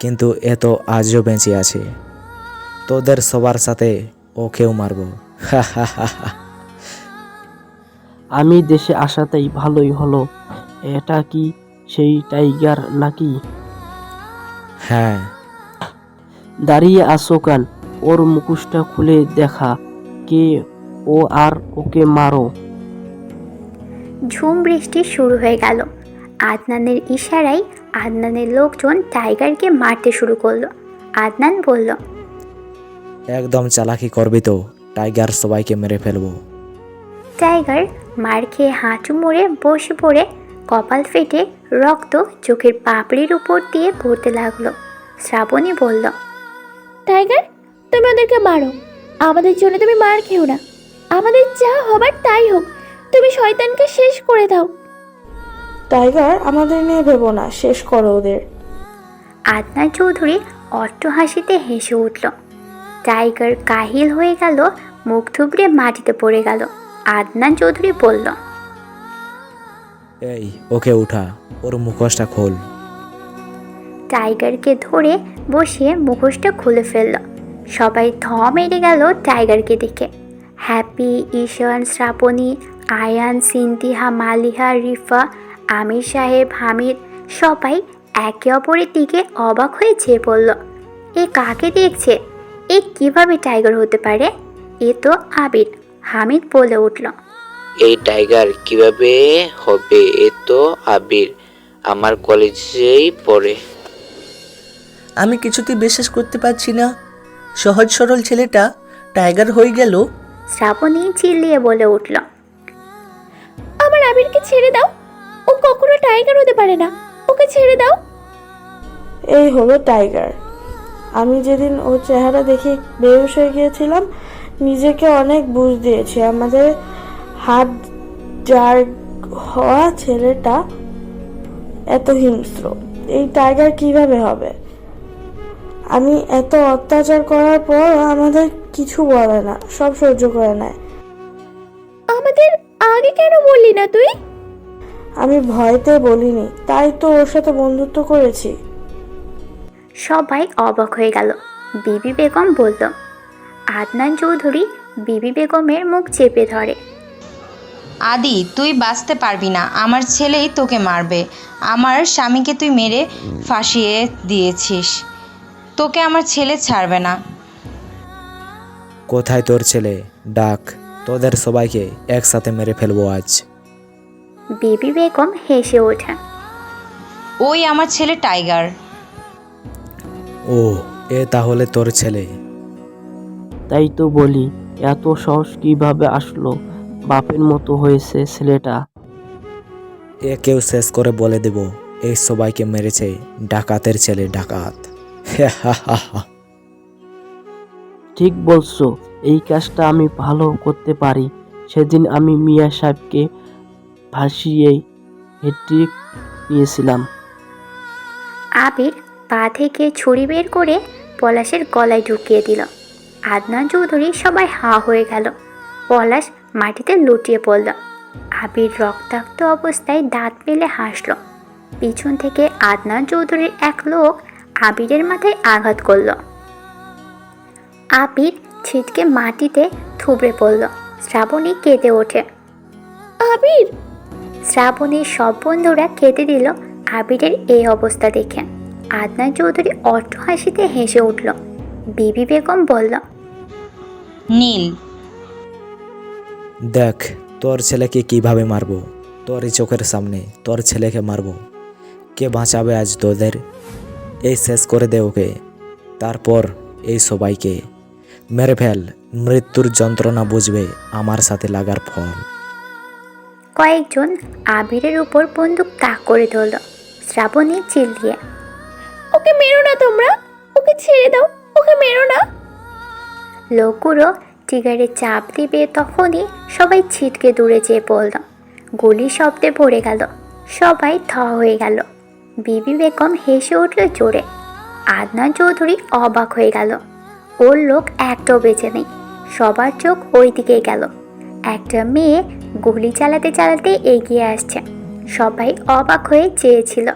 কিন্তু এ তো আজও বেঁচে আছে। তোদের সবার সাথে ওকেও মারবো। আমি দেশে আসাতেই ভালোই হলো। এটা কি সেই টাইগার নাকি? হ্যাঁ। দাঁড়িয়ে আসো কেন? ওর মুখোশটা খুলে দেখা কে ও আর ওকে মারো। ঝুম বৃষ্টি শুরু হয়ে গেল। আদনানের ইশারায় আদনানের লোকজন টাইগারকে মারতে শুরু করলো। আদনান বলল, একদম চালাকি করবি তো টাইগার সবাইকে মেরে ফেলবো। টাইগার মার খেয়ে হাঁটু মুড়ে বসে পড়ে কপাল ফেটে রক্ত চোখের পাপড়ির উপর দিয়ে পড়তে লাগলো। শ্রাবণী বলল, টাইগার, তুমি ওদেরকে মারো, আমাদের জন্য তুমি মার খেও না। আমাদের যা হবার তাই হোক, তুমি শয়তানকে শেষ করে দাও। টাইগার, আমাদের নিয়ে ভেবো না, শেষ করো ওদের। আদনান চৌধুরী অট্ট হাসিতে হেসে উঠল। টাইগার কাহিল হয়ে গেল, মুখ থুবড়ে মাটিতে পড়ে গেল। আদনান চৌধুরী বলল, এই ওকে উঠা, ওর মুখোশটা খোল। টাইগারকে ধরে বসিয়ে মুখোশটা খুলে ফেলল। সবাই থ মেরে গেল টাইগারকে দেখে। হ্যাপি, ঈশান, শ্রাবণী, আয়ান, সিন্তিহা, মালিহা, রিফা, আমির সাহেব, হামিদ সবাই একে অপরের দিকে অবাক হয়ে চেয়ে পড়ল। এ কাকে দেখছে? এ কিভাবে টাইগার হতে পারে? এ তো আবির। হামিদ বলে উঠল, এই টাইগার কিভাবে হবে? এ তো আবির, আমার কলেজেই পড়ে। আমি কিছুতেই বিশ্বাস করতে পারছি না, সহজ সরল ছেলেটা টাইগার হয়ে গেল। শ্রাবণী চিল্লিয়ে বলে উঠল, আমার আবিরকে ছেড়ে দাও, ও কখনো টাইগার হতে পারে না, ওকে ছেড়ে দাও। এই হলো টাইগার। আমি যেদিন ওর চেহারা দেখে বেহুশ হয়ে গিয়েছিলাম, নিজেকে অনেক বুঝ দিয়েছি। আমাদের হাত যার হওয়া ছেলেটা এত হিংস্র, এই টাইগার কিভাবে হবে? আমি এত অত্যাচার করার পর আমাদের কিছু বলে না, সব সহ্য করে নেয়। আমাদের আগে কেন বললি না তুই? আমি ভয়তে বলিনি, তাই তো ওর সাথে বন্ধুত্ব করেছি। সবাই অবাক হয়ে গেল। বিবি বেগম বলল। আদনান চৌধুরী বিবি বেগমের মুখ চেপে ধরে। আদি, তুই বাঁচতে পারবি না, আমার ছেলেই তোকে মারবে। আমার স্বামীকে তুই মেরে ফাঁসিয়ে দিয়েছিস, তোকে আমার ছেলে ছাড়বে না। কোথায় তোর ছেলে? ডাক, তোদের সবাইকে একসাথে মেরে ফেলবো আজ। বিবি বেগম হেসে ওঠে। ওই আমার ছেলে টাইগার। ও, এ তাহলে তোর ছেলে? তাই তো বলি, এত সাহস কিভাবে আসলো? বাপের মতো হয়েছে ছেলেটা। একেও শেষ করে বলে দেব, এই সবাইকে মেরেছে ডাকাতের ছেলে, ডাকাত। ঠিক বলছো, এই কাজটা আমি ভালো করতে পারি। সেদিন আমি মিয়া সাহেবকে ভাসিয়ে হ্যাট্রিক নিয়েছিলাম। আবির পা থেকে ছুরি বের করে পলাশের গলায় ঢুকিয়ে দিল। আদনান চৌধুরী সবাই হা হয়ে গেল। পলাশ মাটিতে লুটিয়ে পড়ল। আবির রক্তাক্ত অবস্থায় দাঁত মেলে হাসল। পিছন থেকে আদনান চৌধুরীর এক লোক আবিরের মাথায় আঘাত করল। আবির ছিটকে মাটিতে থুবড়ে পড়ল। শ্রাবণী কেঁদে ওঠে। আবির! শ্রাবণীর সব বন্ধুরা কেঁদে দিল আবিরের এই অবস্থা দেখে। আদনান চৌধুরী অট্ট হাসিতে হেসে উঠল। বিবি বেগম বলল, নীল, দেখ তোর ছেলেকে কিভাবে মারবো, তোরই চোখের সামনে তোর ছেলেকে মারবো। কে বাঁচাবে আজ তোদের? এই শেষ করে দে ওকে, তারপর এই সবাইকে মেরে ফেল। মৃত্যুর যন্ত্রণা বুঝবে আমার সাথে লাগার ফল। কয়েকজন আবিরের উপর বন্দুক তাক করে ধরল। শ্রাবণী চিল্লিয়ে, ওকে মেরো না তোমরা, ওকে ছেড়ে দাও, ওকে মেরো না। লোকগুলো টিগারে চাপ দিবে তখনই সবাই ছিটকে দূরে যেয়ে পড়ল। গুলি শব্দে ভরে গেল। সবাই থ হয়ে গেল। বিবি বেগম হেসে উঠল জোরে। আদনান চৌধুরী অবাক হয়ে গেল। ওর লোক একটাও বেঁচে নেই। সবার চোখ ওই দিকে গেল। একটা মেয়ে গুলি চালাতে চালাতে এগিয়ে আসছে। সবাই অবাক হয়ে চেয়েছিল।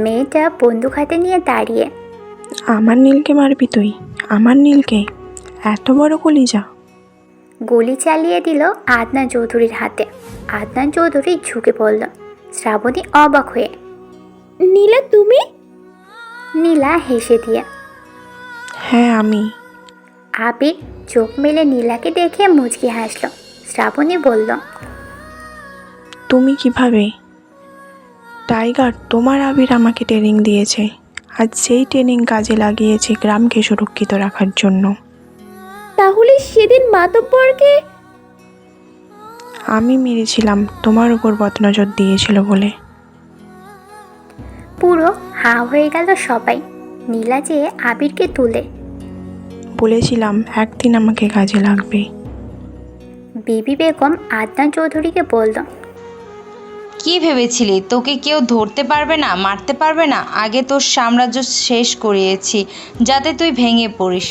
মেয়েটা বন্দুক হাতে নিয়ে দাঁড়িয়ে। আমার নীলকে মারবি তুই? আমার নীলকে? এত বড় কলিজা! গুলি চালিয়ে দিল আদনান চৌধুরীর হাতে। আদনান চৌধুরী ঝুঁকে পড়ল। শ্রাবণী অবাক হয়ে, নীলা তুমি? নীলা হেসে দিয়ে, হ্যাঁ আমি। আবির চোখ মেলে নীলাকে দেখে মুচকি হাসল। শ্রাবণী বলল, তুমি কিভাবে? টাইগার, তোমার আবির আমাকে ট্রেনিং দিয়েছে, আজ সেই ট্রেনিং কাজে লাগিয়েছে গ্রামকে সুরক্ষিত রাখার জন্য। তাহলে সেদিন মাতব্বরকে আমি মেরেছিলাম তোমার উপর বদনজর দিয়েছিল বলে। পুরো হা হয়ে গেল সবাই। নীলা যে আবিরকে তুলে, বলেছিলাম একদিন আমাকে কাজে লাগবে। বিবি বেগম আদনান চৌধুরীকে বলল, কি ভেবেছিলি তোকে কেউ ধরতে পারবে না, মারতে পারবে না? আগে তোর সাম্রাজ্য শেষ করিয়েছি যাতে তুই ভেঙে পড়িস।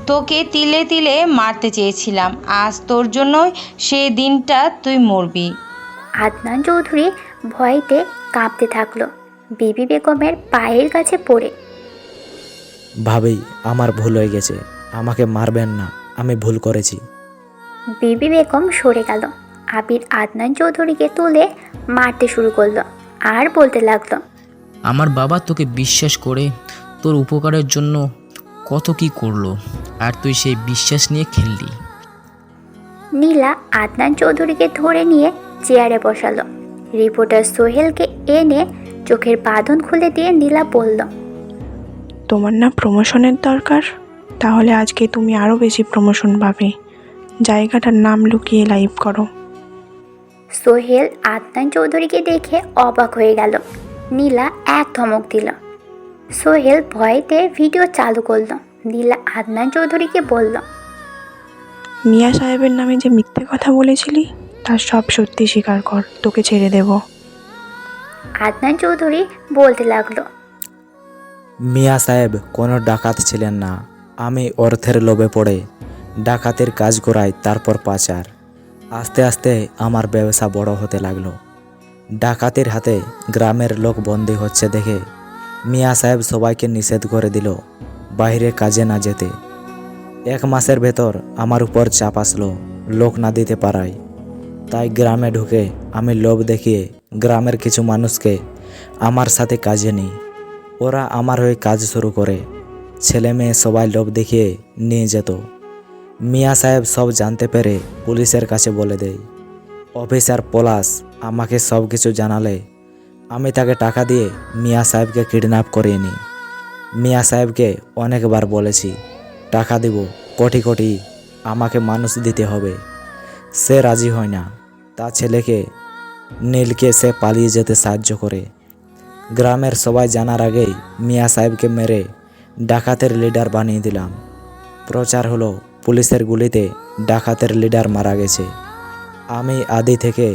তোকে তিলে তিলে মারতে চেয়েছিলাম, আজ তোর জন্যই সেই দিনটা তুই মরবি। আদনান চৌধুরী ভয়তে কাঁপতে থাকলো বিবি বেগমের পায়ের কাছে পড়ে। ভাবি, আমার ভুল হয়ে গেছে, আমাকে মারবেন না, আমি ভুল করেছি। বিবি বেগম সরে গেল। আবির আদনান চৌধুরীকে তুলে মারতে শুরু করলো আর বলতে লাগলো, আমার বাবা তোকে বিশ্বাস করে তোর উপকারের জন্য কত কি করলো, আর তুই সেই বিশ্বাস নিয়ে খেললি। নীলা আদনান চৌধুরীকে ধরে নিয়ে চেয়ারে বসালো। রিপোর্টার সোহেলকে এনে চোখের বাঁধন খুলে দিয়ে নীলা বলল, তোমার না প্রমোশনের দরকার? তাহলে আজকে তুমি আরও বেশি প্রমোশন পাবে। জায়গাটার নাম লুকিয়ে লাইভ করো। সোহেল আদনান চৌধুরীকে দেখে অবাক হয়ে গেল। নীলা এক ধমক দিল। সোহেল ভয়েতে ভিডিও চালু করলো। নীলা আদনান চৌধুরীকে বলল, মিয়া সাহেবের নামে যে মিথ্যে কথা বলেছিলি তার সব সত্যি স্বীকার কর, তোকে ছেড়ে দেব। আদনান চৌধুরী বলতে লাগলো, মিয়া সাহেব কোনো ডাকাত ছিলেন না। আমি অর্থের লোভে পড়ে ডাকাতের কাজ করাই, তারপর পাচার। আস্তে আস্তে আমার ব্যবসা বড় হতে লাগলো। ডাকাতের হাতে গ্রামের লোক বন্দী হচ্ছে দেখে মিয়া সাহেব সবাইকে নিষেধ করে দিল বাইরে কাজে না যেতে। 1 মাসের ভেতর আমার উপর চাপ আসলো লোক না দিতে পারায়। তাই গ্রামে ঢুকে আমি লোভ দেখিয়ে গ্রামের কিছু মানুষকে আমার সাথে কাজে নিই। ওরা আমার হয়ে কাজ শুরু করে। ছেলে মেয়ে সবাই লোভ দেখিয়ে নিয়ে যেত। মিয়া সাহেব সব জানতে পেরে পুলিশের কাছে বলে দেয়। অফিসার পলাশ আমাকে সব কিছু জানালে আমি তাকে টাকা দিয়ে মিয়া সাহেবকে কিডন্যাপ করিয়ে নিই। মিয়া সাহেবকে অনেকবার বলেছি টাকা দিব কোটি কোটি, আমাকে মানুষ দিতে হবে। সে রাজি হয় না। তার ছেলেকে নীলকে সে পালিয়ে যেতে সাহায্য করে। গ্রামের সবাই জানার আগেই মিয়া সাহেবকে মেরে ডাকাতের লিডার বানিয়ে দিলাম। প্রচার হলো পুলিশের গুলিতে ডাকাতের লিডার মারা গেছে। আমি আদি থেকে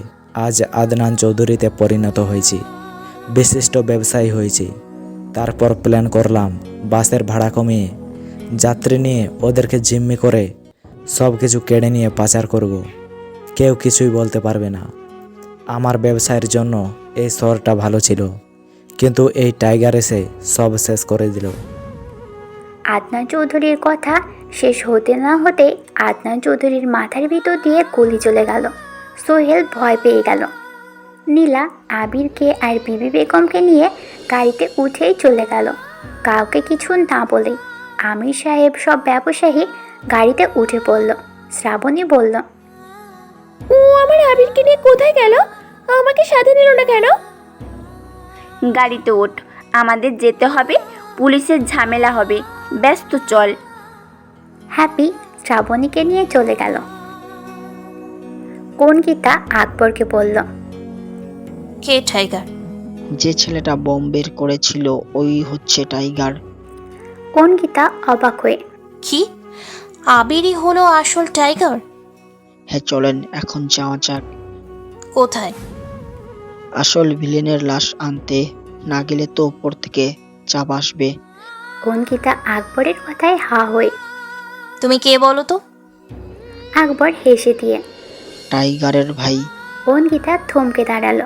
আজ আদনান চৌধুরীতে পরিণত হয়েছি, বিশিষ্ট ব্যবসায়ী হয়েছি। তারপর প্ল্যান করলাম বাসের ভাড়া কমিয়ে যাত্রী নিয়ে ওদেরকে জিম্মি করে সব কিছু কেড়ে নিয়ে পাচার করব। কেউ কিছুই বলতে পারবে না। আমার ব্যবসায়ের জন্য এই শহরটা ভালো ছিল, কিন্তু এই টাইগার এসে সব শেষ করে দিল। আদনান চৌধুরীর কথা শেষ হতে না হতে আদনান চৌধুরীর মাথার ভিতর দিয়ে গুলি চলে গেল। সোহেল ভয় পেয়ে গেল। নীলা আবিরকে আর বিবি বেগমকে নিয়ে গাড়িতে উঠেই চলে গেল, কাউকে কিছু না বলে। আমির সাহেব সব ব্যবসায়ী গাড়িতে উঠে পড়ল। শ্রাবণী বলল, ও আমার আবিরকে নিয়ে কোথায় গেল? আমাকে সাথে নিল না কেন? গাড়িতে ওঠ, আমাদের যেতে হবে, পুলিশের ঝামেলা হবে। ব্যস্ত চল। হ্যাপি শ্রাবণীকে নিয়ে চলে গেল। কনকিতা আকবরকে বলল, কে টাইগার? যে ছেলেটা বম বের করেছিল ওই হচ্ছে টাইগার। কনকিতা অবাক হয়ে, কি আবিরই হলো আসল টাইগার? হ্যাঁ, চলেন এখন যাওয়া যাক। কোথায়? আসল ভিলেনের লাশ আনতে। না গেলে তো উপর থেকে চাপ আসবে। কনকিতা আকবরের কথায় হা হয়ে। তুমি কে বলো তো? আকবর হেসে দিয়ে। টাইগারের ভাই। কনকিতা থমকে দাঁড়ালো।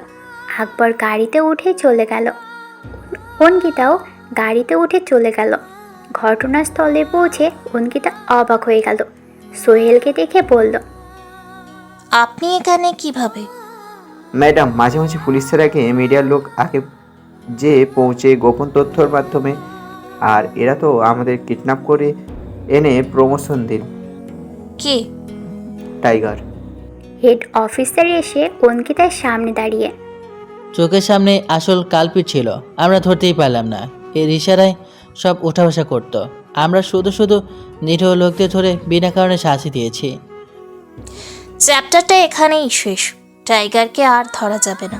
আকবর গাড়িতে উঠে চলে গেল। কনকিতাও গাড়িতে উঠে চলে গেল। ঘটনাস্থলে পৌঁছে কনকিতা অবাক হয়ে গেল। সোহেলকে দেখে বলল, আপনি এখানে কিভাবে? ম্যাডাম, মাঝে মাঝে পুলিশের আগে মিডিয়ার লোক আগে যে পৌঁছে গোপন তথ্যর মাধ্যমে, আর এরা তো আমাদের কিডন্যাপ করে এনে প্রমোশন দিন। কে? টাইগার। হেড অফিসার এসে কনকিতার সামনে দাঁড়িয়ে। চোখের সামনে আসল কালপিট ছিল, আমরা ধরতেই পারলাম না। এর ইশারায় সব উঠা বসা করতো। আমরা শুধু শুধু নিরীহ লোকদের ধরে বিনা কারণে শাস্তি দিয়েছি। চ্যাপ্টারটা এখানেই শেষ। টাইগারকে আর ধরা যাবে না।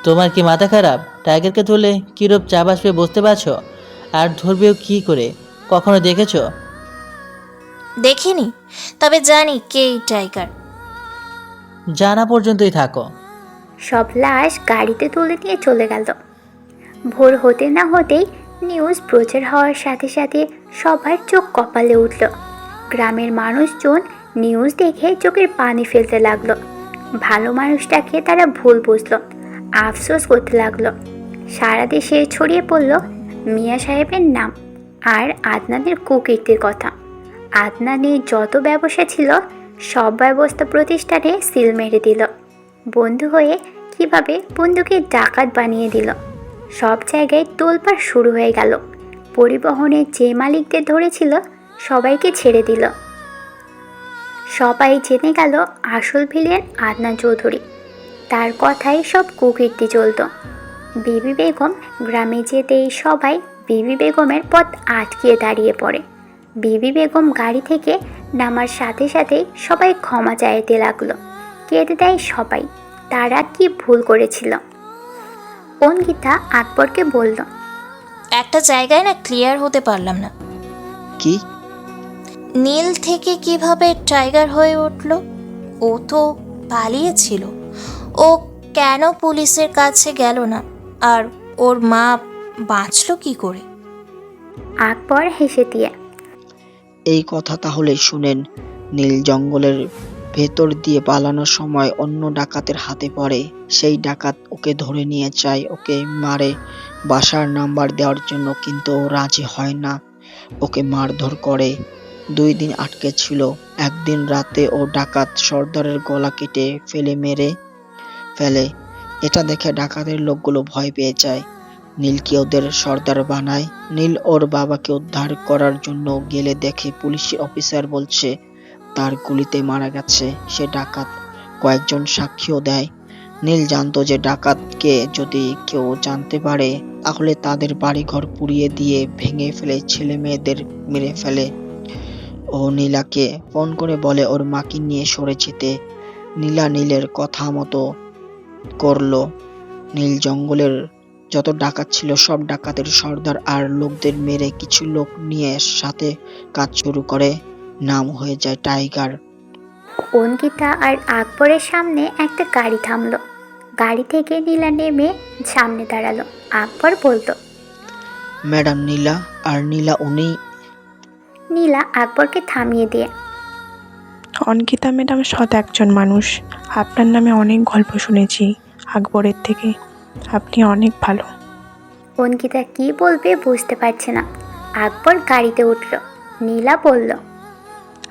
তোমার কি মাথা খারাপ? টাইগারকে ধরলে কীরূপ চাপ আসবে বুঝতে পারছো? আর ধরবেও কি করে? কখনো দেখেছো? দেখিনি, তবে জানি কে এই টাইগার। জানা পর্যন্তই থাকো। সব লাশ গাড়িতে তুলে নিয়ে চলে গেল। ভোর হতে না হতেই নিউজ প্রচার হওয়ার সাথে সাথে সবার চোখ কপালে উঠল। গ্রামের মানুষজন নিউজ দেখে চোখের পানি ফেলতে লাগলো। ভালো মানুষটাকে তারা ভুল বুঝলো, আফসোস করতে লাগলো। সারা দেশে ছড়িয়ে পড়ল মিয়া সাহেবের নাম আর আদনানের কুকীর্তির কথা। আদনানের যত ব্যবসা ছিল সব ব্যবস্থা প্রতিষ্ঠানে সিল মেরে দিল। বন্ধু হয়ে কিভাবে বন্ধুকে ডাকাত বানিয়ে দিল। সব জায়গায় তোলপাড় শুরু হয়ে গেল। পরিবহনে যে মালিকদের ধরেছিল সবাইকে ছেড়ে দিল। সবাই জেনে গেল আসল ভিলেন আদনান চৌধুরী। তার কথাই সব কুকীর্তি চলত। বিবি বেগম গ্রামে যেতেই সবাই বিবি বেগমের পথ আটকিয়ে দাঁড়িয়ে পড়ে। বিবি বেগম গাড়ি থেকে নামার সাথে সাথেই সবাই ক্ষমা চাইতে লাগলো। কেঁদে দেয় সবাই, তারা কি ভুল করেছিল। অঙ্কিতা আকবরকে বলল, একটা জায়গায় না ক্লিয়ার হতে পারলাম না, কি? নীল থেকে কিভাবে টাইগার হয়ে উঠল? ও তো পালিয়েছিল, ও কেন পুলিশের কাছে গেল না? আর ওর মা বাঁচলো কি করে? আকবর হেসে দিয়ে, এই কথা তাহলে শুনেন। নীল জঙ্গলের ভেতর দিয়ে পালানোর সময় অন্য ডাকাতের হাতে পড়ে। সেই ডাকাত ওকে ধরে নিয়ে যায়, ওকে মারে বাসার নাম্বার দেওয়ার জন্য, কিন্তু ও রাজি হয় না। ওকে মারধর করে। 2 দিন আটকে ছিল। একদিন রাতে ও ডাকাত সর্দারের গলা কেটে মেরে ফেলে। এটা দেখে ডাকাতের লোকগুলো ভয় পেয়ে যায়। নীলকে ওদের সর্দার বানায়। নীল ওর বাবাকে উদ্ধার করার জন্য গেলে দেখে পুলিশ অফিসার বলছে তার গুলিতে মারা গেছে সে ডাকাত। কয়েকজন সাক্ষীও দেয়। নীল জানতো যে ডাকাতকে যদি কেউ জানতে পারে তাহলে তাদের বাড়িঘর পুড়িয়ে দিয়ে ভেঙে ফেলে ছেলে মেয়েদের মেরে ফেলে। ও নীলাকে ফোন করে বলে ওর মাকে নিয়ে সরে যেতে। নীলা নীলের কথা মতো করলো। নীল জঙ্গলের যত ডাকাত ছিল সব ডাকাতের সর্দার আর লোকদের মেরে কিছু লোক নিয়ে সাথে কাজ শুরু করে। নাম হয়ে যায় টাইগার। অঙ্কিতা আর আকবরের সামনে একটা গাড়ি থামলো। গাড়ি থেকে নীলা নেমে সামনে দাঁড়ালো। আকবর বলল, ম্যাডাম নীলা। আর নীলা উনি। নীলা আকবরকে থামিয়ে দিয়ে, অঙ্কিতা ম্যাডাম সৎ একজন মানুষ। আপনার নামে অনেক গল্প শুনেছি আকবরের থেকে। আপনি অনেক ভালো। অঙ্কিতা কি বলবে বুঝতে পারছে না। আকবর গাড়িতে উঠল। নীলা বলল,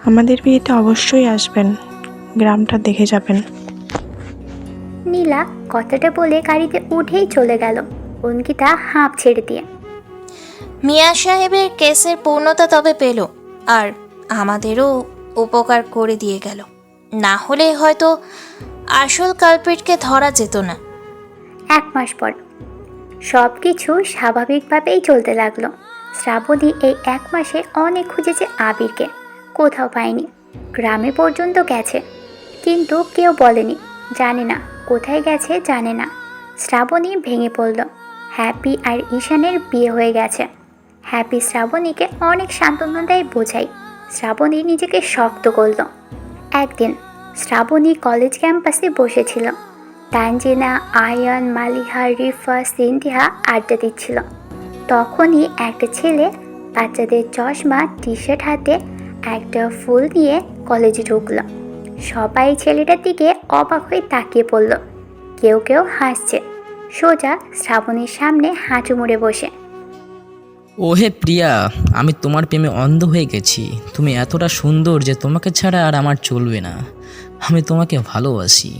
আমাদের বিয়েতে অবশ্যই আসবেন, গ্রামটা দেখে যাবেন। নীলা কথাটা বলে গাড়িতে উঠেই চলে গেল। অঙ্কিতা হাঁপ ছেড়ে দিয়ে, মিয়া সাহেবের কেসের পূর্ণতা তবে পেল, আর আমাদেরও উপকার করে দিয়ে গেল। না হলে হয়তো আসল কালপ্রিটকে ধরা যেত না। 1 মাস পর সব কিছু স্বাভাবিকভাবেই চলতে লাগলো। শ্রাবণী এই 1 মাসে অনেক খুঁজেছে আবিরকে, কোথাও পায়নি। গ্রামে পর্যন্ত গেছে, কিন্তু কেউ বলেনি, জানে না কোথায় গেছে, জানে না। শ্রাবণী ভেঙে পড়ল। হ্যাপি আর ঈশানের বিয়ে হয়ে গেছে। হ্যাপি শ্রাবণীকে অনেক সান্ত্বনা দেয়, বোঝায়। শ্রাবণী নিজেকে শক্ত করল। একদিন শ্রাবণী কলেজ ক্যাম্পাসে বসেছিল। তানজিনা, আয়ান, মালিহা, রিফা, সিন্ধিয়া আড্ডা দিচ্ছিল। তখনই একটা ছেলে বাচ্চাদের চশমা, টি শার্ট হাতে একটা ফুল নিয়ে কলেজে ঢুকলো। সবাই ছেলেটার দিকে অবাক হয়ে তাকিয়ে পড়ল। কেউ কেউ হাসছে। সোজা শ্রাবণীর সামনে হাঁটু মুড়ে বসে, ওহে প্রিয়া, আমি তোমার প্রেমে অন্ধ হয়ে গেছি। তুমি এতটা সুন্দর যে তোমাকে ছাড়া আর আমার চলবে না। আমি তোমাকে ভালোবাসি।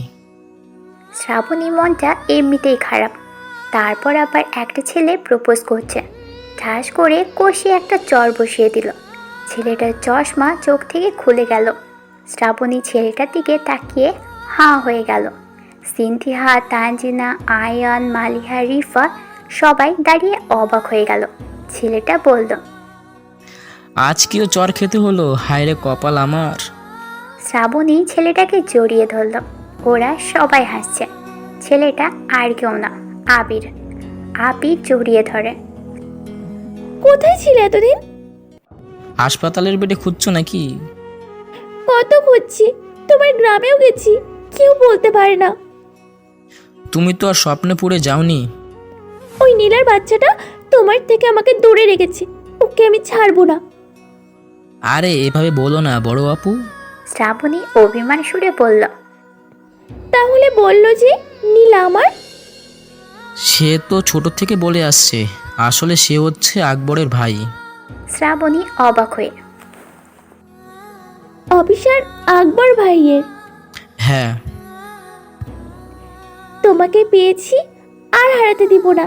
শ্রাবণী মনটা এমনিতেই খারাপ, তারপর আবার একটা ছেলে প্রপোজ করছে। ঠাস করে কষিয়ে একটা চর বসিয়ে দিল। ছেলেটার চশমা চোখ থেকে খুলে গেল। শ্রাবণী ছেলেটার দিকে তাকিয়ে হাঁ হয়ে গেল। সিন্ধিয়া, তানজিনা, আয়ান, মালিহা, রিফা সবাই দাঁড়িয়ে অবাক হয়ে গেল। ছেলেটা বলল, আজকেও চর খেতে হলো, হায় রে কপাল আমার। শ্রাবণী ছেলেটাকে জড়িয়ে ধরল। ওরা সবাই হাসছে। ছেলেটা আর কেউ না, আবির। আবির জড়িয়ে ধরে, কোথায় ছিলে এতদিন? হাসপাতালের বেডে খুঁজছো নাকি? কত খুঁজছি, তোমার গ্রামেও গেছি, কেউ বলতে পারে না। তুমি তো আর স্বপ্নে পড়ে যাওনি। ওই নীলার বাচ্চাটা তোমার থেকে আমাকে দূরে রেখেছে, ওকে আমি ছাড়বো না। আরে এভাবে বলো না বড় আপু। শ্রাবণী অভিমান সুরে বলল, তাহলে বললো যে নীলা আমার? সে তো ছোট থেকে বলে আসছে, আসলে সে হচ্ছে আকবরের ভাই। শ্রাবণী অবাক হয়ে, অফিসার আকবর ভাইয়ের? হ্যাঁ। তোমাকে পেয়েছি আর হারাতে দিব না।